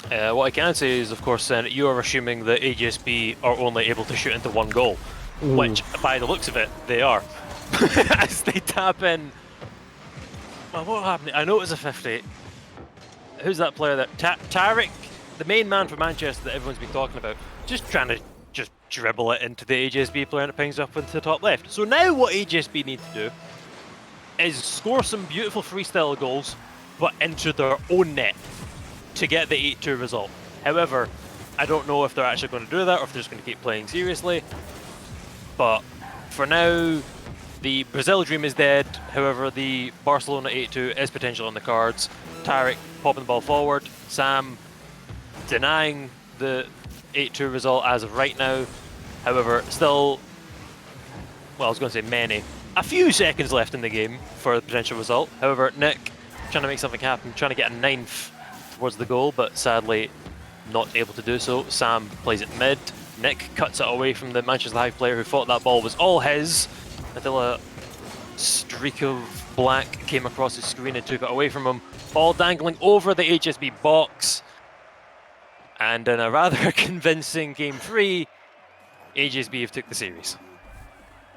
What I can say is, of course, you are assuming that AGSB are only able to shoot into 1 goal, which, by the looks of it, they are. As they tap in... Well, what happened? I know it was a 50. Who's that player there? Tarek, the main man for Manchester that everyone's been talking about, just trying to just dribble it into the AGSB player and it pings up into the top left. So now what AGSB need to do is score some beautiful freestyle goals, but into their own net, to get the 8-2 result. However, I don't know if they're actually going to do that or if they're just going to keep playing seriously. But for now, the Brazil dream is dead. However, the Barcelona 8-2 is potential on the cards. Tarek popping the ball forward. Sam denying the 8-2 result as of right now. However, still, well, I was going to say a few seconds left in the game for the potential result. However, Nick trying to make something happen, trying to get a 9th towards the goal, but sadly not able to do so. Sam plays it mid. Nick cuts it away from the Manchester Hive player who thought that ball was all his, until a streak of black came across his screen and took it away from him. Ball dangling over the HSB box. And in a rather convincing Game 3, HSB have took the series.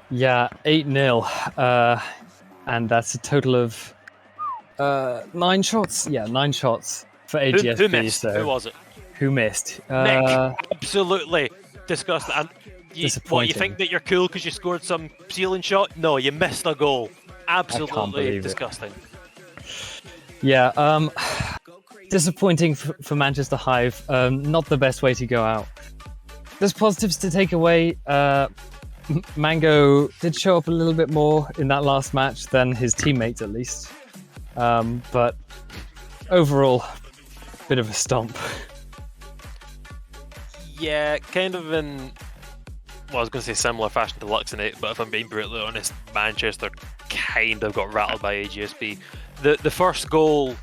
Yeah, 8-0. And that's a total of 9 shots. Yeah, 9 shots for AGSB. Who missed? So Who was it? Who missed? Nick, absolutely disgusting. And disappointing. You think that you're cool because you scored some ceiling shot? No, you missed a goal. Absolutely believe disgusting. Yeah, disappointing for Manchester Hive. Not the best way to go out. there's positives to take away. Mango did show up a little bit more in that last match than his teammates, at least. But overall, bit of a stomp. Yeah, kind of in. Well, I was going to say similar fashion to Luxonate, but if I'm being brutally honest, Manchester kind of got rattled by AGSB. The first goal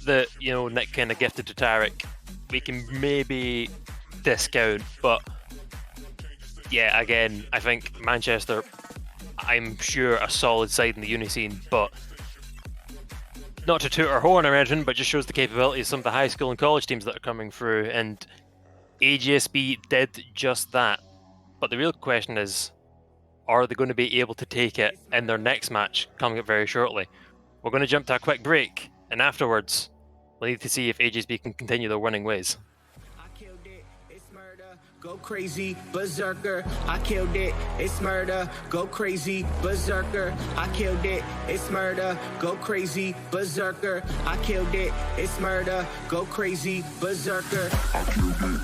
that Nick kind of gifted to Tarek, we can maybe discount, but yeah, again, I think Manchester, I'm sure a solid side in the uni scene, but not to toot our horn or anything, but just shows the capabilities of some of the high school and college teams that are coming through, and AGSB did just that. But the real question is, are they going to be able to take it in their next match coming up very shortly? We're going to jump to a quick break, and afterwards, we'll need to see if AGSB can continue their winning ways. I killed it, it's murder, go crazy, berserker. I killed it, it's murder, go crazy, berserker. I killed it, it's murder, go crazy, berserker. I killed it, it's murder, go crazy, berserker. I killed it.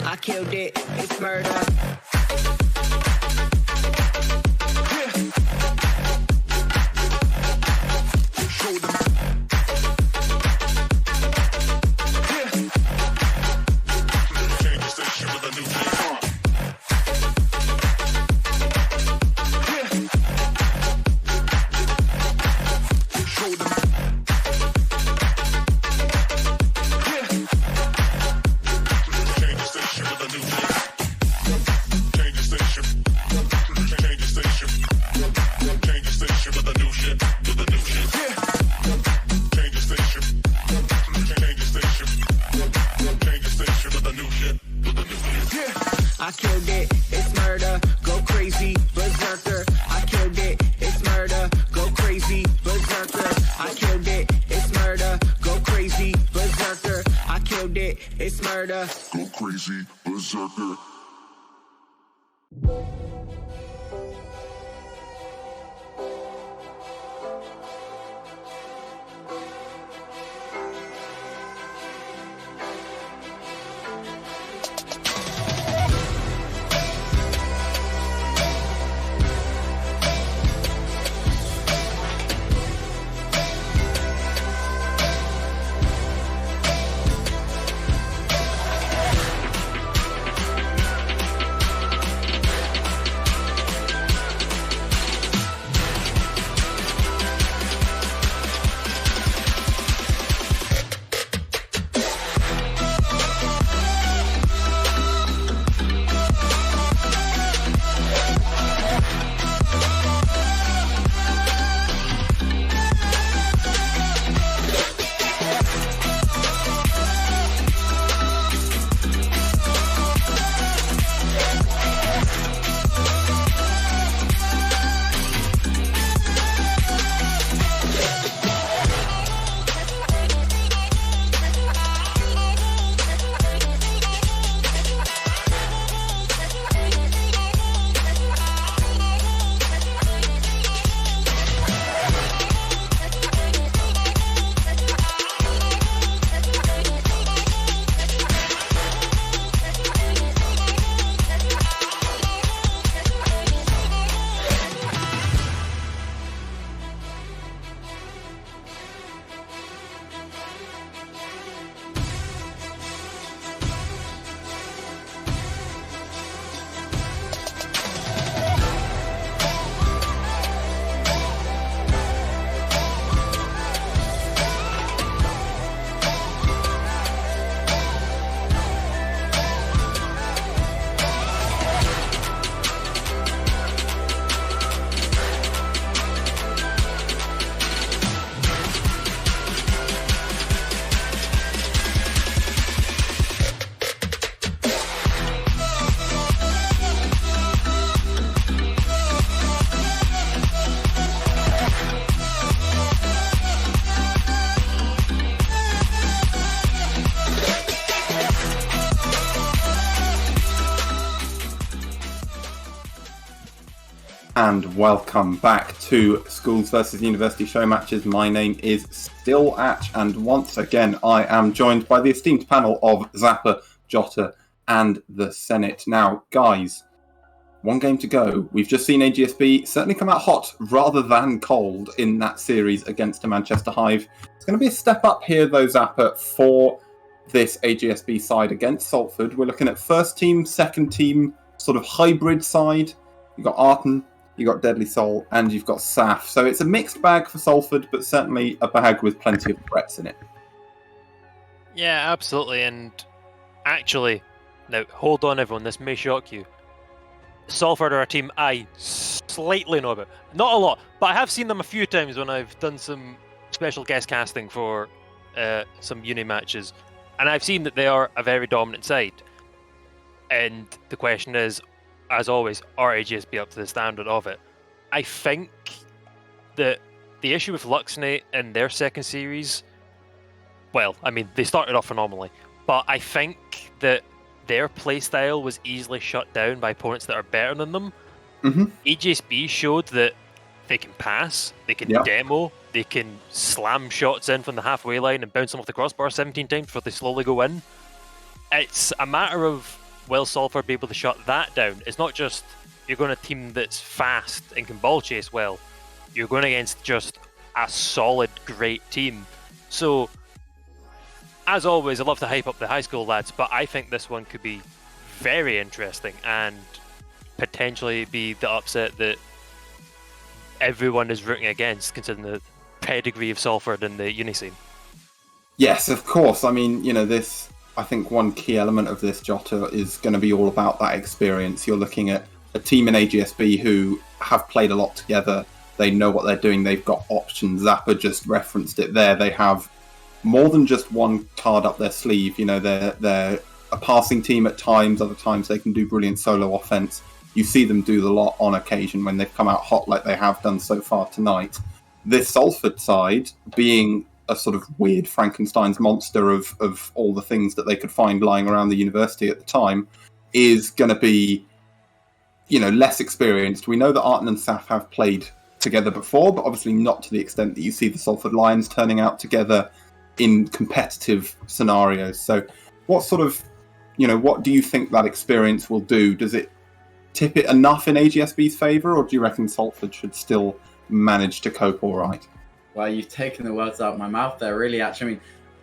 I killed it, it's murder. I killed it, it's murder, go crazy, berserker. I killed it, it's murder, go crazy, berserker. I killed it, it's murder, go crazy, berserker. I killed it, it's murder, go crazy, berserker. And welcome back to Schools versus University Show Matches. My name is still Atch, and once again I am joined by the esteemed panel of Zapper, Jota, and the Senate. Now, guys, one game to go. We've just seen AGSB certainly come out hot rather than cold in that series against the Manchester Hive. It's going to be a step up here, though, Zapper, for this AGSB side against Salford. We're looking at first team, second team, sort of hybrid side. You've got Arton, you've got Deadly Soul, and you've got Saf. So it's a mixed bag for Salford, but certainly a bag with plenty of threats in it. Yeah, absolutely. And actually, now hold on, everyone. This may shock you. Salford are a team I slightly know about. Not a lot, but I have seen them a few times when I've done some special guest casting for some uni matches. And I've seen that they are a very dominant side. And the question is, as always, are AGSB up to the standard of it? I think that the issue with Luxnate in their second series, well, I mean, they started off phenomenally, but I think that their playstyle was easily shut down by opponents that are better than them. AGSB showed that they can pass, they can demo, they can slam shots in from the halfway line and bounce them off the crossbar 17 times before they slowly go in. It's a matter of, will Salford be able to shut that down? It's not just you're going to a team that's fast and can ball chase well. You're going against just a solid, great team. So, as always, I love to hype up the high school lads, but I think this one could be very interesting and potentially be the upset that everyone is rooting against, considering the pedigree of Salford in the uni scene. Yes, of course. I mean, this... I think one key element of this, Jota, is going to be all about that experience. You're looking at a team in AGSB who have played a lot together. They know what they're doing. They've got options. Zappa just referenced it there. They have more than just one card up their sleeve. They're a passing team at times. Other times they can do brilliant solo offense. You see them do the lot on occasion when they've come out hot like they have done so far tonight. This Salford side, being a sort of weird Frankenstein's monster of all the things that they could find lying around the university at the time, is going to be, less experienced. We know that Arton and Saf have played together before, but obviously not to the extent that you see the Salford Lions turning out together in competitive scenarios. So what sort of, what do you think that experience will do? Does it tip it enough in AGSB's favour, or do you reckon Salford should still manage to cope all right? Well, you've taken the words out of my mouth there, really, actually.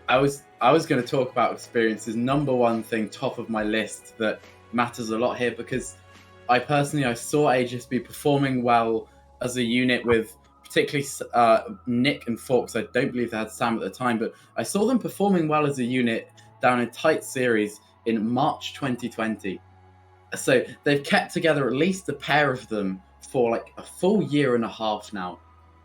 I mean, I was going to talk about experiences. Number one thing, top of my list, that matters a lot here, because I saw AGSB performing well as a unit with particularly Nick and Forks. I don't believe they had Sam at the time, but I saw them performing well as a unit down in Tight Series in March 2020. So they've kept together at least a pair of them for like a full year and a half now.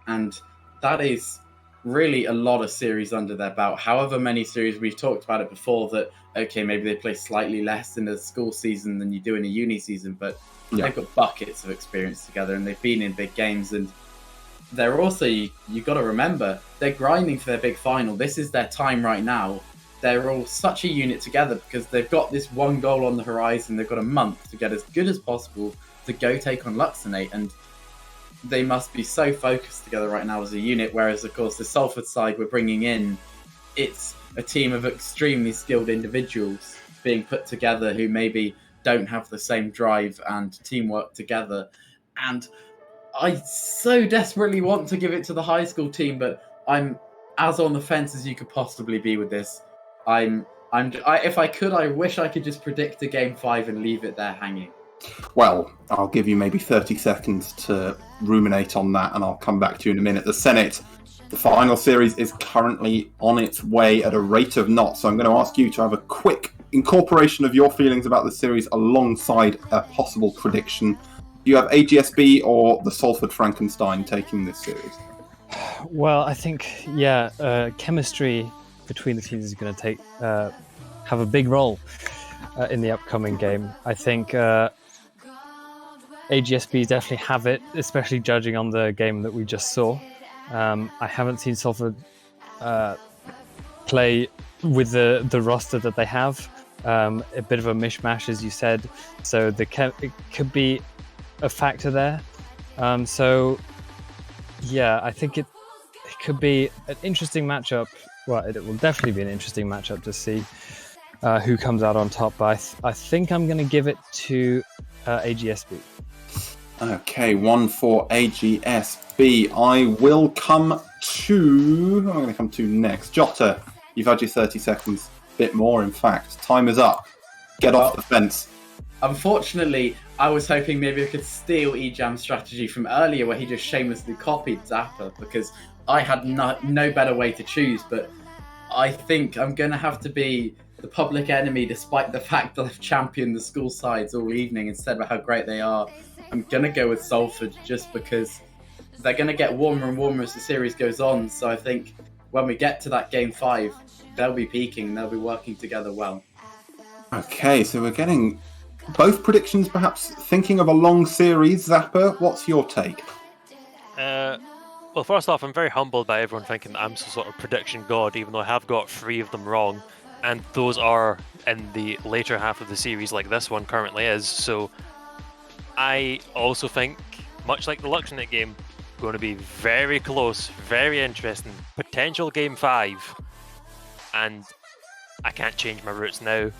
And that is really a lot of series under their belt. However many series, we've talked about it before, that, okay, maybe they play slightly less in a school season than you do in a uni season, but they've got buckets of experience together and they've been in big games. And they're also, you've got to remember, they're grinding for their big final. This is their time right now. They're all such a unit together because they've got this one goal on the horizon. They've got a month to get as good as possible to go take on Luxonate, and they must be so focused together right now as a unit, whereas, of course, the Salford side we're bringing in, it's a team of extremely skilled individuals being put together who maybe don't have the same drive and teamwork together. And I so desperately want to give it to the high school team, but I'm as on the fence as you could possibly be with this. If I could, I wish I could just predict a game 5 and leave it there hanging. Well, I'll give you maybe 30 seconds to ruminate on that, and I'll come back to you in a minute. The Senate, the final series is currently on its way at a rate of knots, so I'm going to ask you to have a quick incorporation of your feelings about the series alongside a possible prediction. Do you have AGSB or the Salford Frankenstein taking this series? Well, I think, chemistry between the teams is going to have a big role in the upcoming game. I think AGSB definitely have it, especially judging on the game that we just saw. I haven't seen Salford play with the roster that they have. A bit of a mishmash, as you said, so it could be a factor there. So yeah, I think it could be an interesting matchup. Well, it will definitely be an interesting matchup to see who comes out on top. But I think I'm going to give it to AGSB. Okay, 1 for AGSB. I will come to... Who am I going to come to next? Jota, you've had your 30 seconds. Bit more, in fact. Time is up. Get off the fence. Unfortunately, I was hoping maybe I could steal Ejam's strategy from earlier where he just shamelessly copied Zappa, because I had no better way to choose, but I think I'm going to have to be the public enemy despite the fact that I've championed the school sides all evening and said about how great they are. I'm going to go with Salford just because they're going to get warmer and warmer as the series goes on, so I think when we get to that Game 5, they'll be peaking, they'll be working together well. Okay, so we're getting both predictions perhaps thinking of a long series. Zappa, what's your take? Well, first off, I'm very humbled by everyone thinking that I'm some sort of prediction god, even though I have got 3 of them wrong, and those are in the later half of the series like this one currently is. So I also think, much like the Luxembourg game, going to be very close, very interesting, potential Game 5, and I can't change my routes now.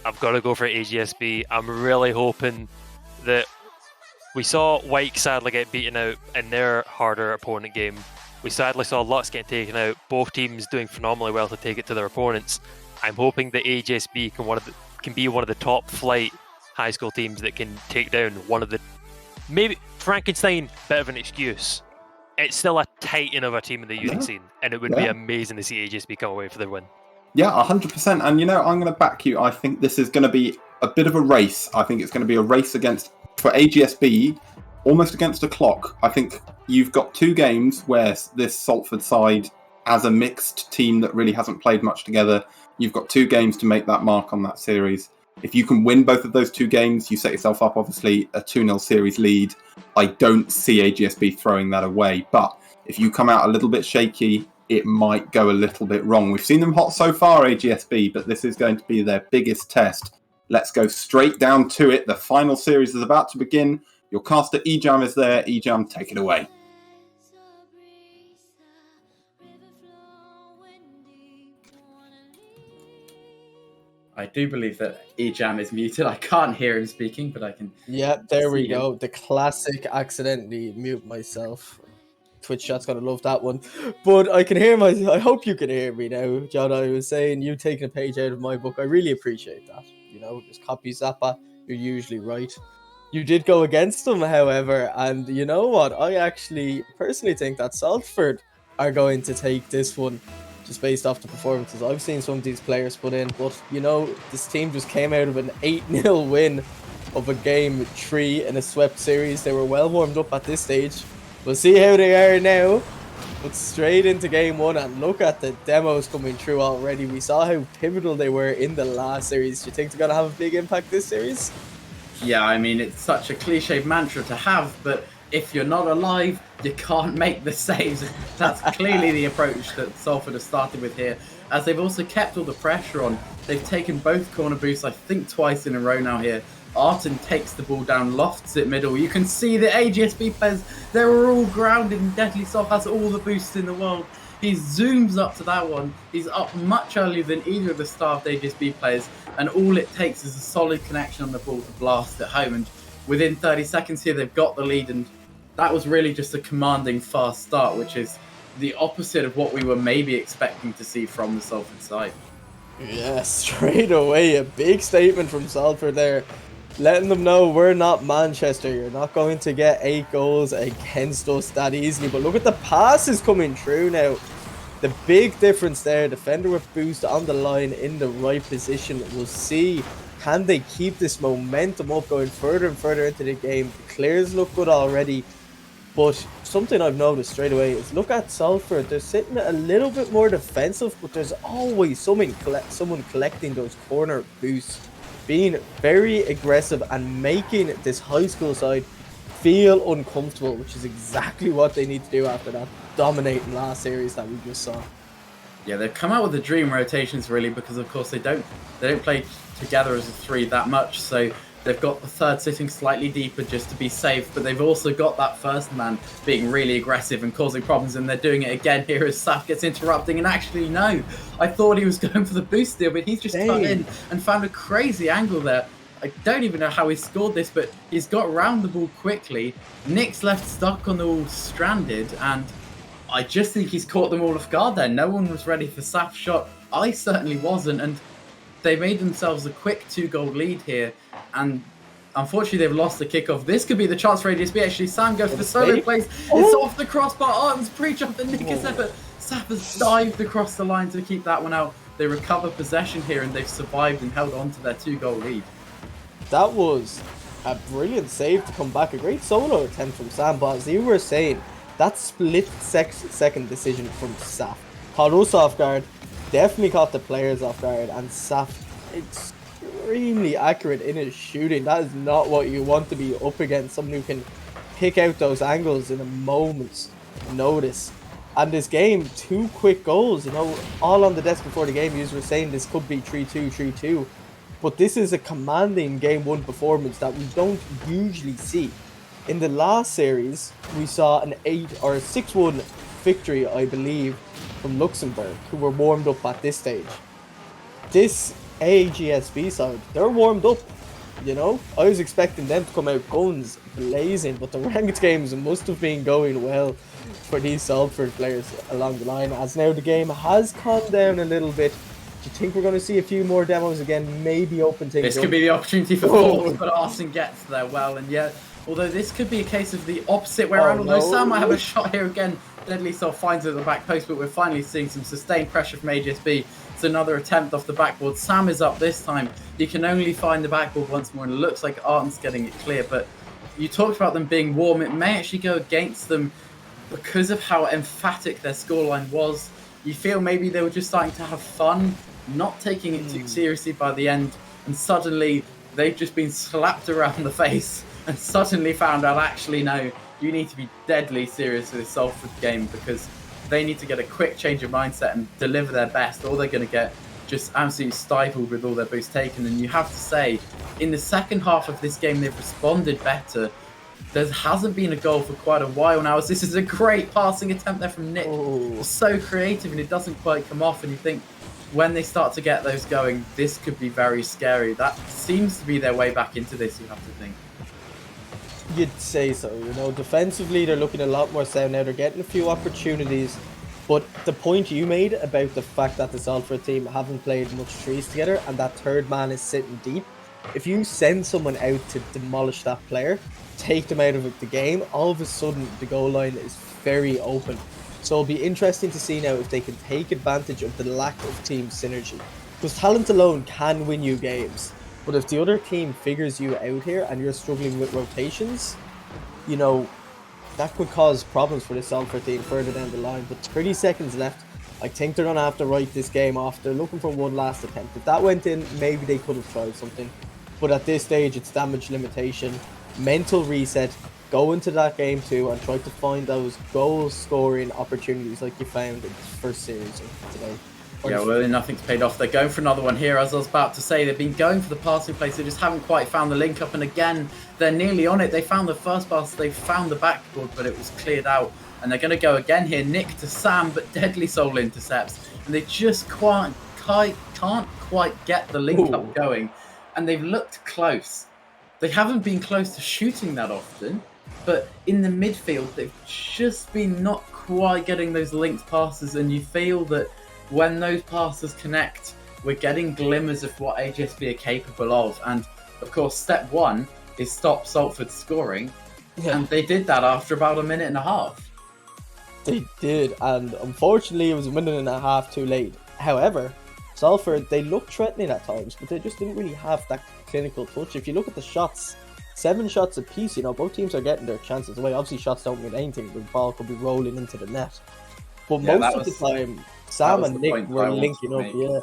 I've got to go for AGSB. I'm really hoping that we saw Wyke sadly get beaten out in their harder opponent game. We sadly saw Lux get taken out, both teams doing phenomenally well to take it to their opponents. I'm hoping that AGSB can be one of the top flight high school teams that can take down one of the... Maybe Frankenstein, bit of an excuse. It's still a titan of a team in the youth scene, and it would be amazing to see AGSB come away for the win. Yeah, 100%. And, I'm going to back you. I think this is going to be a bit of a race. I think it's going to be a race for AGSB, almost against a clock. I think you've got 2 games where this Salford side, as a mixed team that really hasn't played much together, you've got 2 games to make that mark on that series. If you can win both of those 2 games, you set yourself up, obviously, a 2-0 series lead. I don't see AGSB throwing that away. But if you come out a little bit shaky, it might go a little bit wrong. We've seen them hot so far, AGSB, but this is going to be their biggest test. Let's go straight down to it. The final series is about to begin. Your caster Ejam is there. Ejam, take it away. I do believe that Ejam is muted. I can't hear him speaking, but I can... Yeah, there we see him. go. The classic accidentally mute myself. Twitch chat's gonna love that one. But I can hear I hope you can hear me now, John. I was saying you taking a page out of my book. I really appreciate that. Just copy Zappa. You're usually right. You did go against them, however, and you know what? I actually personally think that Salford are going to take this one just based off the performances I've seen some of these players put in. But, this team just came out of an 8-0 win of a Game 3 in a swept series. They were well warmed up at this stage. We'll see how they are now. But straight into Game 1, and look at the demos coming through already. We saw how pivotal they were in the last series. Do you think they're going to have a big impact this series? Yeah, I mean, it's such a cliched mantra to have, but if you're not alive, you can't make the saves. That's clearly the approach that Salford have started with here, as they've also kept all the pressure on. They've taken both corner boosts, I think, twice in a row now here. Arton takes the ball down, lofts it middle. You can see the AGSB players, they were all grounded, and Deadly Soft has all the boosts in the world. He zooms up to that one. He's up much earlier than either of the staffed AGSB players, and all it takes is a solid connection on the ball to blast it home. And within 30 seconds here, they've got the lead, and that was really just a commanding fast start, which is the opposite of what we were maybe expecting to see from the Salford side. Yeah, straight away, a big statement from Salford there. Letting them know we're not Manchester. You're not going to get 8 goals against us that easily. But look at the passes coming through now. The big difference there, defender with boost on the line in the right position. We'll see, can they keep this momentum up going further and further into the game? The clears look good already. But something I've noticed straight away is look at Salford. They're sitting a little bit more defensive, but there's always someone collecting those corner boosts, being very aggressive and making this high school side feel uncomfortable, which is exactly what they need to do after that dominating last series that we just saw. Yeah, they've come out with the dream rotations really, because of course they don't play together as a 3 that much, so They've got the third sitting slightly deeper just to be safe, but they've also got that first man being really aggressive and causing problems, and they're doing it again here as Saf gets interrupting. And actually, no, I thought he was going for the boost steal, but he's just cut in and found a crazy angle there. I don't even know how he scored this, but he's got around the ball quickly. Nick's left stuck on the wall, stranded, and I just think he's caught them all off guard there. No one was ready for Saf's shot. I certainly wasn't, and they made themselves a quick 2-goal lead here, and unfortunately they've lost the kickoff. This could be the chance for AGSB. Actually, Sam goes for the solo plays. It's off the crossbar. Arden's pre-jump, and Nick has never. Saf has dived across the line to keep that one out. They recover possession here, and they've survived and held on to their 2-goal lead. That was a brilliant save to come back. A great solo attempt from Sam, but as you were saying, that split-second decision from Saf caught us off guard. Definitely caught the players off guard, and Saf extremely accurate in his shooting. That is not what you want to be up against. Someone who can pick out those angles in a moment's notice. And this game, 2 quick goals, you know, all on the desk before the game. You were saying this could be 3-2, 3-2. But this is a commanding Game 1 performance that we don't usually see. In the last series, we saw an 6-1 victory, I believe, from Luxembourg, who were warmed up at this stage. This AGSB side, they're warmed up, you know? I was expecting them to come out guns blazing, but the ranked games must have been going well for these Salford players along the line, as now the game has calmed down a little bit. Do you think we're going to see a few more demos again, maybe open things This up? could be the opportunity for Forbes, but Arson gets there well, and yeah, although this could be a case of the opposite way around, although Sam might have a shot here again. Deadly Soul finds it at the back post, but we're finally seeing some sustained pressure from AGSB. It's another attempt off the backboard. Sam is up this time. He can only find the backboard once more, and it looks like Arden's getting it clear, but you talked about them being warm. It may actually go against them because of how emphatic their scoreline was. You feel maybe they were just starting to have fun, not taking it too seriously by the end, and suddenly they've just been slapped around the face and suddenly found out, actually, no, you need to be deadly serious with this Salford game, because they need to get a quick change of mindset and deliver their best, or they're going to get just absolutely stifled with all their boosts taken. And you have to say, in the second half of this game, they've responded better. There hasn't been a goal for quite a while now. This is a great passing attempt there from Nick. So creative, and it doesn't quite come off, and you think, when they start to get those going, this could be very scary. That seems to be their way back into this, you have to think. You'd say so, you know. Defensively, they're looking a lot more sound now. They're getting a few opportunities. But the point you made about the fact that the Salford team haven't played much threes together and that third man is sitting deep, if you send someone out to demolish that player, take them out of the game, all of a sudden the goal line is very open. So it'll be interesting to see now if they can take advantage of the lack of team synergy. Because talent alone can win you games. But if the other team figures you out here and you're struggling with rotations, you know, that could cause problems for the Salford team further down the line. But 30 seconds left. I think they're going to have to write this game off. They're looking for one last attempt. If that went in, maybe they could have tried something. But at this stage, it's damage limitation, mental reset, go into that game 2 and try to find those goal-scoring opportunities like you found in the first series today. Yeah, well, nothing's paid off. They're going for another one here. As I was about to say, they've been going for the passing plays. They just haven't quite found the link up. And again, they're nearly on it. They found the first pass. They found the backboard, but it was cleared out. And they're going to go again here. Nick to Sam, but Deadly Soul intercepts. And they just can't quite get the link up going. And they've looked close. They haven't been close to shooting that often. But in the midfield, they've just been not quite getting those linked passes. And you feel that when those passes connect, we're getting glimmers of what AGSB are capable of. And of course, step 1 is stop Salford scoring. Yeah. And they did that after about a minute and a half. They did, and unfortunately it was a minute and a half too late. However, Salford, they looked threatening at times, but they just didn't really have that clinical touch. If you look at the shots, 7 shots apiece, you know, both teams are getting their chances away. Obviously shots don't mean anything, the ball could be rolling into the net. But most of the time, Sam and Nick were linking up,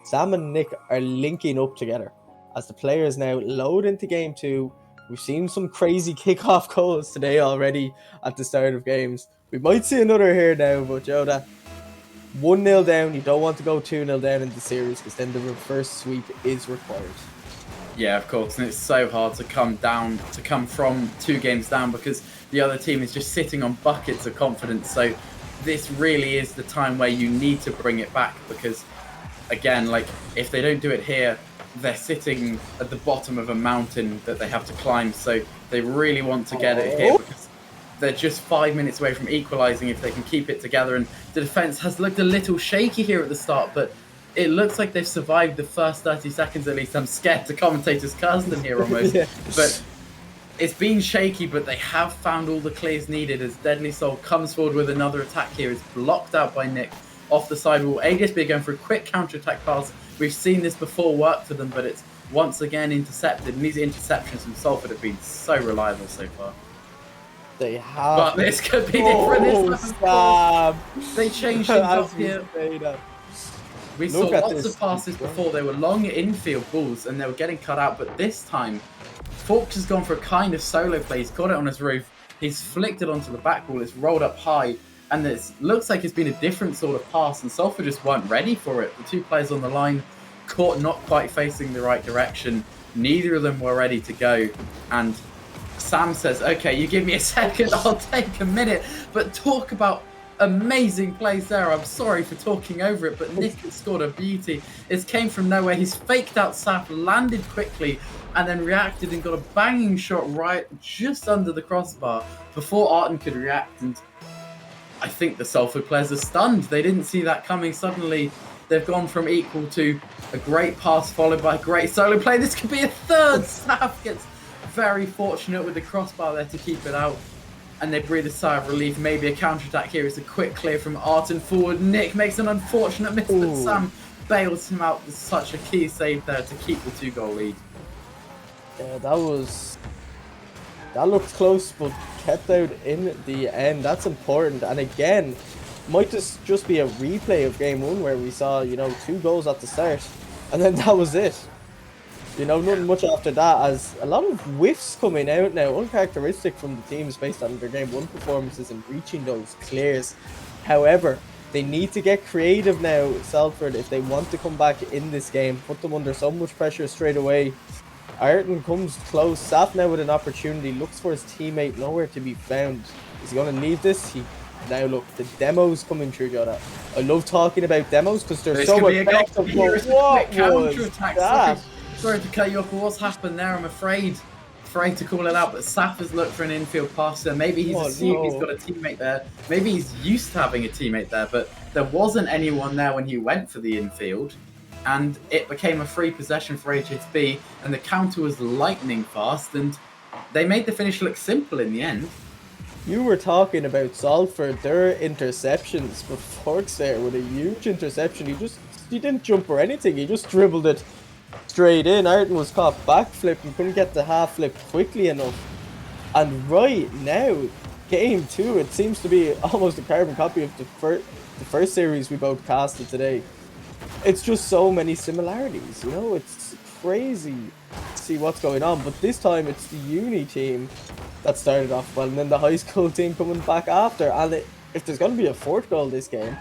Sam and Nick are linking up together. As the players now load into game 2, we've seen some crazy kickoff goals today already at the start of games. We might see another here now, but Joda, 1-0 down, you don't want to go 2-0 down in the series because then the reverse sweep is required. Yeah, of course, and it's so hard to come from 2 games down because the other team is just sitting on buckets of confidence. So this really is the time where you need to bring it back because, again, like if they don't do it here, they're sitting at the bottom of a mountain that they have to climb. So they really want to get it here because they're just 5 minutes away from equalising if they can keep it together. And the defence has looked a little shaky here at the start, but it looks like they've survived the first 30 seconds at least. I'm scared to commentators curse them here almost. Yeah. But it's been shaky, but they have found all the clears needed as Deadly Soul comes forward with another attack here. It's blocked out by Nick off the sidewall. ADSB going for a quick counter-attack pass. We've seen this before work for them, but it's once again intercepted. And these interceptions from Salford have been so reliable so far. They have. But this could be different this time. They changed things up here. We saw lots of passes before. They were long infield balls and they were getting cut out. But this time, Forks has gone for a kind of solo play. He's got it on his roof. He's flicked it onto the back wall. It's rolled up high. And it looks like it's been a different sort of pass. And Salford just weren't ready for it. The 2 players on the line, caught not quite facing the right direction. Neither of them were ready to go. And Sam says, okay, you give me a second, I'll take a minute. But talk about amazing plays there. I'm sorry for talking over it, but Nick has scored a beauty. It came from nowhere. He's faked out Saf, landed quickly, and then reacted and got a banging shot right just under the crossbar before Arton could react. And I think the Salford players are stunned. They didn't see that coming. Suddenly, they've gone from equal to a great pass followed by a great solo play. This could be a third. Saf gets very fortunate with the crossbar there to keep it out. And they breathe a sigh of relief. Maybe a counter-attack here. It's a quick clear from Arton forward. Nick makes an unfortunate miss, but Sam bails him out with such a key save there to keep the 2-goal lead. Yeah, that looked close, but kept out in the end. That's important. And again, might just be a replay of game 1 where we saw, 2 goals at the start, and then that was it. Nothing much after that, as a lot of whiffs coming out now, uncharacteristic from the teams based on their game 1 performances and reaching those clears. However, they need to get creative now, Salford, if they want to come back in this game, put them under so much pressure straight away. Ayrton comes close, Saf now with an opportunity, looks for his teammate, nowhere to be found. Is he going to leave this? Now look, the demos coming through, Jota. I love talking about demos because they're so effective. What was that? Sorry to cut you off, but what's happened there? I'm afraid to call it out, but Saf has looked for an infield passer. Maybe he's assumed he's got a teammate there. Maybe he's used to having a teammate there, but there wasn't anyone there when he went for the infield, and it became a free possession for HSB, and the counter was lightning fast, and they made the finish look simple in the end. You were talking about Salford, their interceptions, but Forks there with a huge interception. He didn't jump or anything, he just dribbled it straight in. Ayrton was caught backflip and couldn't get the half flip quickly enough. And right now, game 2, it seems to be almost a carbon copy of the first series we both casted today. It's just so many similarities, it's crazy to see what's going on. But this time it's the uni team that started off well, and then the high school team coming back after. And if there's going to be a 4th goal this game,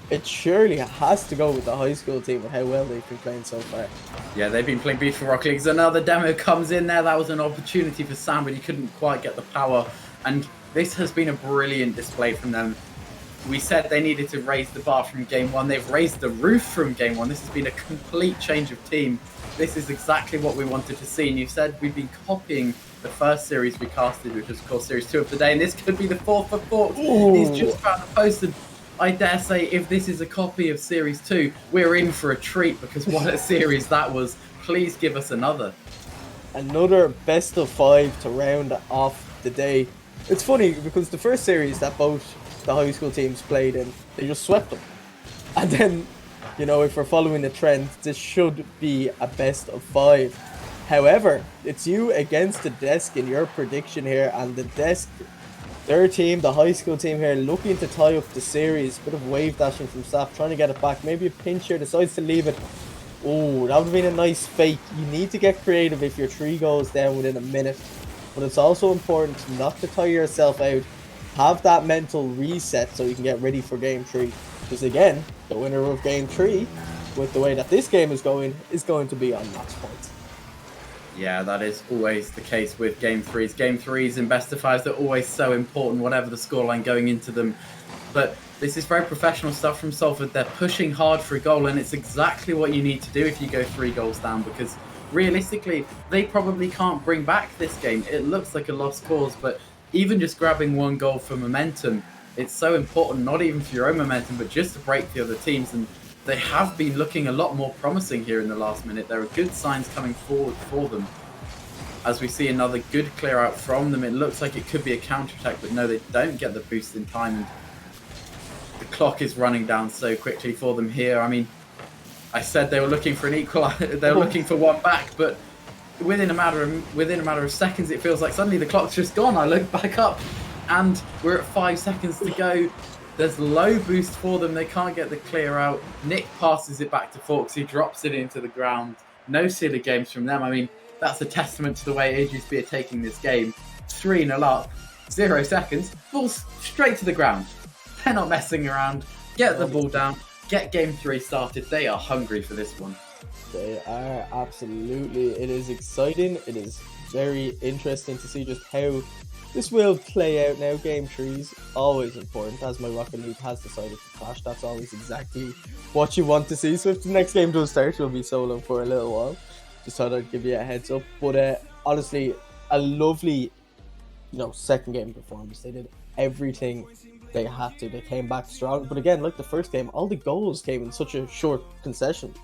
it surely has to go with the high school team and how well they've been playing so far. Yeah, they've been playing beautiful Rock Leagues. Another demo comes in there. That was an opportunity for Sam, but he couldn't quite get the power. And this has been a brilliant display from them. We said they needed to raise the bar from game 1. They've raised the roof from game 1. This has been a complete change of team. This is exactly what we wanted to see. And you said we've been copying the first series we casted, which was, of course, series 2 of the day. And this could be the 4th for Forks. He's just found the post. And I dare say if this is a copy of Series 2, we're in for a treat, because what a series that was. Please give us another. Another best of 5 to round off the day. It's funny because the first series that both the high school teams played in, they just swept them. And then, if we're following the trend, this should be a best of 5. However, it's you against the desk in your prediction here, and the desk, their team, the high school team here, looking to tie up the series. Bit of wave dashing from Saf, trying to get it back. Maybe a pinch here, decides to leave it. Oh, that would have been a nice fake. You need to get creative if you're 3 goals down within a minute. But it's also important not to tire yourself out. Have that mental reset so you can get ready for game 3. Because again, the winner of game 3, with the way that this game is going to be on match point. Yeah, that is always the case with Game 3s. Game 3s and best of 5s, they're always so important, whatever the scoreline going into them. But this is very professional stuff from Salford. They're pushing hard for a goal, and it's exactly what you need to do if you go 3 goals down, because realistically, they probably can't bring back this game. It looks like a lost cause, but even just grabbing 1 goal for momentum, it's so important, not even for your own momentum, but just to break the other teams. And they have been looking a lot more promising here in the last minute. There are good signs coming forward for them. As we see another good clear out from them, it looks like it could be a counter-attack, but no, they don't get the boost in time. And the clock is running down so quickly for them here. I mean, I said they were looking for an equal. They were looking for 1 back, but within a matter of seconds, it feels like suddenly the clock's just gone. I look back up, and we're at 5 seconds to go. There's low boost for them. They can't get the clear out. Nick passes it back to Forks. He drops it into the ground. No silly games from them. I mean, that's a testament to the way AGSB are taking this game. 3-0 up, 0 seconds, ball straight to the ground. They're not messing around. Get the ball down. Get Game 3 started. They are hungry for this one. They are, absolutely. It is exciting. It is very interesting to see just how this will play out now. Game 3's always important, as my Rocket League has decided to crash. That's always exactly what you want to see. So if the next game does start, we'll be solo for a little while. Just thought I'd give you a heads up. But honestly, a lovely, second game performance. They did everything they had to. They came back strong. But again, like the first game, all the goals came in such a short concession.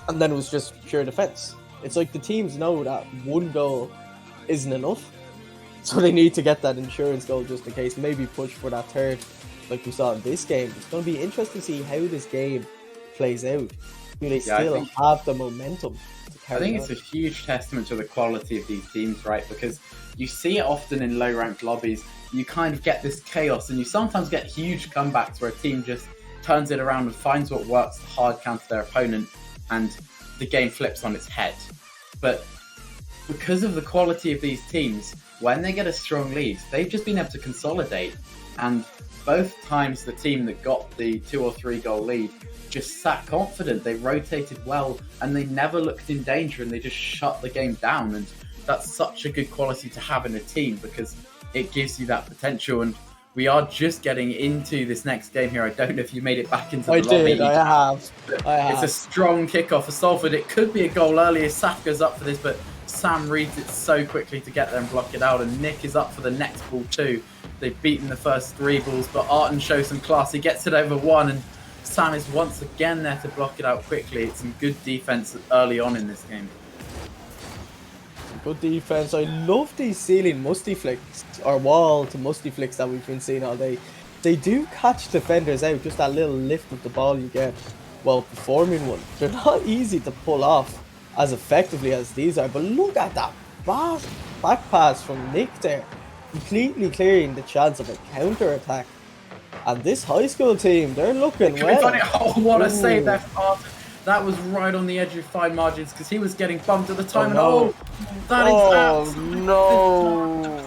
And then it was just pure defense. It's like the teams know that 1 goal isn't enough. So they need to get that insurance goal just in case. Maybe push for that 3rd like we saw in this game. It's going to be interesting to see how this game plays out. Do they still have the momentum to carry I think on? it's a huge testament to the quality of these teams, right? Because you see it often in low-ranked lobbies. You kind of get this chaos, and you sometimes get huge comebacks where a team just turns it around and finds what works to hard counter their opponent, and the game flips on its head. But because of the quality of these teams, when they get a strong lead, they've just been able to consolidate. And both times the team that got the 2 or 3 goal lead just sat confident. They rotated well, and they never looked in danger, and they just shut the game down. And that's such a good quality to have in a team, because it gives you that potential. And we are just getting into this next game here. I don't know if you made it back into the lobby. I have. It's a strong kickoff for Salford. It could be a goal earlier. Saf goes up for this, but Sam reads it so quickly to get there and block it out. And Nick is up for the next ball too. They've beaten the first 3 balls, but Arton shows some class. He gets it over 1, and Sam is once again there to block it out quickly. It's some good defense early on in this game. Good defense. I love these ceiling musty flicks, or wall to musty flicks that we've been seeing all day. They do catch defenders out, just that little lift of the ball you get while performing one. They're not easy to pull off as effectively as these are, but look at that back pass from Nick there, completely clearing the chance of a counter attack. And this high school team, they're looking well. Oh, what a save there from Arton. That was right on the edge of fine margins, because he was getting bumped at the time. That is no.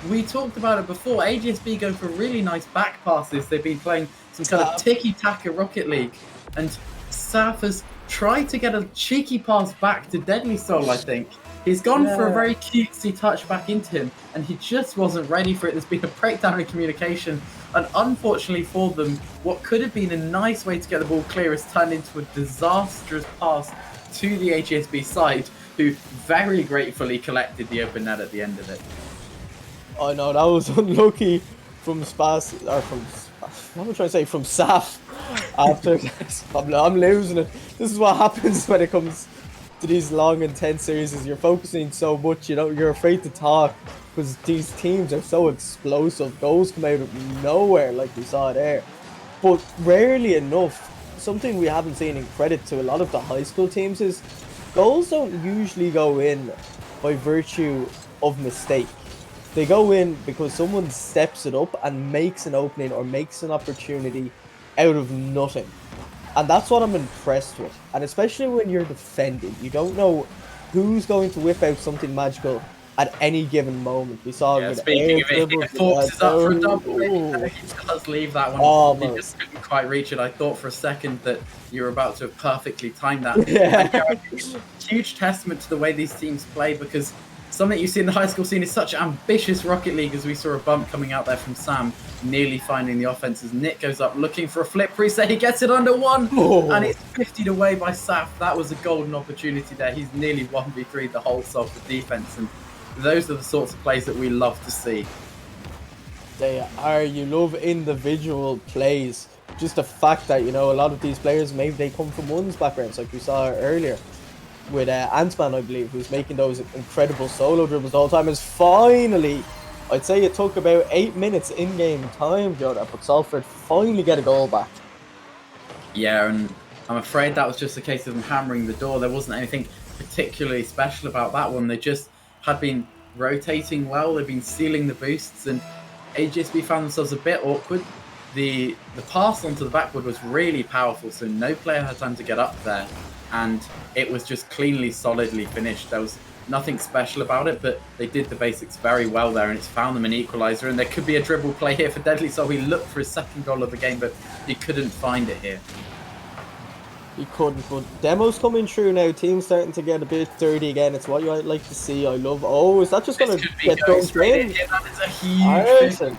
We talked about it before. AGSB go for really nice back passes. They've been playing some kind of tiki-taka Rocket League, and Saf has tried to get a cheeky pass back to Deadly Soul, I think. He's gone for a very cutesy touch back into him, and he just wasn't ready for it. There's been a breakdown in communication, and unfortunately for them, what could have been a nice way to get the ball clear has turned into a disastrous pass to the AGSB side, who very gratefully collected the open net at the end of it. Oh no, that was unlucky from Spas, or from, what am I trying to say, from Saf. After this, I'm losing it. This is what happens when it comes to these long, intense series. You're focusing so much, you're afraid to talk, because these teams are so explosive. Goals come out of nowhere, like we saw there. But rarely enough, something we haven't seen in credit to a lot of the high school teams is goals don't usually go in by virtue of mistake. They go in because someone steps it up and makes an opening or makes an opportunity out of nothing. And that's what I'm impressed with. And especially when you're defending, you don't know who's going to whip out something magical at any given moment. We saw Yeah, with speaking air of it, dribbles, Forbes is up for a double. ooh, He does leave that one. He almost. just couldn't quite reach it. I thought for a second that you were about to have perfectly timed that. And Yeah. yeah, I think it's a huge testament to the way these teams play, because something you see in the high school scene is such ambitious Rocket League, as we saw a bump coming out there from Sam, nearly finding the offense as Nick goes up looking for a flip reset. He gets it under one, Oh. and it's 50'd away by Saf. That was a golden opportunity there. He's nearly 1v3 the whole Salford defense, and those are the sorts of plays that we love to see. They are. You love individual plays. Just the fact that, you know, a lot of these players, maybe they come from one's backgrounds, like we saw earlier with Ant-Man, I believe, who's making those incredible solo dribbles the whole time. Is finally, I'd say it took about 8 minutes in-game time, Jonah, but Salford finally get a goal back. Yeah, and I'm afraid that was just a case of them hammering the door. There wasn't anything particularly special about that one. They just had been rotating well. They've been sealing the boosts, and AGSB found themselves a bit awkward. The pass onto the backboard was really powerful, so no player had time to get up there, and it was just cleanly, solidly finished. There was nothing special about it, but they did the basics very well there, and it's found them an equaliser. And there could be a dribble play here for Deadly Soul. He looked for his second goal of the game, but he couldn't find it here. He couldn't, but demos coming through now. Teams starting to get a bit dirty again. It's what you like to see. I love. Oh, is that just going to get going dunked straight in? in here. That is a huge Arson.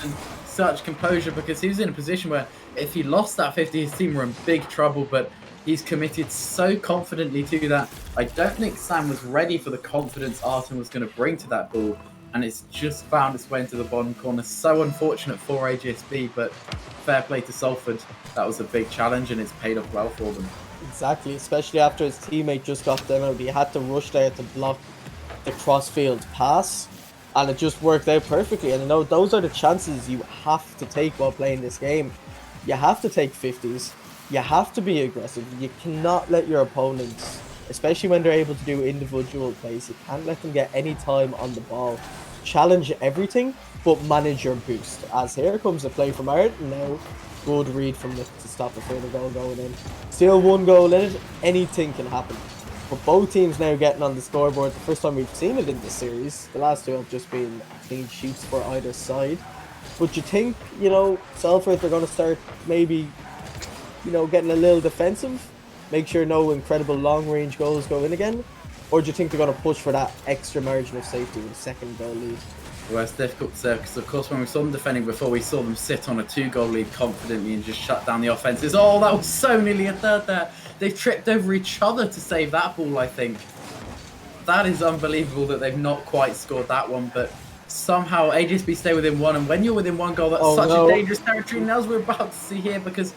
and such composure, because he was in a position where if he lost that 50, his team were in big trouble, but he's committed so confidently to that. I don't think Sam was ready for the confidence Arton was going to bring to that ball, and it's just found its way into the bottom corner. So unfortunate for AGSB, but fair play to Salford. That was a big challenge, and it's paid off well for them. Exactly, especially after his teammate just got demoed. He had to rush there to block the crossfield pass, and it just worked out perfectly. And you know, those are the chances you have to take while playing this game. You have to take 50s. You have to be aggressive. You cannot let your opponents, especially when they're able to do individual plays, you can't let them get any time on the ball. Challenge everything, but manage your boost. As here comes a play from Art, now good read from Nick to stop the further goal going in. Still one goal in it, anything can happen. But both teams now getting on the scoreboard. The first time we've seen it in this series. The last two have just been clean sheets for either side. But you think, you know, Salford, they're going to start maybe, you know, getting a little defensive, make sure no incredible long-range goals go in again? Or do you think they're going to push for that extra margin of safety with a second goal lead? Well, it's difficult to say, because of course when we saw them defending before, we saw them sit on a 2-goal lead confidently and just shut down the offenses. Oh, that was so nearly a third there. They've tripped over each other to save that ball, I think. That is unbelievable that they've not quite scored that one, but somehow AGSB stay within one, and when you're within one goal, that's such a dangerous territory, and as we're about to see here, because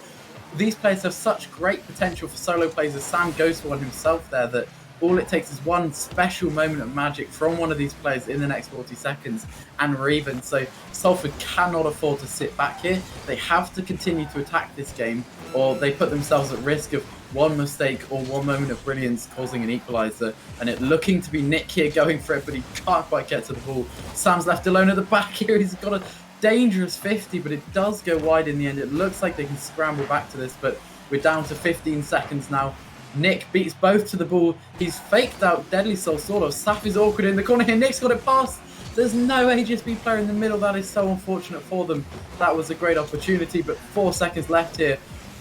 these players have such great potential for solo plays, as Sam goes for one himself there, that all it takes is one special moment of magic from one of these players in the next 40 seconds, and we're even. So Salford cannot afford to sit back here. They have to continue to attack this game, or they put themselves at risk of one mistake or one moment of brilliance causing an equaliser. And it looking to be Nick here going for it, but he can't quite get to the ball. Sam's left alone at the back here. He's got a dangerous 50, but it does go wide in the end. It looks like they can scramble back to this, but we're down to 15 seconds now. Nick beats both to the ball. He's faked out Deadly Soul, sort of. Saf is awkward in the corner here. Nick's got it past. There's no AGSB player in the middle. That is so unfortunate for them. That was a great opportunity, but 4 seconds left here.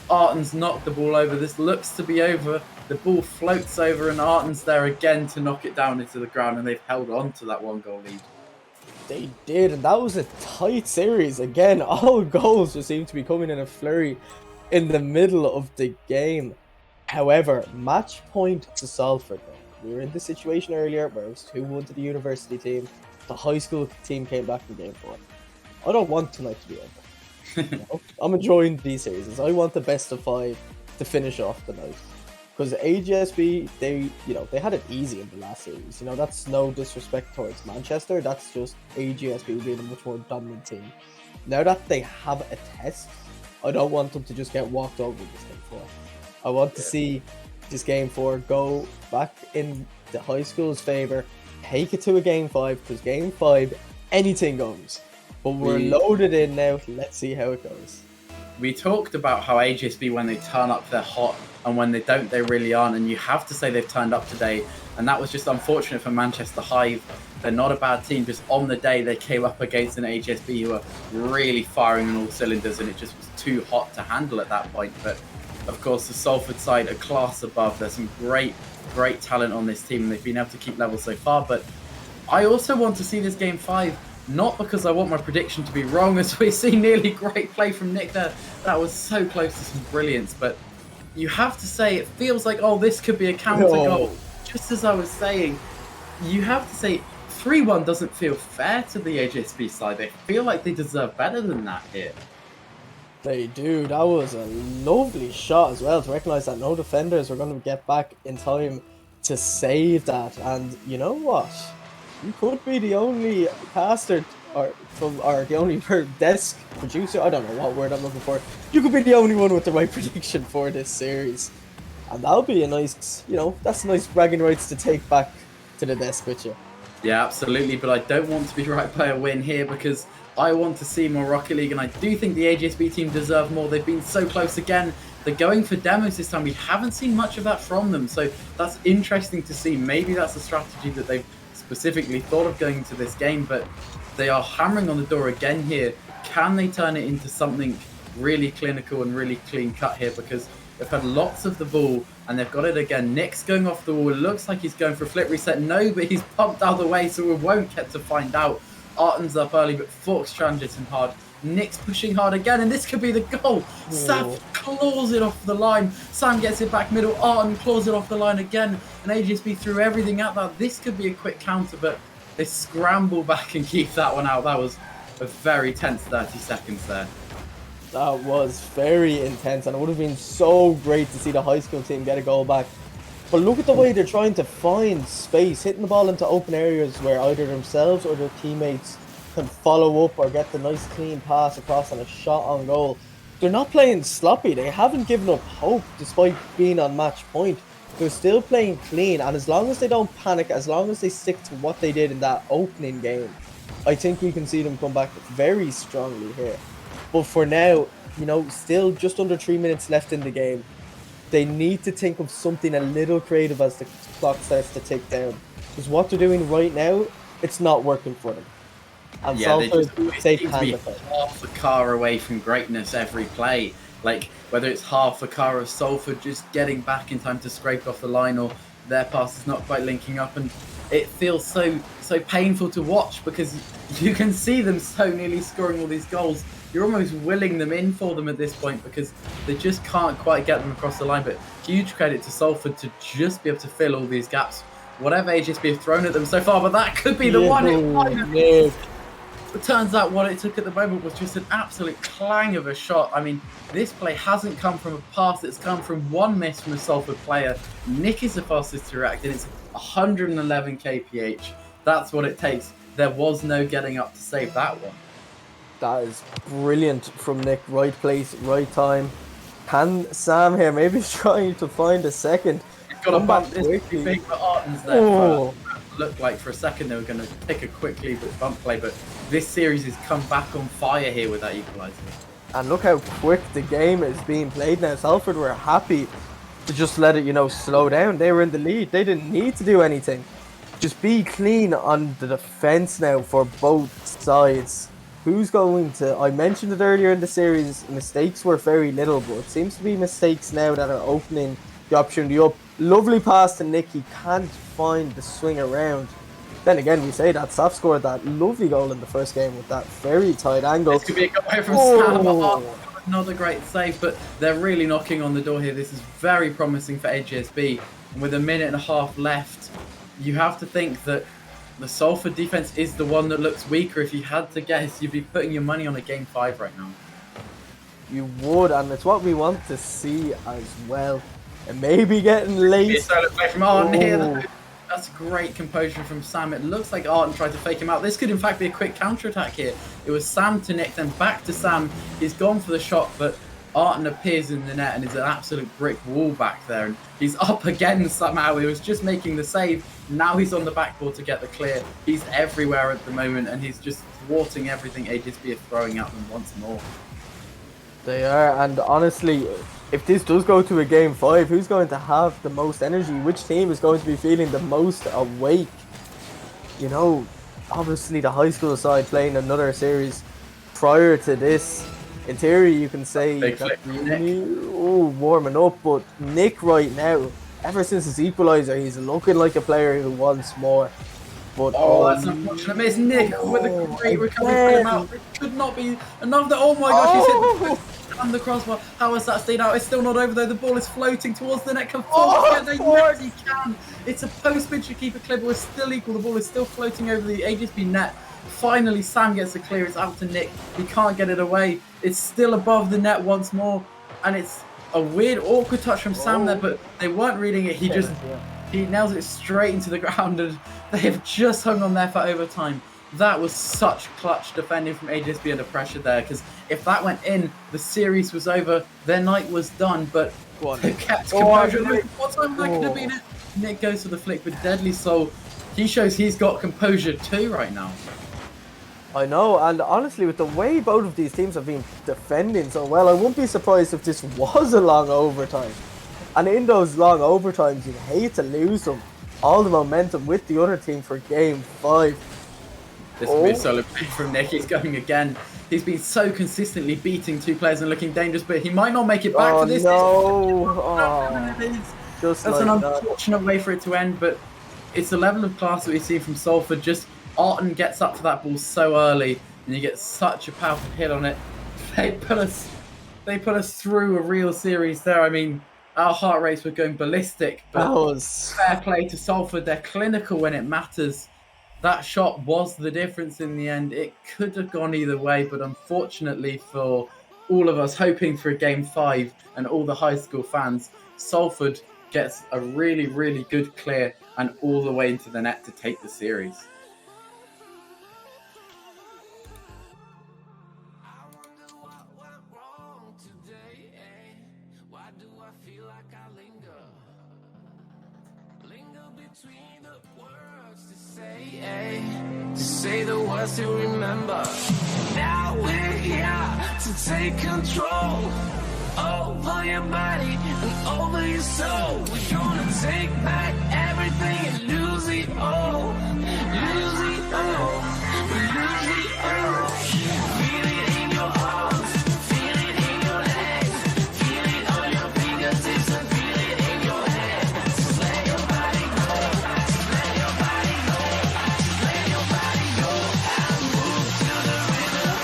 Arton's knocked the ball over. This looks to be over. The ball floats over, and Arton's there again to knock it down into the ground, and they've held on to that 1-goal lead. They did, and that was a tight series. Again, all goals just seem to be coming in a flurry in the middle of the game. However, match point to Salford. We were in this situation earlier where it was 2-1 to the university team. The high school team came back from game 4. I don't want tonight to be over. You know? I'm enjoying these series. I want the best of 5 to finish off the night. Because AGSB, they had it easy in the last series. You know, that's no disrespect towards Manchester. That's just AGSB being a much more dominant team. Now that they have a test, I don't want them to just get walked over this game 4. I want to see this game 4 go back in the high school's favour, take it to a game 5, because game 5, anything goes. But we're loaded in now, let's see how it goes. We talked about how AGSB, when they turn up, they're hot. and when they don't, they really aren't. And you have to say they've turned up today, and that was just unfortunate for Manchester Hive. They're not a bad team, just on the day they came up against an HSB who were really firing on all cylinders, and it just was too hot to handle at that point. But of course, the Salford side, a class above. There's some great talent on this team, and they've been able to keep level so far. But I also want to see this game 5, not because I want my prediction to be wrong, as we see nearly great play from Nick there. That was so close to some brilliance, but you have to say it feels like, oh, this could be a counter goal. Just as I was saying, you have to say 3-1 doesn't feel fair to the HSB side. They feel like they deserve better than that here. They do. That was a lovely shot as well, to recognise that no defenders were going to get back in time to save that. And you know what? You could be the only caster or the only desk producer. I don't know what word I'm looking for. You could be the only one with the right prediction for this series, and that'll be a nice, that's a nice bragging rights to take back to the desk with you. Yeah, absolutely. But I don't want to be right by a win here, because I want to see more Rocket League, and I do think the AJSB team deserve more. They've been so close again. They're going for demos this time. We haven't seen much of that from them, so that's interesting to see. Maybe that's a strategy that they've specifically thought of going into this game, but they are hammering on the door again here. Can they turn it into something really clinical and really clean cut here? Because they've had lots of the ball and they've got it again. Nick's going off the wall. It looks like he's going for a flip reset. No, but he's pumped out of the way, so we won't get to find out. Arten's up early, but Forks transiting hard. Nick's pushing hard again, and this could be the goal. Saf claws it off the line. Sam gets it back middle. Arten claws it off the line again. And AJSB threw everything at that. This could be a quick counter, but they scramble back and keep that one out. That was a very tense 30 seconds there. That was very intense, and it would have been so great to see the high school team get a goal back. But look at the way they're trying to find space, hitting the ball into open areas where either themselves or their teammates can follow up or get the nice clean pass across and a shot on goal. They're not playing sloppy. They haven't given up hope despite being on match point. They're still playing clean, and as long as they don't panic, as long as they stick to what they did in that opening game, I think we can see them come back very strongly here. But for now, still just under 3 minutes left in the game. They need to think of something a little creative as the clock starts to tick down. Because what they're doing right now, it's not working for them. And yeah, they can be half a car away from greatness every play. Like, whether it's half a car of Salford just getting back in time to scrape off the line, or their pass is not quite linking up, and it feels so painful to watch, because you can see them so nearly scoring all these goals. You're almost willing them in for them at this point, because they just can't quite get them across the line. But huge credit to Salford to just be able to fill all these gaps, whatever HSB have thrown at them so far. But that could be the one. It turns out what it took at the moment was just an absolute clang of a shot. I mean, this play hasn't come from a pass, it's come from one miss from a Salford player. Nick is the fastest to react, and it's 111 kph. That's what it takes. There was no getting up to save that one. That is brilliant from Nick. Right place, right time. Can Sam here maybe trying to find a second? He's got to bump this big for Artens there. Looked like for a second they were going to take a quickly but bump play, but this series has come back on fire here with that equaliser. And look how quick the game is being played now. Salford were happy to just let it, slow down. They were in the lead. They didn't need to do anything. Just be clean on the defense now for both sides. Who's going to... I mentioned it earlier in the series, mistakes were very little, but it seems to be mistakes now that are opening the opportunity up. Lovely pass to Nick. He can't find the swing around. Then again, we say that Saf scored that lovely goal in the first game with that very tight angle. This could be a goal here from Sam. Another great save, but they're really knocking on the door here. This is very promising for AJSB. And with a minute and a half left, you have to think that the Salford defense is the one that looks weaker. If you had to guess, you'd be putting your money on a game 5 right now. You would, and it's what we want to see as well. It may be getting late. Play from Arten here. That's great composure from Sam. It looks like Arten tried to fake him out. This could in fact be a quick counter-attack here. It was Sam to Nick, then back to Sam. He's gone for the shot, but Arten appears in the net and is an absolute brick wall back there. And he's up again somehow. He was just making the save. Now he's on the backboard to get the clear. He's everywhere at the moment, and he's just thwarting everything AJSB are throwing at them once more. They are, and honestly, if this does go to a game 5, who's going to have the most energy? Which team is going to be feeling the most awake? You know, obviously the high school side playing another series prior to this. In theory, you can say Big that flick from Nick. warming up, but Nick right now, ever since his equaliser, he's looking like a player who wants more. But Oh, that's an unfortunate miss. Nick with a great recovery from him out. It could not be enough. Oh my gosh, he's hit the post and the crossbar. How has that stayed out? It's still not over though. The ball is floating towards the net. Can they really can. It's a post mid should keep it clear, but we're still equal. The ball is still floating over the HSB net. Finally, Sam gets the clear. It's out to Nick. He can't get it away. It's still above the net once more, and it's a weird, awkward touch from Sam there, but they weren't reading it. He nails it straight into the ground, and they have just hung on there for overtime. That was such clutch defending from HSB under pressure there, because if that went in, the series was over, their night was done, but they kept composure. What time that could have been it? Nick goes for the flick with Deadly Soul. He shows he's got composure too right now. I know, and honestly, with the way both of these teams have been defending so well, I wouldn't be surprised if this was a long overtime. And in those long overtimes, you'd hate to lose them. All the momentum with the other team for game 5. This mid-solo pick from Nick is going again. He's been so consistently beating two players and looking dangerous, but he might not make it back for this. That's an unfortunate way for it to end, but it's the level of class that we see from Salford. Just Arton gets up for that ball so early, and you get such a powerful hit on it. They put us through a real series there. I mean, our heart rates were going ballistic, but fair play to Salford. They're clinical when it matters. That shot was the difference in the end. It could have gone either way, but unfortunately for all of us hoping for a game 5 and all the high school fans, Salford gets a really, really good clear and all the way into the net to take the series. To say the words to remember. Now we're here to take control over your body and over your soul. We're gonna take back everything and lose it all. Lose it all. Lose it all. Feel it in your arms. Feel it in your legs. Feel it on your fingertips and feel it in your head. Just let your body go. Just let your body go. Just let your body go and move to the rhythm.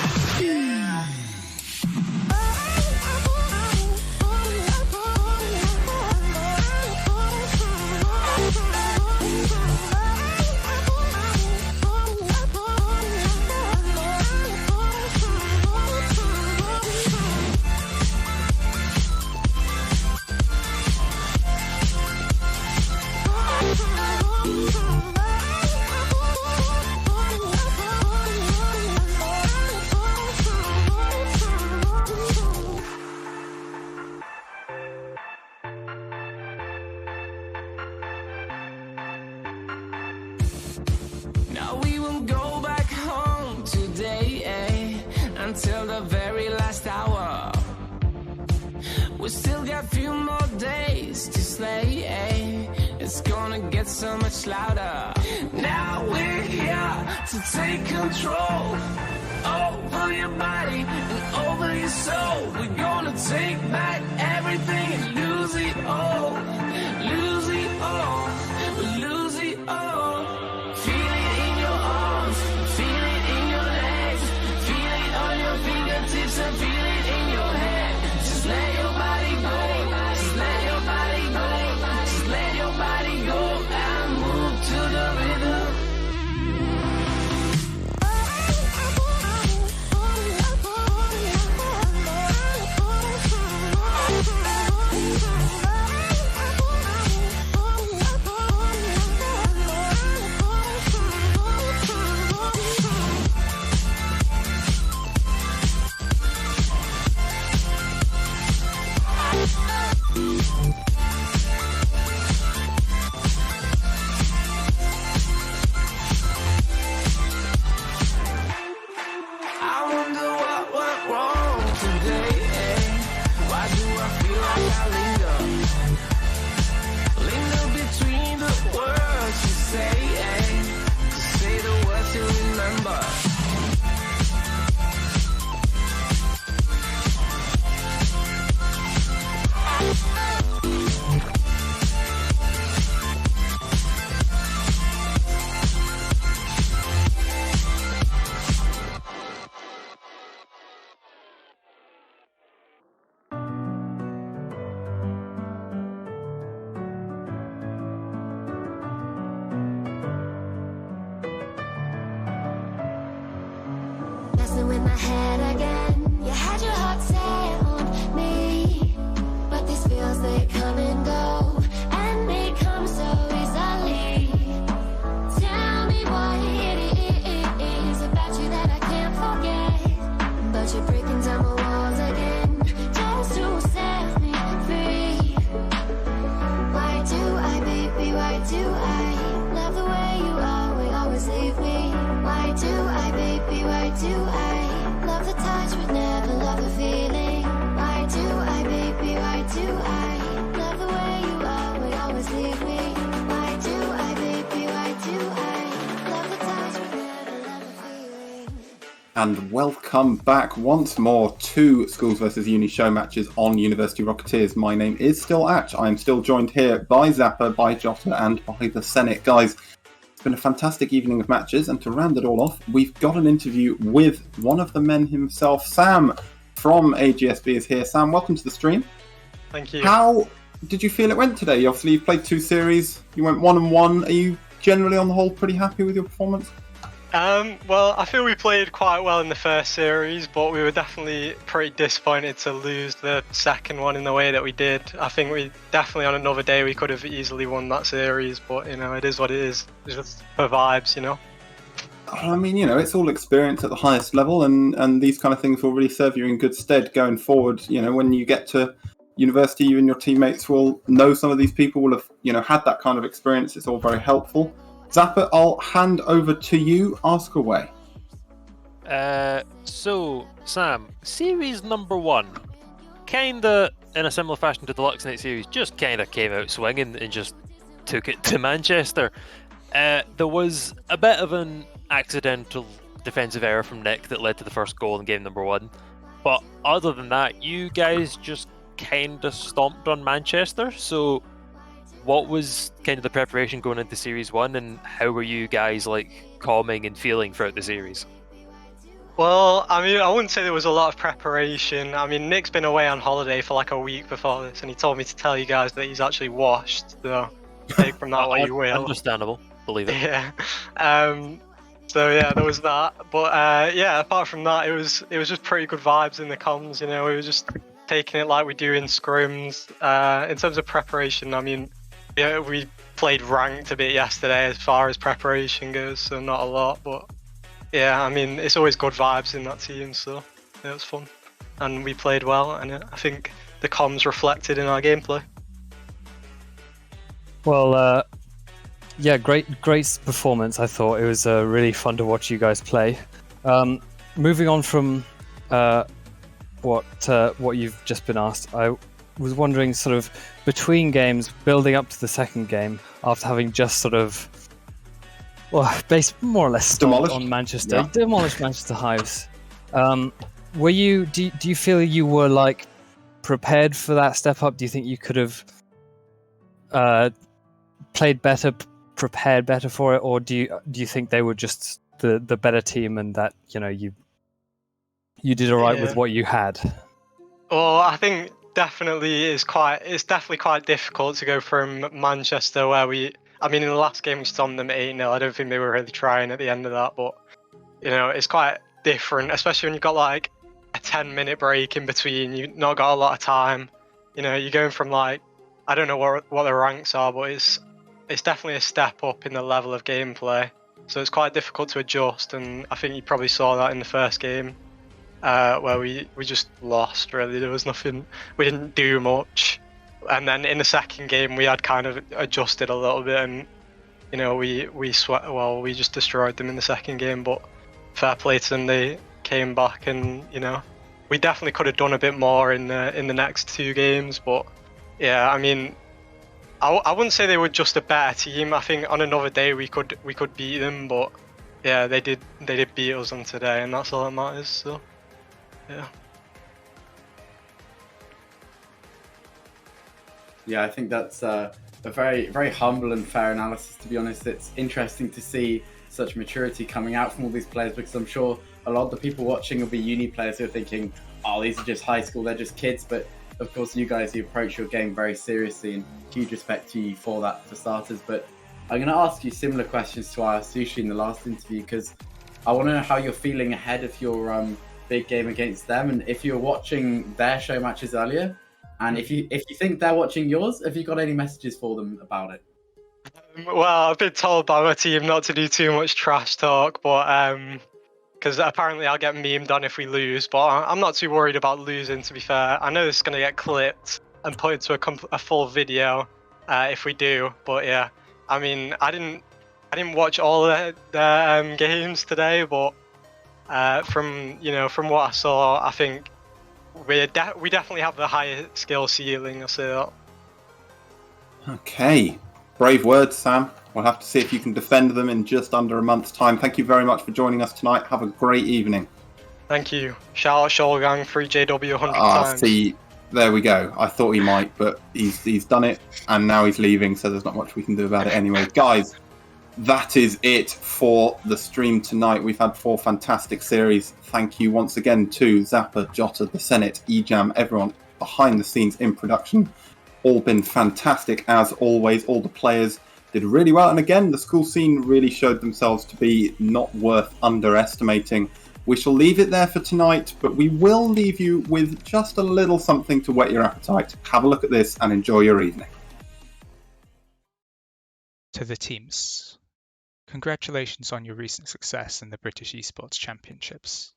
Now we will go back home today, until the very last hour. We still got a few more days to slay, it's gonna get so much louder. Now we're here to take control over your body and over your soul. We're gonna take back everything and lose it all. Lose it all. Lose it all. Feel it in your arms. Feel it in your legs. Feel it on your fingertips and feel it in your head. Just let your body go. Just let your body go. Just let your body go and move to the rhythm. my head again. You had your heart set on me, but these feels, they come and go, and they come so easily. Tell me what it is about you that I can't forget, but you're breaking down my walls again, just to set me free. Why do I, baby, why do I love the way you always leave me? Why do I, baby, why do I love the touch but never love the feeling? Why do I, baby, why do I love the way you always leave me? Why do I, baby, why do I love the touch but never love the feeling? And welcome back once more to Schools vs Uni show matches on University Rocketeers. My name is still Atch. I am still joined here by Zappa, by Jota, and by the Senate. Guys, it's been a fantastic evening of matches, and to round it all off, we've got an interview with one of the men himself. Sam from AGSB is here. Sam, welcome to the stream. Thank you. How did you feel it went today? Obviously, you've played 2 series. You went 1-1. Are you generally, on the whole, pretty happy with your performance? Well, I feel we played quite well in the first series, but we were definitely pretty disappointed to lose the second one in the way that we did. I think we definitely, on another day, we could have easily won that series, but, you know, it is what it is. It's just for vibes, you know? I mean, you know, it's all experience at the highest level, and these kind of things will really serve you in good stead going forward. You know, when you get to university, you and your teammates will know some of these people, will have, you know, had that kind of experience. It's all very helpful. Zappa, I'll hand over to you. Ask away. So, Sam, series number 1, kinda in a similar fashion to the Lux Night series, just kinda came out swinging and just took it to Manchester. There was a bit of an accidental defensive error from Nick that led to the first goal in game number 1, but other than that, you guys just kinda stomped on Manchester. So what was kind of the preparation going into Series 1, and how were you guys like calming and feeling throughout the series? Well, I mean, I wouldn't say there was a lot of preparation. I mean, Nick's been away on holiday for like a week before this, and he told me to tell you guys that he's actually washed, so take from that what you will. Understandable, believe it. Yeah. So yeah, there was that. But yeah, apart from that, it was just pretty good vibes in the comms. You know, we were just taking it like we do in scrims. In terms of preparation, I mean, yeah, we played ranked a bit yesterday as far as preparation goes, so not a lot. But yeah, I mean, it's always good vibes in that team, so yeah, it was fun, and we played well, and I think the comms reflected in our gameplay. Well, yeah, great performance. I thought it was really fun to watch you guys play. Moving on from what you've just been asked, I was wondering, sort of between games, building up to the second game, after having just sort of, based more or less stomped on Manchester, demolished Manchester Hives. Were you? Do you feel you were like prepared for that step up? Do you think you could have played better, prepared better for it, or do you think they were just the better team, and that, you know, you did all right with what you had? Well, I think it's definitely quite difficult to go from Manchester, where I mean, in the last game we stomped them 8-0. I don't think they were really trying at the end of that, but you know, it's quite different, especially when you've got like a 10-minute break in between. You've not got a lot of time. You know, you're going from like, I don't know what the ranks are, but it's definitely a step up in the level of gameplay. So it's quite difficult to adjust, and I think you probably saw that in the first game, where we just lost, really. There was nothing, we didn't do much. And then in the second game, we had kind of adjusted a little bit, and you know, we just destroyed them in the second game. But fair play to them, they came back, and you know, we definitely could have done a bit more in the next 2 games. But yeah, I mean, I wouldn't say they were just a better team. I think on another day we could beat them, but yeah, they did beat us on today, and that's all that matters. So yeah. Yeah, I think that's a very, very humble and fair analysis, to be honest. It's interesting to see such maturity coming out from all these players, because I'm sure a lot of the people watching will be uni players who are thinking, oh, these are just high school, they're just kids. But of course, you guys, you approach your game very seriously, and huge respect to you for that, for starters. But I'm going to ask you similar questions to I asked Sushi in the last interview, because I want to know how you're feeling ahead of your big game against them. And if you're watching their show matches earlier, and if you think they're watching yours, have you got any messages for them about it? Well, I've been told by my team not to do too much trash talk, but because apparently I'll get memed on if we lose. But I'm not too worried about losing. To be fair, I know this is gonna get clipped and put into a full video if we do. But yeah, I mean, I didn't watch all the games today, but from what I saw, I think we definitely have the higher skill ceiling. I'll say that. Okay. Brave words, Sam. We'll have to see if you can defend them in just under a month's time. Thank you very much for joining us tonight. Have a great evening. Thank you. Shout out Shoalgang 3JW 100 times. See, there we go. I thought he might, but he's done it, and now he's leaving, so there's not much we can do about it anyway. Guys, that is it for the stream tonight. We've had 4 fantastic series. Thank you once again to Zappa, Jota, the Senate, Ejam, everyone behind the scenes in production. All been fantastic as always. All the players did really well, and again, the school scene really showed themselves to be not worth underestimating. We shall leave it there for tonight, but we will leave you with just a little something to whet your appetite. Have a look at this and enjoy your evening. To the teams, congratulations on your recent success in the British Esports Championships.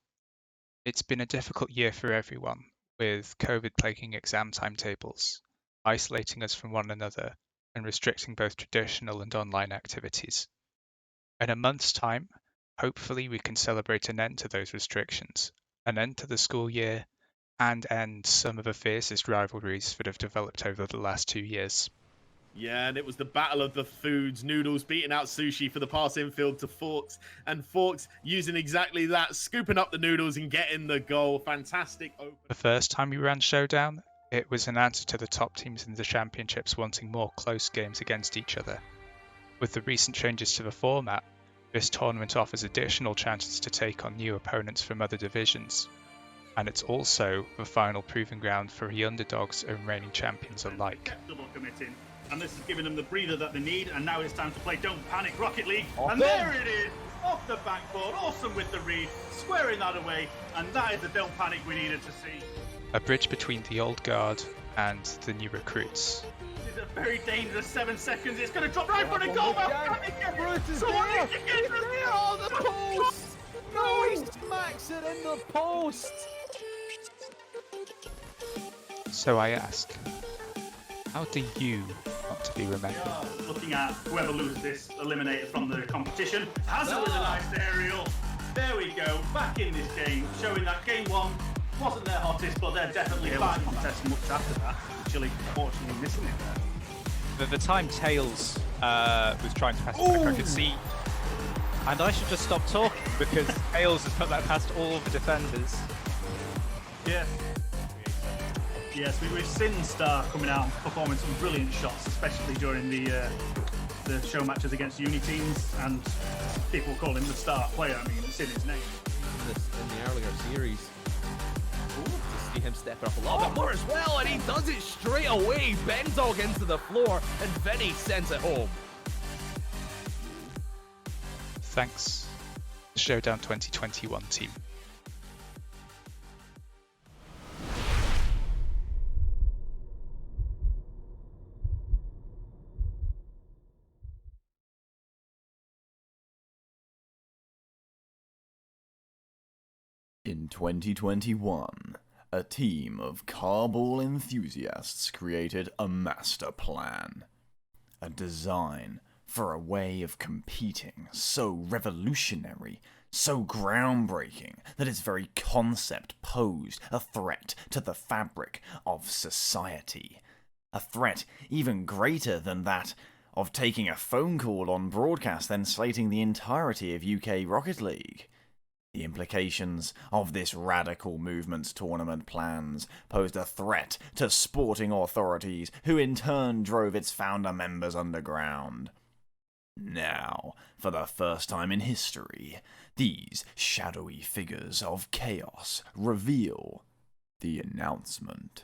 It's been a difficult year for everyone, with COVID plaguing exam timetables, isolating us from one another, and restricting both traditional and online activities. In a month's time, hopefully we can celebrate an end to those restrictions, an end to the school year, and end some of the fiercest rivalries that have developed over the last 2 years. Yeah, and it was the battle of the foods. Noodles beating out Sushi for the pass infield to Forks, and Forks using exactly that, scooping up the noodles and getting the goal. Fantastic open. The first time we ran Showdown, it was an answer to the top teams in the championships wanting more close games against each other. With the recent changes to the format, this tournament offers additional chances to take on new opponents from other divisions, and it's also the final proving ground for the underdogs and reigning champions alike. Double committing, and this is giving them the breather that they need, and now it's time to play Don't Panic Rocket League, and there it is, off the backboard, awesome with the read, squaring that away, and that is the Don't Panic we needed to see. A bridge between the old guard and the new recruits. This is a very dangerous 7 seconds. It's going to drop right for the goal. Someone needs to get the post. No, he smacks it in the post. So I ask, how do you want to be remembered? Looking at whoever loses this, eliminated from the competition. Has it was a nice aerial. There we go, back in this game, showing that game 1 wasn't their hottest, but they're definitely back. Contest much after that. Chile, fortunately, missing it there. The time Tails was trying to pass it back, I could see. And I should just stop talking because Tails has put that past all the defenders. Yeah. Yes, we've seen Star coming out and performing some brilliant shots, especially during the show matches against uni teams, and people call him the star player. I mean, it's in his name. In the earlier series. To see him stepping up a lot bit more as well, and he does it straight away. Bendog into the floor, and Vinny sends it home. Thanks, the Showdown 2021 team. In 2021, a team of carball enthusiasts created a master plan. A design for a way of competing so revolutionary, so groundbreaking, that its very concept posed a threat to the fabric of society. A threat even greater than that of taking a phone call on broadcast then slating the entirety of UK Rocket League. The implications of this radical movement's tournament plans posed a threat to sporting authorities, who in turn drove its founder members underground. Now, for the first time in history, these shadowy figures of chaos reveal the announcement.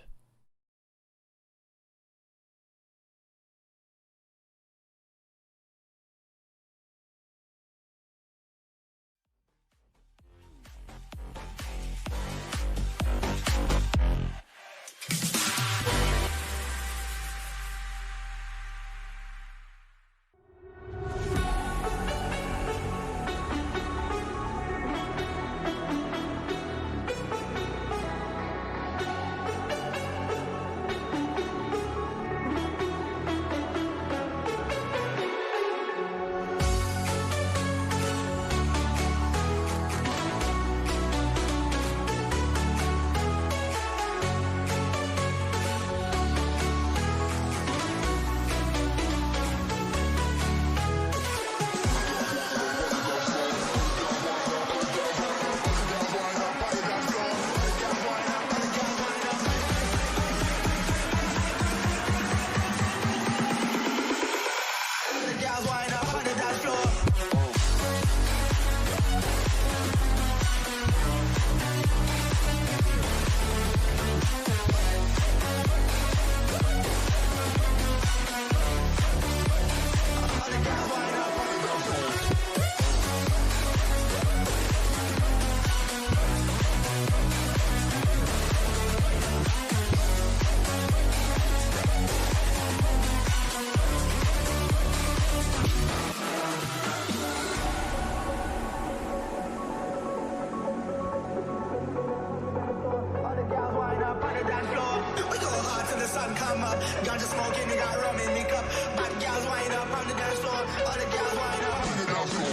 them up. Ganja smoking, they got rum in me cup. Bad girls wind up on the dance floor. All the girls wind up on the dance floor.